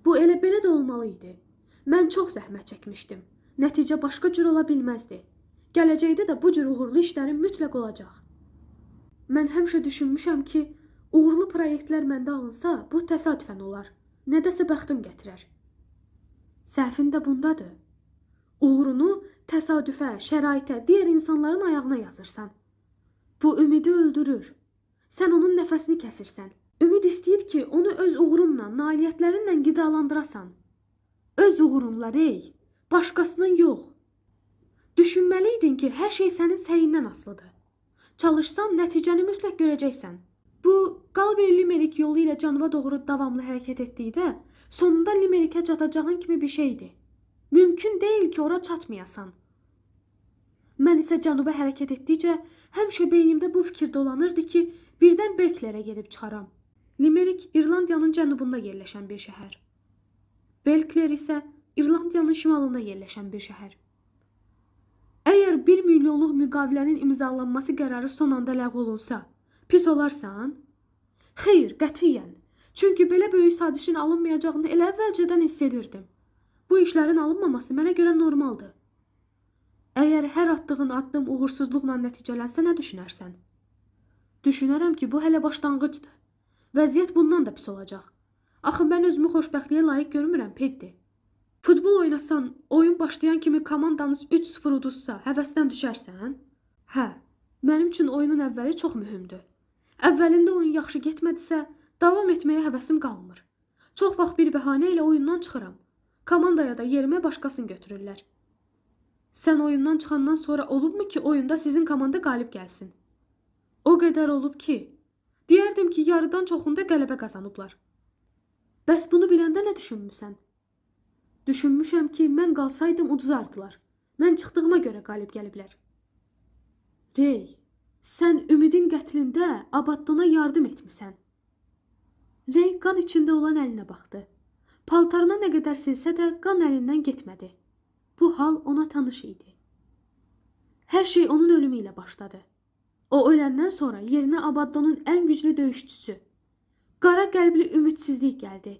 Bu elə belə də olmalı idi. Mən çox zəhmət çəkmişdim. Nəticə başqa cür ola bilməzdi. Gələcəkdə də bu cür uğurlu işlərim mütləq olacaq. Mən həmişə düşünmüşəm ki, uğurlu proyektlər məndə alınsa, bu təsadüfən olar. Nədəsə bəxtim gətirər. Səhvin də bundadır. Uğurunu təsadüfə, şəraitə, digər insanların ayağına yazırsan. Bu ümidi öldürür. Sən onun nəfəsini kəsirsən. Ümid istəyir ki, onu öz uğurunla, nailiyyətlərinlə qidalandırasan. Öz uğurunla, Rey, başqasının yox. Düşünməliydin ki, hər şey sənin səyindən asılıdır. Çalışsan, nəticəni mütləq görəcəksən. Bu, Qalber Limerik yolu ilə cənuba doğru davamlı hərəkət etdikdə, sonunda Limerikə çatacağın kimi bir şeydir. Mümkün deyil ki, ora çatmayasan. Mən isə cənuba hərəkət etdikcə, həmişə beynimdə bu fikir dolanırdı ki, birdən Berklerə gedib çıxaram. Limerik İrlandiyanın cənubunda yerləşən bir şəhər. Berkler isə İrlandiyanın şimalında yerləşən bir şəhər. Əgər 1 milyonluq müqavilənin imzalanması qərarı son anda ləğv olunsa, pis olarsan? Xeyr, qətiyyən. Çünki belə böyük sadişin alınmayacağını elə əvvəlcədən hiss edirdim. Bu işlərin alınmaması mənə görə normaldır. Əgər hər atdığın addım uğursuzluqla nəticələnsə, nə düşünərsən? Düşünərəm ki, bu hələ başlanğıcdır. Vəziyyət bundan da pis olacaq. Axı mən özümü xoşbəxtliyə layiq görmürəm, Peddi. Futbol oynasan, oyun başlayan kimi komandanız 3-0 uduzsa, həvəsdən düşərsən? Hə, mənim üçün oyunun əvvəli çox mühümdür. Əvvəlində oyun yaxşı getmədisə, davam etməyə həvəsim qalmır. Çox vaxt bir bəhanə ilə oyundan çıxıram. Komandaya da yerimə başqasını götürürlər. Sən oyundan çıxandan sonra olubmu ki, oyunda sizin komanda qalib gəlsin? O qədər olub ki, deyərdim ki, yarıdan çoxunda qələbə qazanıblar. Bəs bunu biləndə nə düşünmüsən? Düşünmüşəm ki, mən qalsaydım uduzardılar. Mən çıxdığıma görə qalib gəliblər. Rey, sən Ümidin qətlində Abaddona yardım etmisən. Rey qan içində olan əlinə baxdı. Paltarına nə qədər silsə də qan əlindən getmədi. Bu hal ona tanış idi. Hər şey onun ölümü ilə başladı. O öləndən sonra yerinə Abaddonun ən güclü döyüşçüsü, qara qəlbli ümidsizlik gəldi.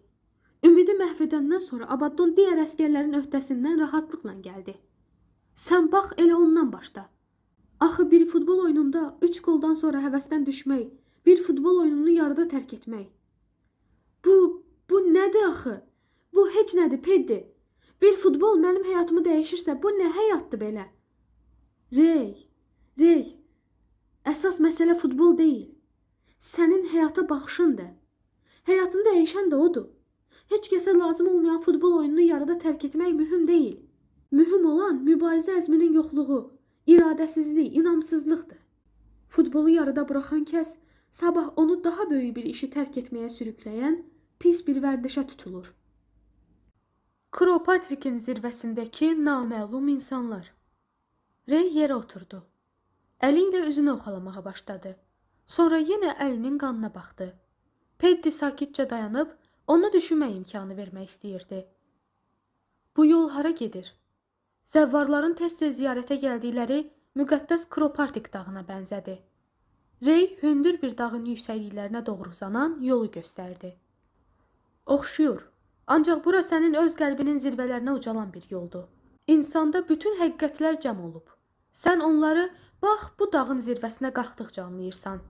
Ümidi məhv edəndən sonra Abaddon digər əskərlərin öhdəsindən rahatlıqla gəldi. Sən bax, elə ondan başla. Axı bir futbol oyununda 3 qoldan sonra həvəsdən düşmək, bir futbol oyununu yarıda tərk etmək. Bu nədir axı? Bu heç nədir, Peddi. Bir futbol mənim həyatımı dəyişirsə, bu nə həyatdır belə? Rey, əsas məsələ futbol deyil. Sənin həyata baxışındır. Həyatını dəyişən də odur. Heç kəsə lazım olmayan futbol oyununu yarıda tərk etmək mühüm deyil. Mühüm olan mübarizə əzminin yoxluğu, iradəsizlik, inamsızlıqdır. Futbolu yarıda buraxan kəs, sabah onu daha böyük bir işi tərk etməyə sürükləyən pis bir vərdişə tutulur. Kropatrikin zirvəsindəki naməlum insanlar. Rey yerə oturdu. Əli ilə üzünü oxalamağa başladı. Sonra yenə əlinin qanına baxdı. Peddi sakitcə dayanıb, ona düşünmək imkanı vermək istəyirdi. Bu yol hara gedir? Zəvvarların tez-tez ziyarətə gəldikləri müqəddəs Kropartik dağına bənzədi. Rey hündür bir dağın yüksəkliklərinə doğru uzanan yolu göstərdi. Oxşuyur, ancaq bura sənin öz qəlbinin zirvələrinə ucalan bir yoldur. İnsanda bütün həqiqətlər cəm olub. Sən onları bax bu dağın zirvəsinə qalxdıqca anlayırsan.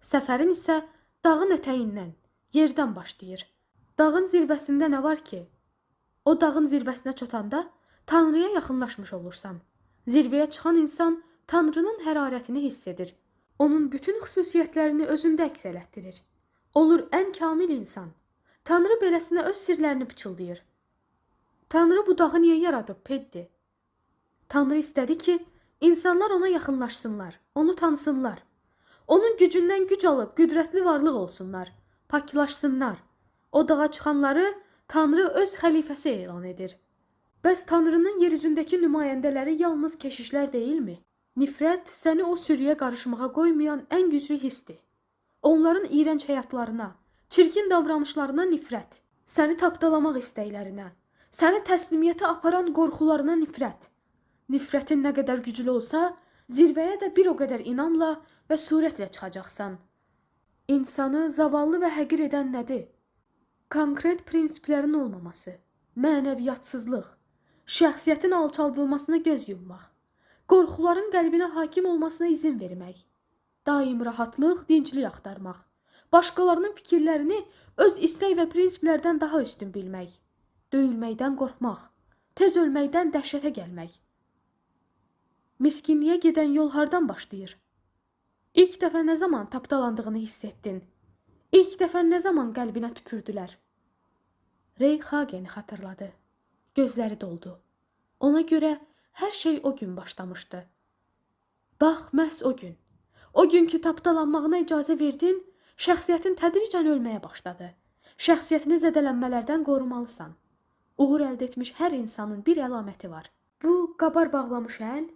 Səfərin isə dağın ətəyindən, yerdən başlayır. Dağın zirvəsində nə var ki? O dağın zirvəsinə çatanda Tanrıya yaxınlaşmış olursan. Zirvəyə çıxan insan Tanrının hərarətini hiss edir. Onun bütün xüsusiyyətlərini özündə əks elətdirir. Olur ən kamil insan. Tanrı beləsinə öz sirlərini pıçıldayır. Tanrı bu dağı niyə yaradıb, Peddi? Tanrı istədi ki, insanlar ona yaxınlaşsınlar, onu tanısınlar. Onun gücündən güc alıb qüdrətli varlıq olsunlar, paklaşsınlar. O dağa çıxanları Tanrı öz xəlifəsi elan edir. Bəs Tanrının yer üzündəki nümayəndələri yalnız keşişlər deyilmi? Nifrət səni o sürüyə qarışmağa qoymayan ən güclü hissdir. Onların iyrənc həyatlarına, çirkin davranışlarına nifrət, səni tapdalamaq istəklərinə, səni təslimiyyətə aparan qorxularına nifrət. Nifrətin nə qədər güclü olsa, zirvəyə də bir o qədər inamla və surətlə çıxacaqsan. İnsanı zavallı və həqir edən nədir? Konkret prinsiplərin olmaması, mənəviyyatsızlıq, şəxsiyyətin alçaldılmasına göz yummaq, qorxuların qəlbinə hakim olmasına izin vermək, daim rahatlıq, dinclik axtarmaq, başqalarının fikirlərini öz istək və prinsiplərdən daha üstün bilmək, döyülməkdən qorxmaq, tez ölməkdən dəhşətə gəlmək. Miskinliyə gedən yol hardan başlayır? İlk dəfə nə zaman tapdalandığını hiss etdin? İlk dəfə nə zaman qəlbinə tüpürdülər? Rey Hageni xatırladı. Gözləri doldu. Ona görə hər şey o gün başlamışdı. Bax, məhz o gün. O gün ki, tapdalanmağına icazə verdin, şəxsiyyətin tədricən ölməyə başladı. Şəxsiyyətini zədələnmələrdən qorumalısan. Uğur əldə etmiş hər insanın bir əlaməti var. Bu, qabar bağlamış əl,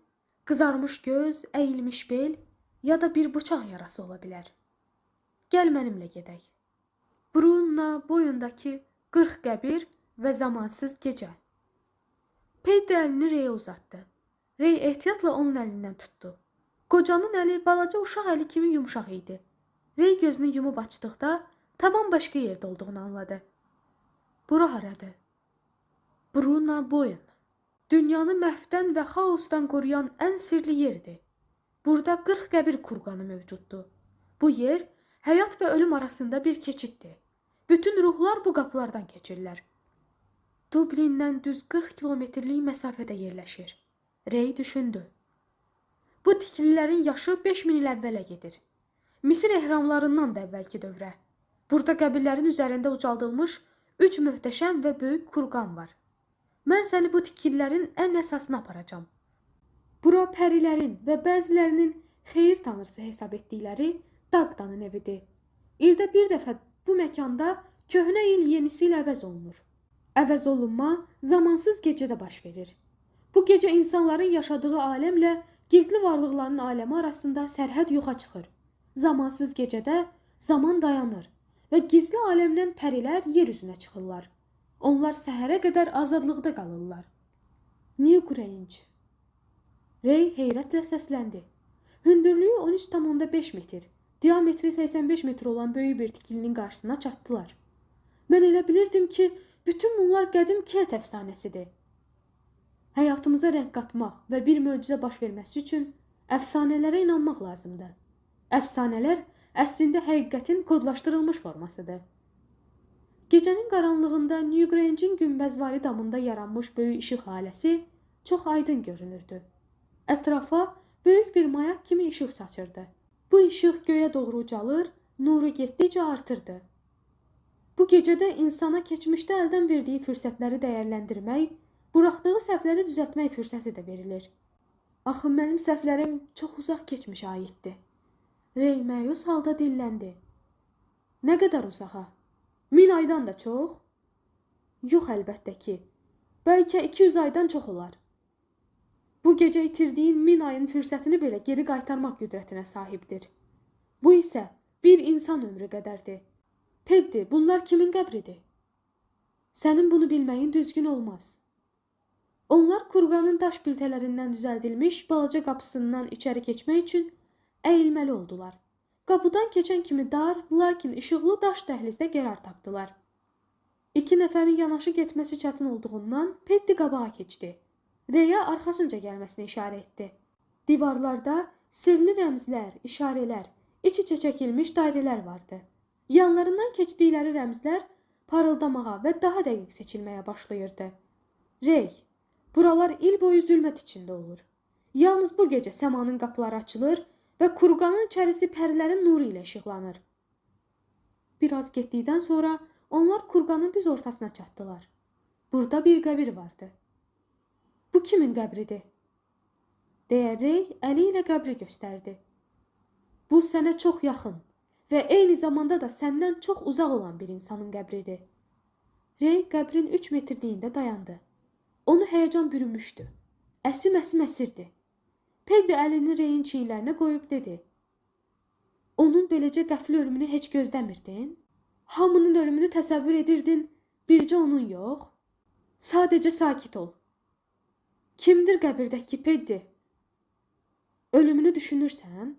qızarmış göz, əyilmiş bel ya da bir bıçaq yarası ola bilər. Gəl mənimlə gedək. Brunna boyundakı 40 qəbir və zamansız gecə. Peddi əlini Reyə uzatdı. Rey ehtiyatla onun əlindən tutdu. Qocanın əli balaca uşaq əli kimi yumuşaq idi. Rey gözünü yumub açdıqda tamam başqa yerdə olduğunu anladı. Bura haradır? Brunna Boyun. Dünyanı məhvdən və xaosdan qoruyan ən sirli yerdir. Burada 40 qəbir kurqanı mövcuddur. Bu yer həyat və ölüm arasında bir keçiddir. Bütün ruhlar bu qapılardan keçirlər. Dublindən düz 40 kilometrlik məsafədə yerləşir. Rey düşündü. Bu tikililərin yaşı 5000 il əvvələ gedir. Misir ehramlarından da əvvəlki dövrə. Burada qəbirlərin üzərində ucaldılmış 3 möhtəşəm və böyük kurqan var. Mən səni bu tikililərin ən əsasına aparacam. Bura pərilərin və bəzilərinin xeyir tanrısı hesab etdikləri Dagdanın evidir. İldə bir dəfə bu məkanda köhnə il yenisi ilə əvəz olunur. Əvəz olunma zamansız gecədə baş verir. Bu gecə insanların yaşadığı aləmlə gizli varlıqların aləmi arasında sərhəd yoxa çıxır. Zamansız gecədə zaman dayanır və gizli aləmdən pərilər yer üzünə çıxırlar. Onlar səhərə qədər azadlıqda qalırlar. Newgrange. Rey heyrətlə səsləndi. Hündürlüyü 13,5 metr, diametri 85 metr olan böyük bir tikilinin qarşısına çatdılar. Mən elə bilirdim ki, bütün bunlar qədim Kelt əfsanəsidir. Həyatımıza rəng qatmaq və bir möcüzə baş verməsi üçün əfsanələrə inanmaq lazımdır. Əfsanələr əslində həqiqətin kodlaşdırılmış formasıdır. Gecənin qaranlığında Newgrange'in günbəzvari damında yaranmış böyük işıq haləsi çox aydın görünürdü. Ətrafa böyük bir mayak kimi işıq saçırdı. Bu işıq göyə doğru ucalır, nuru getdikcə artırdı. Bu gecədə insana keçmişdə əldən verdiyi fürsətləri dəyərləndirmək, buraxdığı səhvləri düzəltmək fürsəti də verilir. Axı mənim səhvlərim çox uzaq keçmişə aiddir. Rey məyus halda dilləndi. Nə qədər uzağa? 1000 aydan da çox? Yox, əlbəttə ki. Bəlkə 200 aydan çox olar. Bu gecə itirdiyin 1000 ayın fürsətini belə geri qaytarmaq qüdrətinə sahibdir. Bu isə bir insan ömrü qədərdir. Peddi, bunlar kimin qəbridir? Sənin bunu bilməyin düzgün olmaz. Onlar kurqanın daş biltələrindən düzəldilmiş balaca qapısından içəri keçmək üçün əyilməli oldular. Qapıdan keçən kimi dar, lakin işıqlı daş dəhlizdə qərar tapdılar. 2 nəfərin yanaşı getməsi çətin olduğundan Peddi qabağa keçdi. Reyə arxasınca gəlməsini işarə etdi. Divarlarda sirli rəmzlər, işarələr, iç-içə çəkilmiş dairələr vardı. Yanlarından keçdikləri rəmzlər parıldamağa və daha dəqiq seçilməyə başlayırdı. Rey, buralar il boyu zülmət içində olur. Yalnız bu gecə səmanın qapıları açılır və kurqanın içərisi pərilərin nuru ilə işıqlanır. Biraz getdikdən sonra onlar kurqanın düz ortasına çatdılar. Burada bir qəbir vardı. Bu kimin qəbridir? Deyə Rey əli ilə qəbri göstərdi. Bu sənə çox yaxın və eyni zamanda da səndən çox uzaq olan bir insanın qəbridir. Rey qəbrin 3 metrliyində dayandı. Onu həyəcan bürümüşdü. Əsim-əsim əsirdi. Peddi əlini Reyin çiyinlərinə qoyub dedi. Onun beləcə qəfli ölümünü heç gözləmirdin? Hamının ölümünü təsəvvür edirdin, bircə onun yox? Sadəcə sakit ol. Kimdir qəbirdəki Peddi? Ölümünü düşünürsən?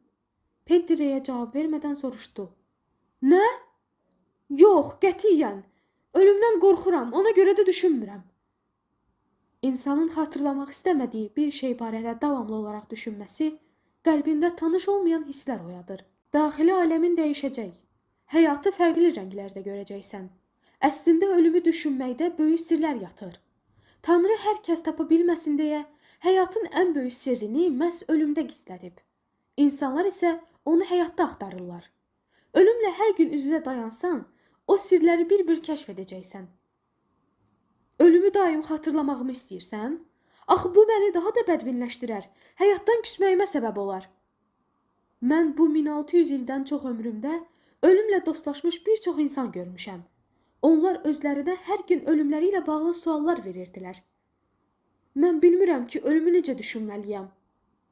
Peddi Reyə cavab vermədən soruşdu. Nə? Yox, qətiyyən. Ölümdən qorxuram, ona görə də düşünmürəm. İnsanın xatırlamaq istəmədiyi bir şey barədə davamlı olaraq düşünməsi qəlbində tanış olmayan hisslər oyadır. Daxili aləmin dəyişəcək. Həyatı fərqli rənglərdə görəcəksən. Əslində ölümü düşünməkdə böyük sirlər yatır. Tanrı hər kəs tapa bilməsin deyə həyatın ən böyük sirrini məhz ölümdə gizlədib. İnsanlar isə onu həyatda axtarırlar. Ölümlə hər gün üz-üzə dayansan, o sirləri bir-bir kəşf edəcəksən. Ölümü daim xatırlamağımı istəyirsən? Axı bu məni daha da bədbinləşdirər. Həyatdan küsməyimə səbəb olar. Mən bu 1600 ildən çox ömrümdə ölümlə dostlaşmış bir çox insan görmüşəm. Onlar özlərinə hər gün ölümləri ilə bağlı suallar verirdilər. Mən bilmirəm ki, ölümü necə düşünməliyəm.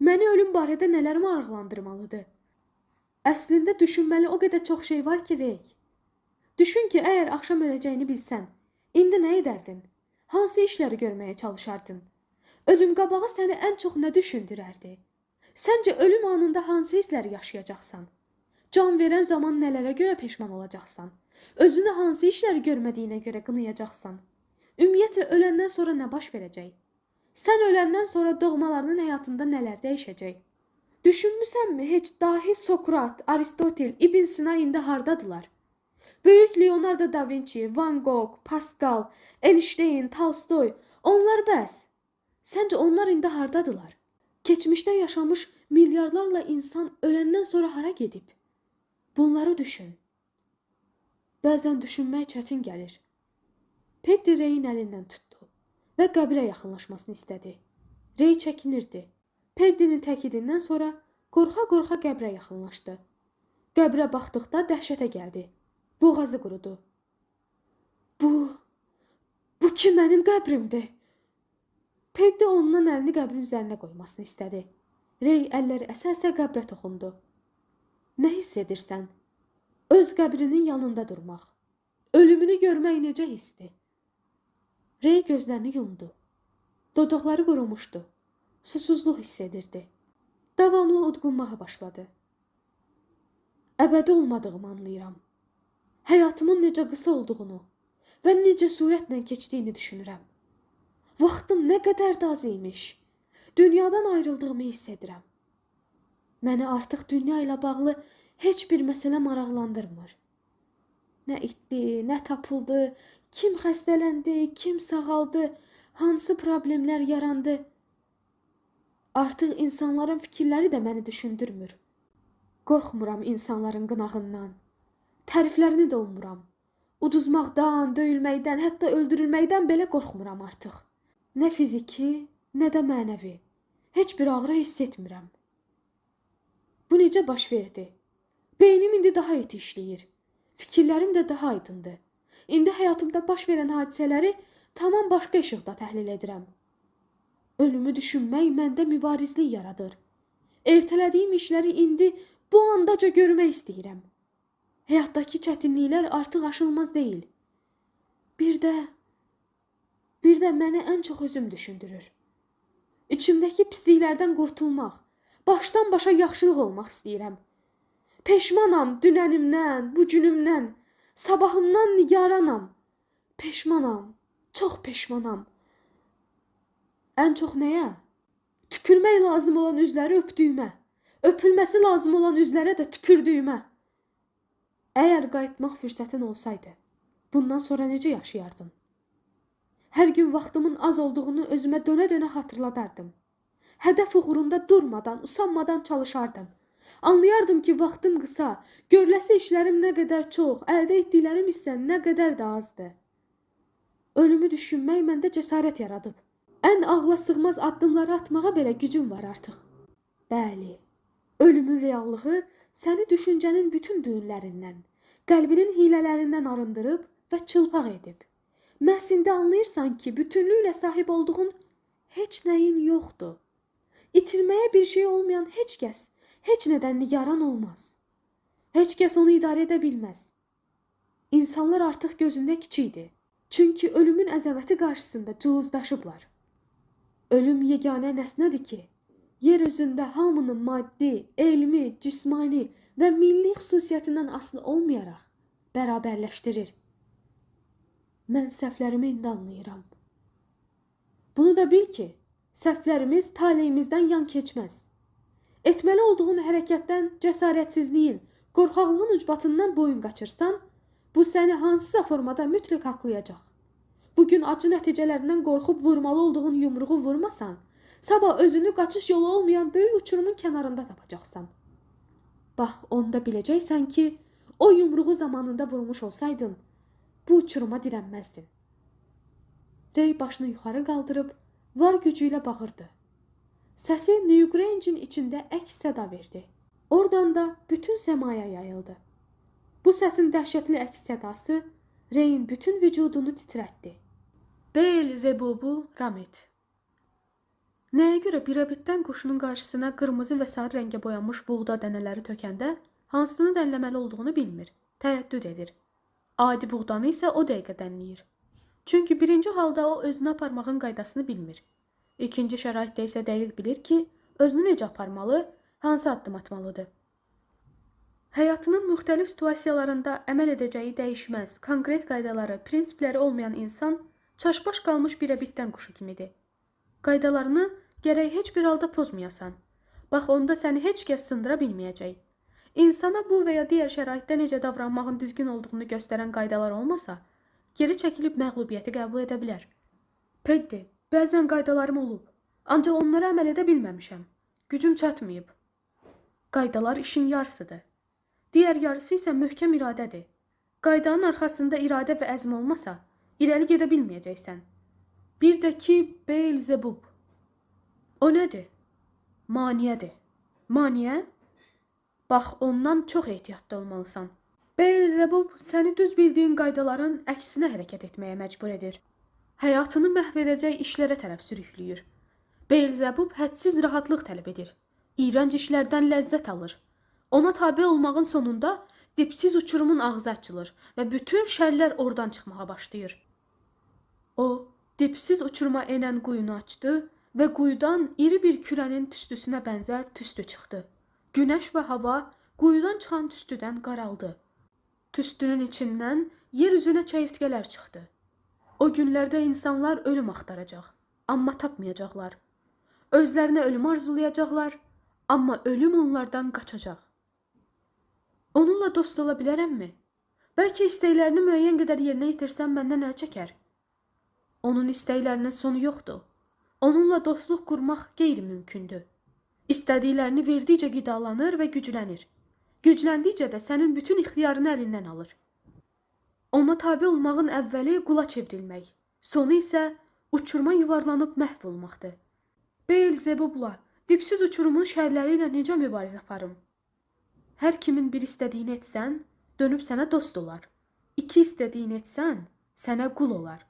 Məni ölüm barədə nələr maraqlandırmalıdır? Əslində düşünməli o qədər çox şey var ki, Rey. Düşün ki, əgər axşam öləcəyini bilsən, indi nə edərdin? Hansı işləri görməyə çalışardın? Ölüm qabağı səni ən çox nə düşündürərdi? Səncə ölüm anında hansı hissləri yaşayacaqsan? Can verən zaman nələrə görə peşman olacaqsan? Özünü hansı işləri görmədiyinə görə qınayacaqsan? Ümumiyyətlə öləndən sonra nə baş verəcək? Sən öləndən sonra doğmalarının həyatında nələr dəyişəcək? Düşünmüsənmi heç dahi Sokrat, Aristotel, İbn Sina indi hardadılar? Böyük Leonardo da Vinci, Van Gogh, Pascal, Einstein, Tolstoy, onlar bəs. Səncə onlar indi hardadılar? Keçmişdə yaşamış milyarlarla insan öləndən sonra hara gedib? Bunları düşün. Bəzən düşünmək çətin gəlir. Peddi Reyin əlindən tutdu və qəbrə yaxınlaşmasını istədi. Rey çəkinirdi. Peddinin təkidindən sonra qorxa-qorxa qəbrə yaxınlaşdı. Qəbrə baxdıqda dəhşətə gəldi. Boğazı qurudu. Bu ki mənim qəbrimdir. Peddi ondan əlini qəbrin üzərinə qoymasını istədi. Rey əlləri əsə-əsə qəbrə toxundu. Nə hiss edirsən? Öz qəbrinin yanında durmaq. Ölümünü görmək necə hissdir? Rey gözlərini yumdu. Dodaqları qurumuşdu. Susuzluq hiss edirdi. Davamlı udqunmağa başladı. Əbədi olmadığımı anlayıram. Həyatımın necə qısa olduğunu və necə sürətlə keçdiyini düşünürəm. Vaxtım nə qədər də az imiş. Dünyadan ayrıldığımı hiss edirəm. Məni artıq dünya ilə bağlı heç bir məsələ maraqlandırmır. Nə itdi, nə tapıldı, kim xəstələndi, kim sağaldı, hansı problemlər yarandı. Artıq insanların fikirləri də məni düşündürmür. Qorxmuram insanların qınağından. Təriflərini də ummuram. Uduzmaqdan, döyülməkdən, hətta öldürülməkdən belə qorxmuram artıq. Nə fiziki, nə də mənəvi. Heç bir ağrı hiss etmirəm. Bu necə baş verdi? Beynim indi daha iti işləyir. Fikirlərim də daha aydındır. İndi həyatımda baş verən hadisələri tamam başqa işıqda təhlil edirəm. Ölümü düşünmək məndə mübarizlik yaradır. Ertələdiyim işləri indi bu andaca görmək istəyirəm. Həyatdakı çətinliklər artıq aşılmaz deyil. Bir də məni ən çox özüm düşündürür. İçimdəki pisliklərdən qurtulmaq, başdan başa yaxşılıq olmaq istəyirəm. Peşmanam dünənimdən, bugünümdən, sabahımdan nigaranam. Peşmanam, çox peşmanam. Ən çox nəyə? Tüpürmək lazım olan üzləri öpdüyümə, öpülməsi lazım olan üzlərə də tüpürdüyümə. Əgər qayıtmaq fürsətin olsaydı, bundan sonra necə yaşayardın? Hər gün vaxtımın az olduğunu özümə dönə-dönə xatırladardım. Hədəf uğrunda durmadan, usanmadan çalışardım. Anlayardım ki, vaxtım qısa, görüləsi işlərim nə qədər çox, əldə etdiklərim isə nə qədər də azdır. Ölümü düşünmək məndə cəsarət yaradıb. Ən ağla sığmaz addımları atmağa belə gücüm var artıq. Bəli, ölümün reallığı səni düşüncənin bütün düyünlərindən, qəlbinin hilələrindən arındırıb və çılpaq edib. Məhz indi anlayırsan ki, bütünlüklə sahib olduğun heç nəyin yoxdur. İtirməyə bir şey olmayan heç kəs, heç nədən nigaran olmaz. Heç kəs onu idarə edə bilməz. İnsanlar artıq gözündə kiçikdir. Çünki ölümün əzəməti qarşısında cılızdaşıblar. Ölüm yeganə nəsnədir ki, yer üzündə hamının maddi, elmi, cismani və milli xüsusiyyətindən asılı olmayaraq bərabərləşdirir. Mən səhvlərimi indi anlayıram. Bunu da bil ki, səhvlərimiz taleyimizdən yan keçməz. Etməli olduğun hərəkətdən cəsarətsizliyin, qorxaqlığın ucbatından boyun qaçırsan, bu səni hansısa formada mütləq haqlayacaq. Bugün acı nəticələrindən qorxub vurmalı olduğun yumruğu vurmasan, sabah özünü qaçış yolu olmayan böyük uçurumun kənarında tapacaqsan. Bax, onda biləcəksən ki, o yumruğu zamanında vurmuş olsaydın, bu uçuruma dirənməzdin. Rey başını yuxarı qaldırıb, var gücü ilə bağırdı. Səsi New Grange'in içində əks səda verdi. Oradan da bütün səmaya yayıldı. Bu səsin dəhşətli əks sədası Reyin bütün vücudunu titrətdi. Beelzebubu Ramet. Nəyə görə birabitdən quşunun qarşısına qırmızı və sarı rəngə boyanmış buğda dənələri tökəndə hansını dənləməli olduğunu bilmir, tərəddüd edir. Adi buğdanı isə o dəqiqə dənləyir. Çünki birinci halda o özünü aparmağın qaydasını bilmir. İkinci şəraitdə isə dəqiq bilir ki, özünü necə aparmalı, hansı addım atmalıdır. Həyatının müxtəlif situasiyalarında əməl edəcəyi dəyişməz, konkret qaydaları, prinsipləri olmayan insan çaşbaş qalmış birabitdən quşu kimidir. Qaydalarını gərək heç bir halda pozmayasan. Bax, onda səni heç kəs sındıra bilməyəcək. İnsana bu və ya digər şəraitdə necə davranmağın düzgün olduğunu göstərən qaydalar olmasa, geri çəkilib məğlubiyyəti qəbul edə bilər. Peddi, bəzən qaydalarım olub, ancaq onlara əməl edə bilməmişəm. Gücüm çatmayıb. Qaydalar işin yarısıdır. Digər yarısı isə möhkəm iradədir. Qaydanın arxasında iradə və əzm olmasa, irəli gedə bilməyəcəksən. Bir də ki, Beelzebub. O nədir? Maniyədir. Maniyə? Bax, ondan çox ehtiyatlı olmalısan. Beelzebub səni düz bildiyin qaydaların əksinə hərəkət etməyə məcbur edir. Həyatını məhv edəcək işlərə tərəf sürükləyir. Beelzebub hədsiz rahatlıq tələb edir. İyrənc işlərdən ləzzət alır. Ona tabe olmağın sonunda dipsiz uçurumun ağzı açılır və bütün şərlər oradan çıxmağa başlayır. O, dipsiz uçuruma enən quyunu açdı və quyudan iri bir kürənin tüstüsünə bənzər tüstü çıxdı. Günəş və hava quyudan çıxan tüstüdən qaraldı. Tüstünün içindən yer üzünə çəyirtkələr çıxdı. O günlərdə insanlar ölüm axtaracaq, amma tapmayacaqlar. Özlərinə ölüm arzulayacaqlar, amma ölüm onlardan qaçacaq. Onunla dost ola bilərəmmi? Bəlkə istəklərini müəyyən qədər yerinə yetirsəm məndən əl çəkər. Onun istəklərinin sonu yoxdur. Onunla dostluq qurmaq qeyri-mümkündür. İstədiklərini verdikcə qidalanır və güclənir. Gücləndikcə də sənin bütün ixtiyarını əlindən alır. Ona tabe olmağın əvvəli qula çevrilmək, sonu isə uçuruma yuvarlanıb məhv olmaqdır. Beelzebubla, dipsiz uçurumun şərləri ilə necə mübarizə aparım? Hər kimin bir istədiyini etsən, dönüb sənə dost olar. İki istədiyini etsən, sənə qul olar.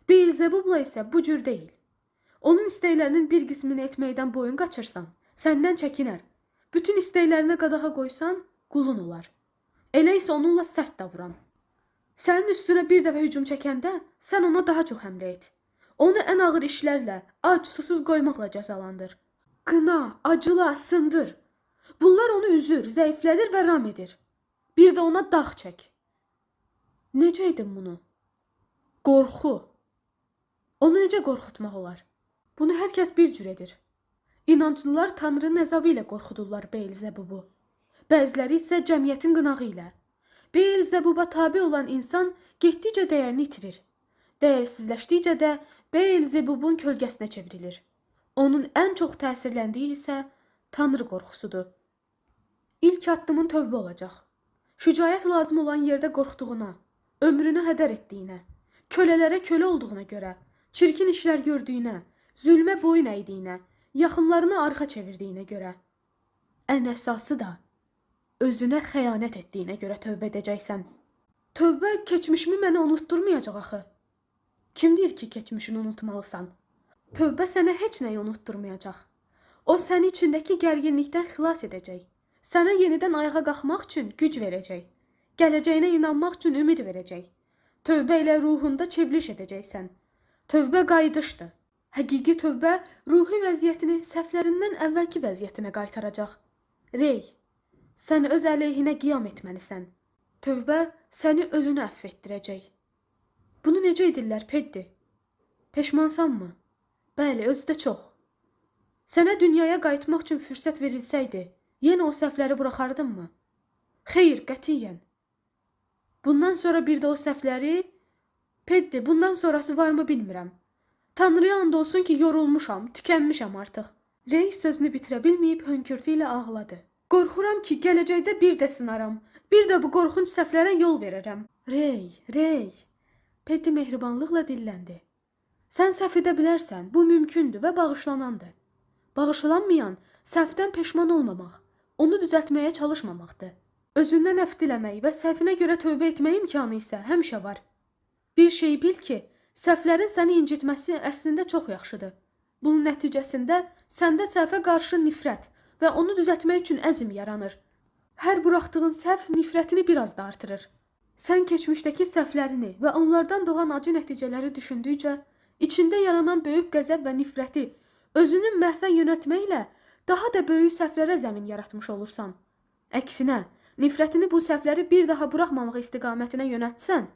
Beelzebubla isə bu cür deyil. Onun istəklərinin bir qismini etməkdən boyun qaçırsan, səndən çəkinər. Bütün istəklərinə qadağa qoysan, qulun olar. Elə isə onunla sərt davran. Sənin üstünə bir dəfə hücum çəkəndə, sən ona daha çox həmlə et. Onu ən ağır işlərlə, ac, susuz qoymaqla cəzalandır. Qına, acıla, sındır. Bunlar onu üzür, zəiflədir və ram edir. Bir də ona dağ çək. Necə edin bunu? Qorxu. Onu necə qorxutmaq olar? Bunu hər kəs bir cür edir. İnanclılar Tanrının əzabı ilə qorxudurlar Beelzebubu. Bəziləri isə cəmiyyətin qınağı ilə. Beelzebuba tabe olan insan getdikcə dəyərini itirir. Dəyərsizləşdikcə də Beelzebubun kölgəsinə çevrilir. Onun ən çox təsirləndiyi isə Tanrı qorxusudur. İlk addımın tövbə olacaq. Şücaət lazım olan yerdə qorxduğuna, ömrünü hədər etdiyinə, kölələrə kölə olduğuna görə, çirkin işlər gördüyünə, zülmə boyun əydiyinə, yaxınlarını arxa çevirdiyinə görə. Ən əsası da özünə xəyanət etdiyinə görə tövbə edəcəksən. Tövbə keçmişimi mənə unutturmayacaq axı. Kim deyir ki, keçmişini unutmalısan? Tövbə sənə heç nəyi unutturmayacaq. O səni içindəki gərginlikdən xilas edəcək. Sənə yenidən ayağa qalxmaq üçün güc verəcək. Gələcəyinə inanmaq üçün ümid verəcək. Tövbə ilə ruhunda çevriliş edəcəksən. Tövbə qayıdışdır. Həqiqi tövbə ruhi vəziyyətini səhvlərindən əvvəlki vəziyyətinə qaytaracaq. Rey, sən öz əleyhinə qiyam etməlisən. Tövbə səni özünü əfv etdirəcək. Bunu necə edirlər, Peddi? Peşmansanmı? Bəli, özü də çox. Sənə dünyaya qayıtmaq üçün fürsət verilsəydi, yenə o səhvləri buraxardınmı? Xeyr, qətiyyən. Bundan sonra bir də o səhvləri... Peddi, bundan sonrası varmı bilmirəm. Tanrıya and olsun ki, yorulmuşam, tükənmişəm artıq. Rey sözünü bitirə bilməyib hönkürtü ilə ağladı. Qorxuram ki, gələcəkdə bir də sınaram. Bir də bu qorxunc səhvlərə yol verərəm. Rey. Peddi mehribanlıqla dilləndi. Sən səhv edə bilərsən, bu mümkündür və bağışlanandır. Bağışlanmayan, səhvdən peşman olmamaq, onu düzəltməyə çalışmamaqdır. Özündən əfv diləmək və səhvinə görə tövbə etmək imkanı isə həmişə var. Bir şey bil ki, səhvlərin səni incitməsi əslində çox yaxşıdır. Bunun nəticəsində səndə səhvə qarşı nifrət və onu düzəltmək üçün əzm yaranır. Hər buraxdığın səhv nifrətini biraz da artırır. Sən keçmişdəki səhvlərini və onlardan doğan acı nəticələri düşündükcə, içində yaranan böyük qəzəb və nifrəti özünün məhvə yönəltməklə daha da böyük səhvlərə zəmin yaratmış olursan. Əksinə, nifrətini bu səhvləri bir daha buraxmamaq istiqamətinə yönəltsən,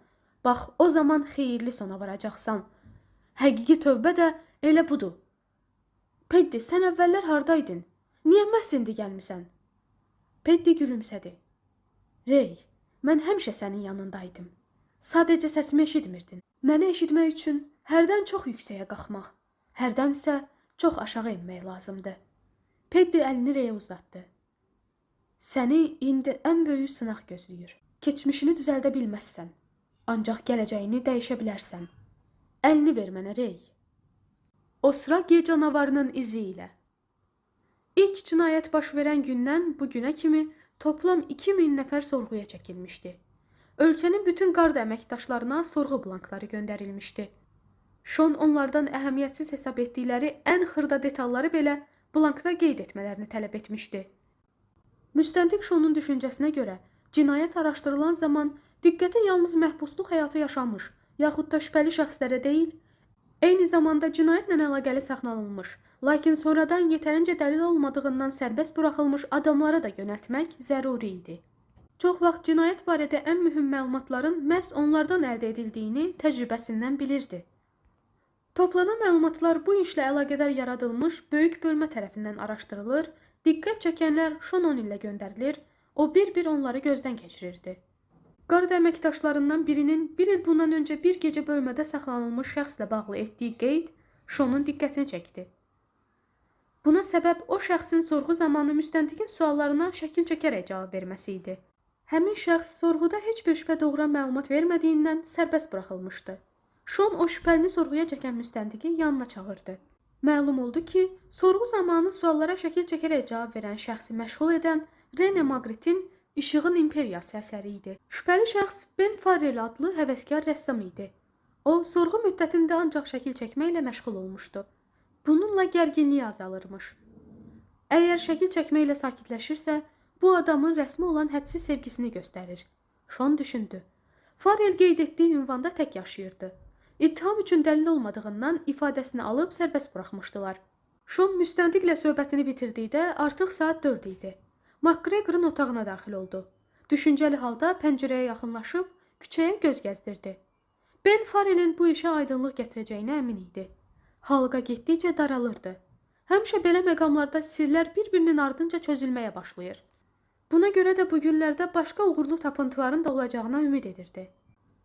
bax o zaman xeyirli sona varacaqsan. Həqiqi tövbə də elə budur. Peddi, sən əvvəllər hardaydın? Niyə məhz indi gəlmisən? Peddi gülümsədi. Rey, mən həmişə sənin yanındaydım. Sadəcə səsimi eşitmirdin. Məni eşitmək üçün hərdən çox yüksəyə qalxmaq, hərdən isə çox aşağı enmək lazımdır. Peddi əlini Reyə uzatdı. Səni indi ən böyük sınaq gözləyir. Keçmişini düzəldə bilməzsən, ancaq gələcəyini dəyişə bilərsən. Əlini ver mənə, Rey. Osragi canavarının izi ilə. İlk cinayət baş verən gündən bu günə kimi toplam 2000 nəfər sorğuya çəkilmişdi. Ölkənin bütün qarda əməkdaşlarına sorğu blankları göndərilmişdi. Şon onlardan əhəmiyyətsiz hesab etdikləri ən xırda detalları belə blankda qeyd etmələrini tələb etmişdi. Müstəntiq Şonun düşüncəsinə görə, cinayət araşdırılan zaman diqqəti yalnız məhbusluq həyatı yaşamış, yaxud da şübhəli şəxslərə deyil, eyni zamanda cinayətlə əlaqəli saxlanılmış, lakin sonradan yetərincə dəlil olmadığından sərbəst buraxılmış adamlara da yönəltmək zəruri idi. Çox vaxt cinayət barədə ən mühüm məlumatların məhz onlardan əldə edildiyini təcrübəsindən bilirdi. Toplanan məlumatlar bu işlə əlaqədar yaradılmış böyük bölmə tərəfindən araşdırılır, diqqət çəkənlər Şonon ilə göndərilir, o bir-bir onları gözdən keçirirdi. Qarda əməkdaşlarından birinin bir il bundan öncə bir gecə bölmədə saxlanılmış şəxslə bağlı etdiyi qeyd Şonun diqqətini çəkdi. Buna səbəb o şəxsin sorğu zamanı müstəntiqin suallarına şəkil çəkərək cavab verməsi idi. Həmin şəxs sorğuda heç bir şübhə doğuran məlumat vermədiyindən sərbəst buraxılmışdı. Şon o şübhəlini sorğuya çəkən müstəntiqi yanına çağırdı. Məlum oldu ki, sorğu zamanı suallara şəkil çəkərək cavab verən şəxsi məşğul edən Rene Magritte'in İşığın İmperiyası əsəri idi. Şübhəli şəxs Ben Farrell adlı həvəskar rəssam idi. O, sorğu müddətində ancaq şəkil çəkməklə məşğul olmuşdu. Bununla gərginliyi azalırmış. Əgər şəkil çəkməklə sakitləşirsə, bu adamın rəsmi olan hədsiz sevgisini göstərir. Şon düşündü. Farrell qeyd etdiyi ünvanda tək yaşayırdı. İttiham üçün dəlil olmadığından ifadəsini alıb sərbəst buraxmışdılar. Şon müstəntiqlə söhbətini bitirdikdə artıq saat 4 idi. MacGregor'ın otağına daxil oldu. Düşüncəli halda pəncərəyə yaxınlaşıb küçəyə göz gəzdirdi. Ben Farrell'in bu işə aydınlıq gətirəcəyinə əmin idi. Halqa getdikcə daralırdı. Həmişə belə məqamlarda sirlər bir-birinin ardınca çözülməyə başlayır. Buna görə də bu günlərdə başqa uğurlu tapıntıların da olacağına ümid edirdi.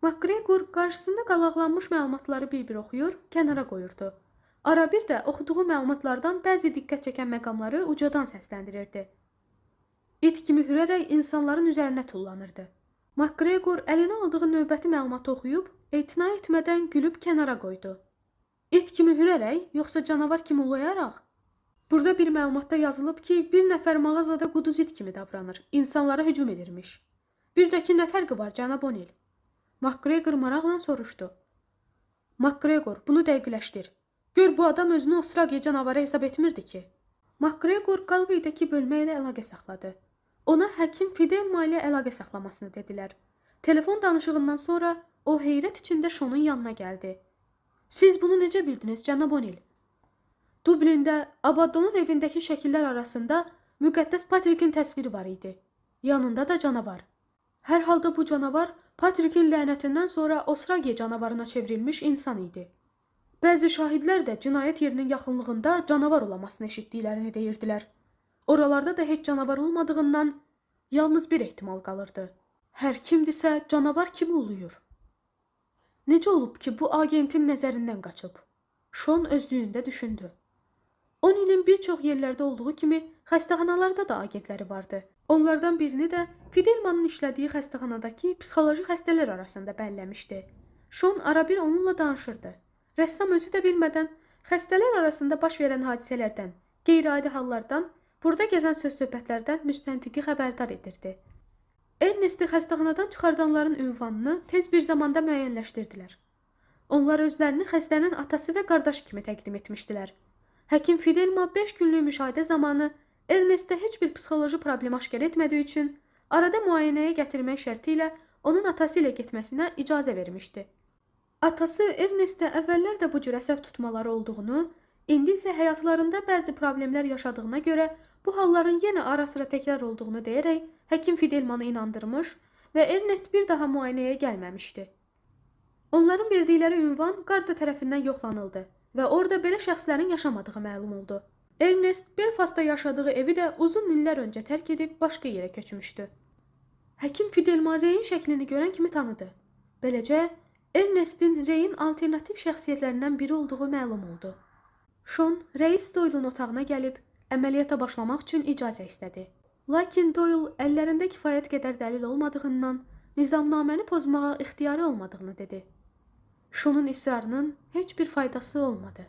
MacGregor qarşısında qalaqlanmış məlumatları bir-bir oxuyur, kənara qoyurdu. Ara bir də oxuduğu məlumatlardan bəzi diqqət çəkən məqamları ucadan səsləndirirdi. İt kimi hürərək insanların üzərinə tullanırdı. MacGregor əlinə aldığı növbəti məlumatı oxuyub, etina etmədən gülüb kənara qoydu. İt kimi hürərək, yoxsa canavar kimi ulayaraq? Burada bir məlumatda yazılıb ki, bir nəfər mağazada quduz it kimi davranır, insanlara hücum edirmiş. Bir də ki, nə fərqi var, cənab O'Neill? MacGregor maraqla soruşdu. MacGregor, bunu dəqiqləşdir. Gör, bu adam özünü Osragi canavarı hesab etmirdi ki. MacGregor Galway-dəki bölmə ilə əlaqə saxladı. Ona həkim Fidelma ilə əlaqə saxlamasını dedilər. Telefon danışığından sonra o heyrət içində Şonun yanına gəldi. Siz bunu necə bildiniz, cənab O'Neill? Dublində Abaddonun evindəki şəkillər arasında müqəddəs Patrick'in təsviri var idi. Yanında da canavar. Hər halda bu canavar Patrick'in lənətindən sonra Osragi canavarına çevrilmiş insan idi. Bəzi şahidlər də cinayət yerinin yaxınlığında canavar ulamasını eşitdiklərini deyirdilər. Oralarda da heç canavar olmadığından yalnız bir ehtimal qalırdı. Hər kimdisə canavar kimi uluyur. Necə olub ki, bu agentin nəzərindən qaçıb? Şon özlüyündə düşündü. O'Neill'in bir çox yerlərdə olduğu kimi xəstəxanalarda da agentləri vardı. Onlardan birini də Fidelmanın işlədiyi xəstəxanadakı psixoloji xəstələr arasında bəlləmişdi. Şon ara bir onunla danışırdı. Rəssam özü də bilmədən xəstələr arasında baş verən hadisələrdən, qeyri-adi hallardan, burada gəzən söz-söhbətlərdən müstəntiqi xəbərdar edirdi. Ernesti xəstəxanadan çıxardanların ünvanını tez bir zamanda müəyyənləşdirdilər. Onlar özlərini xəstənin atası və qardaşı kimi təqdim etmişdilər. Həkim Fidelma 5 günlük müşahidə zamanı Ernestdə heç bir psixoloji problem aşkar etmədiyi üçün arada müayinəyə gətirmək şərti ilə onun atası ilə getməsinə icazə vermişdi. Atası Ernestdə əvvəllər də bu cür əsəb tutmaları olduğunu, indi isə həyatlarında bəzi problemlər yaşadığına görə bu halların yenə ara-sıra təkrar olduğunu deyərək həkim Fidelmanı inandırmış və Ernest bir daha müayinəyə gəlməmişdi. Onların verdikləri ünvan qarda tərəfindən yoxlanıldı və orada belə şəxslərin yaşamadığı məlum oldu. Ernest Belfastda yaşadığı evi də uzun illər öncə tərk edib başqa yerə köçmüşdü. Həkim Fidelman Reyin şəklini görən kimi tanıdı. Beləcə, Ernestin Reyin alternativ şəxsiyyətlərindən biri olduğu məlum oldu. Sean, rəis Doyle'un otağına gəlib əməliyyata başlamaq üçün icazə istədi. Lakin Doyle əllərində kifayət qədər dəlil olmadığından nizamnaməni pozmağa ixtiyarı olmadığını dedi. Sean'un israrının heç bir faydası olmadı.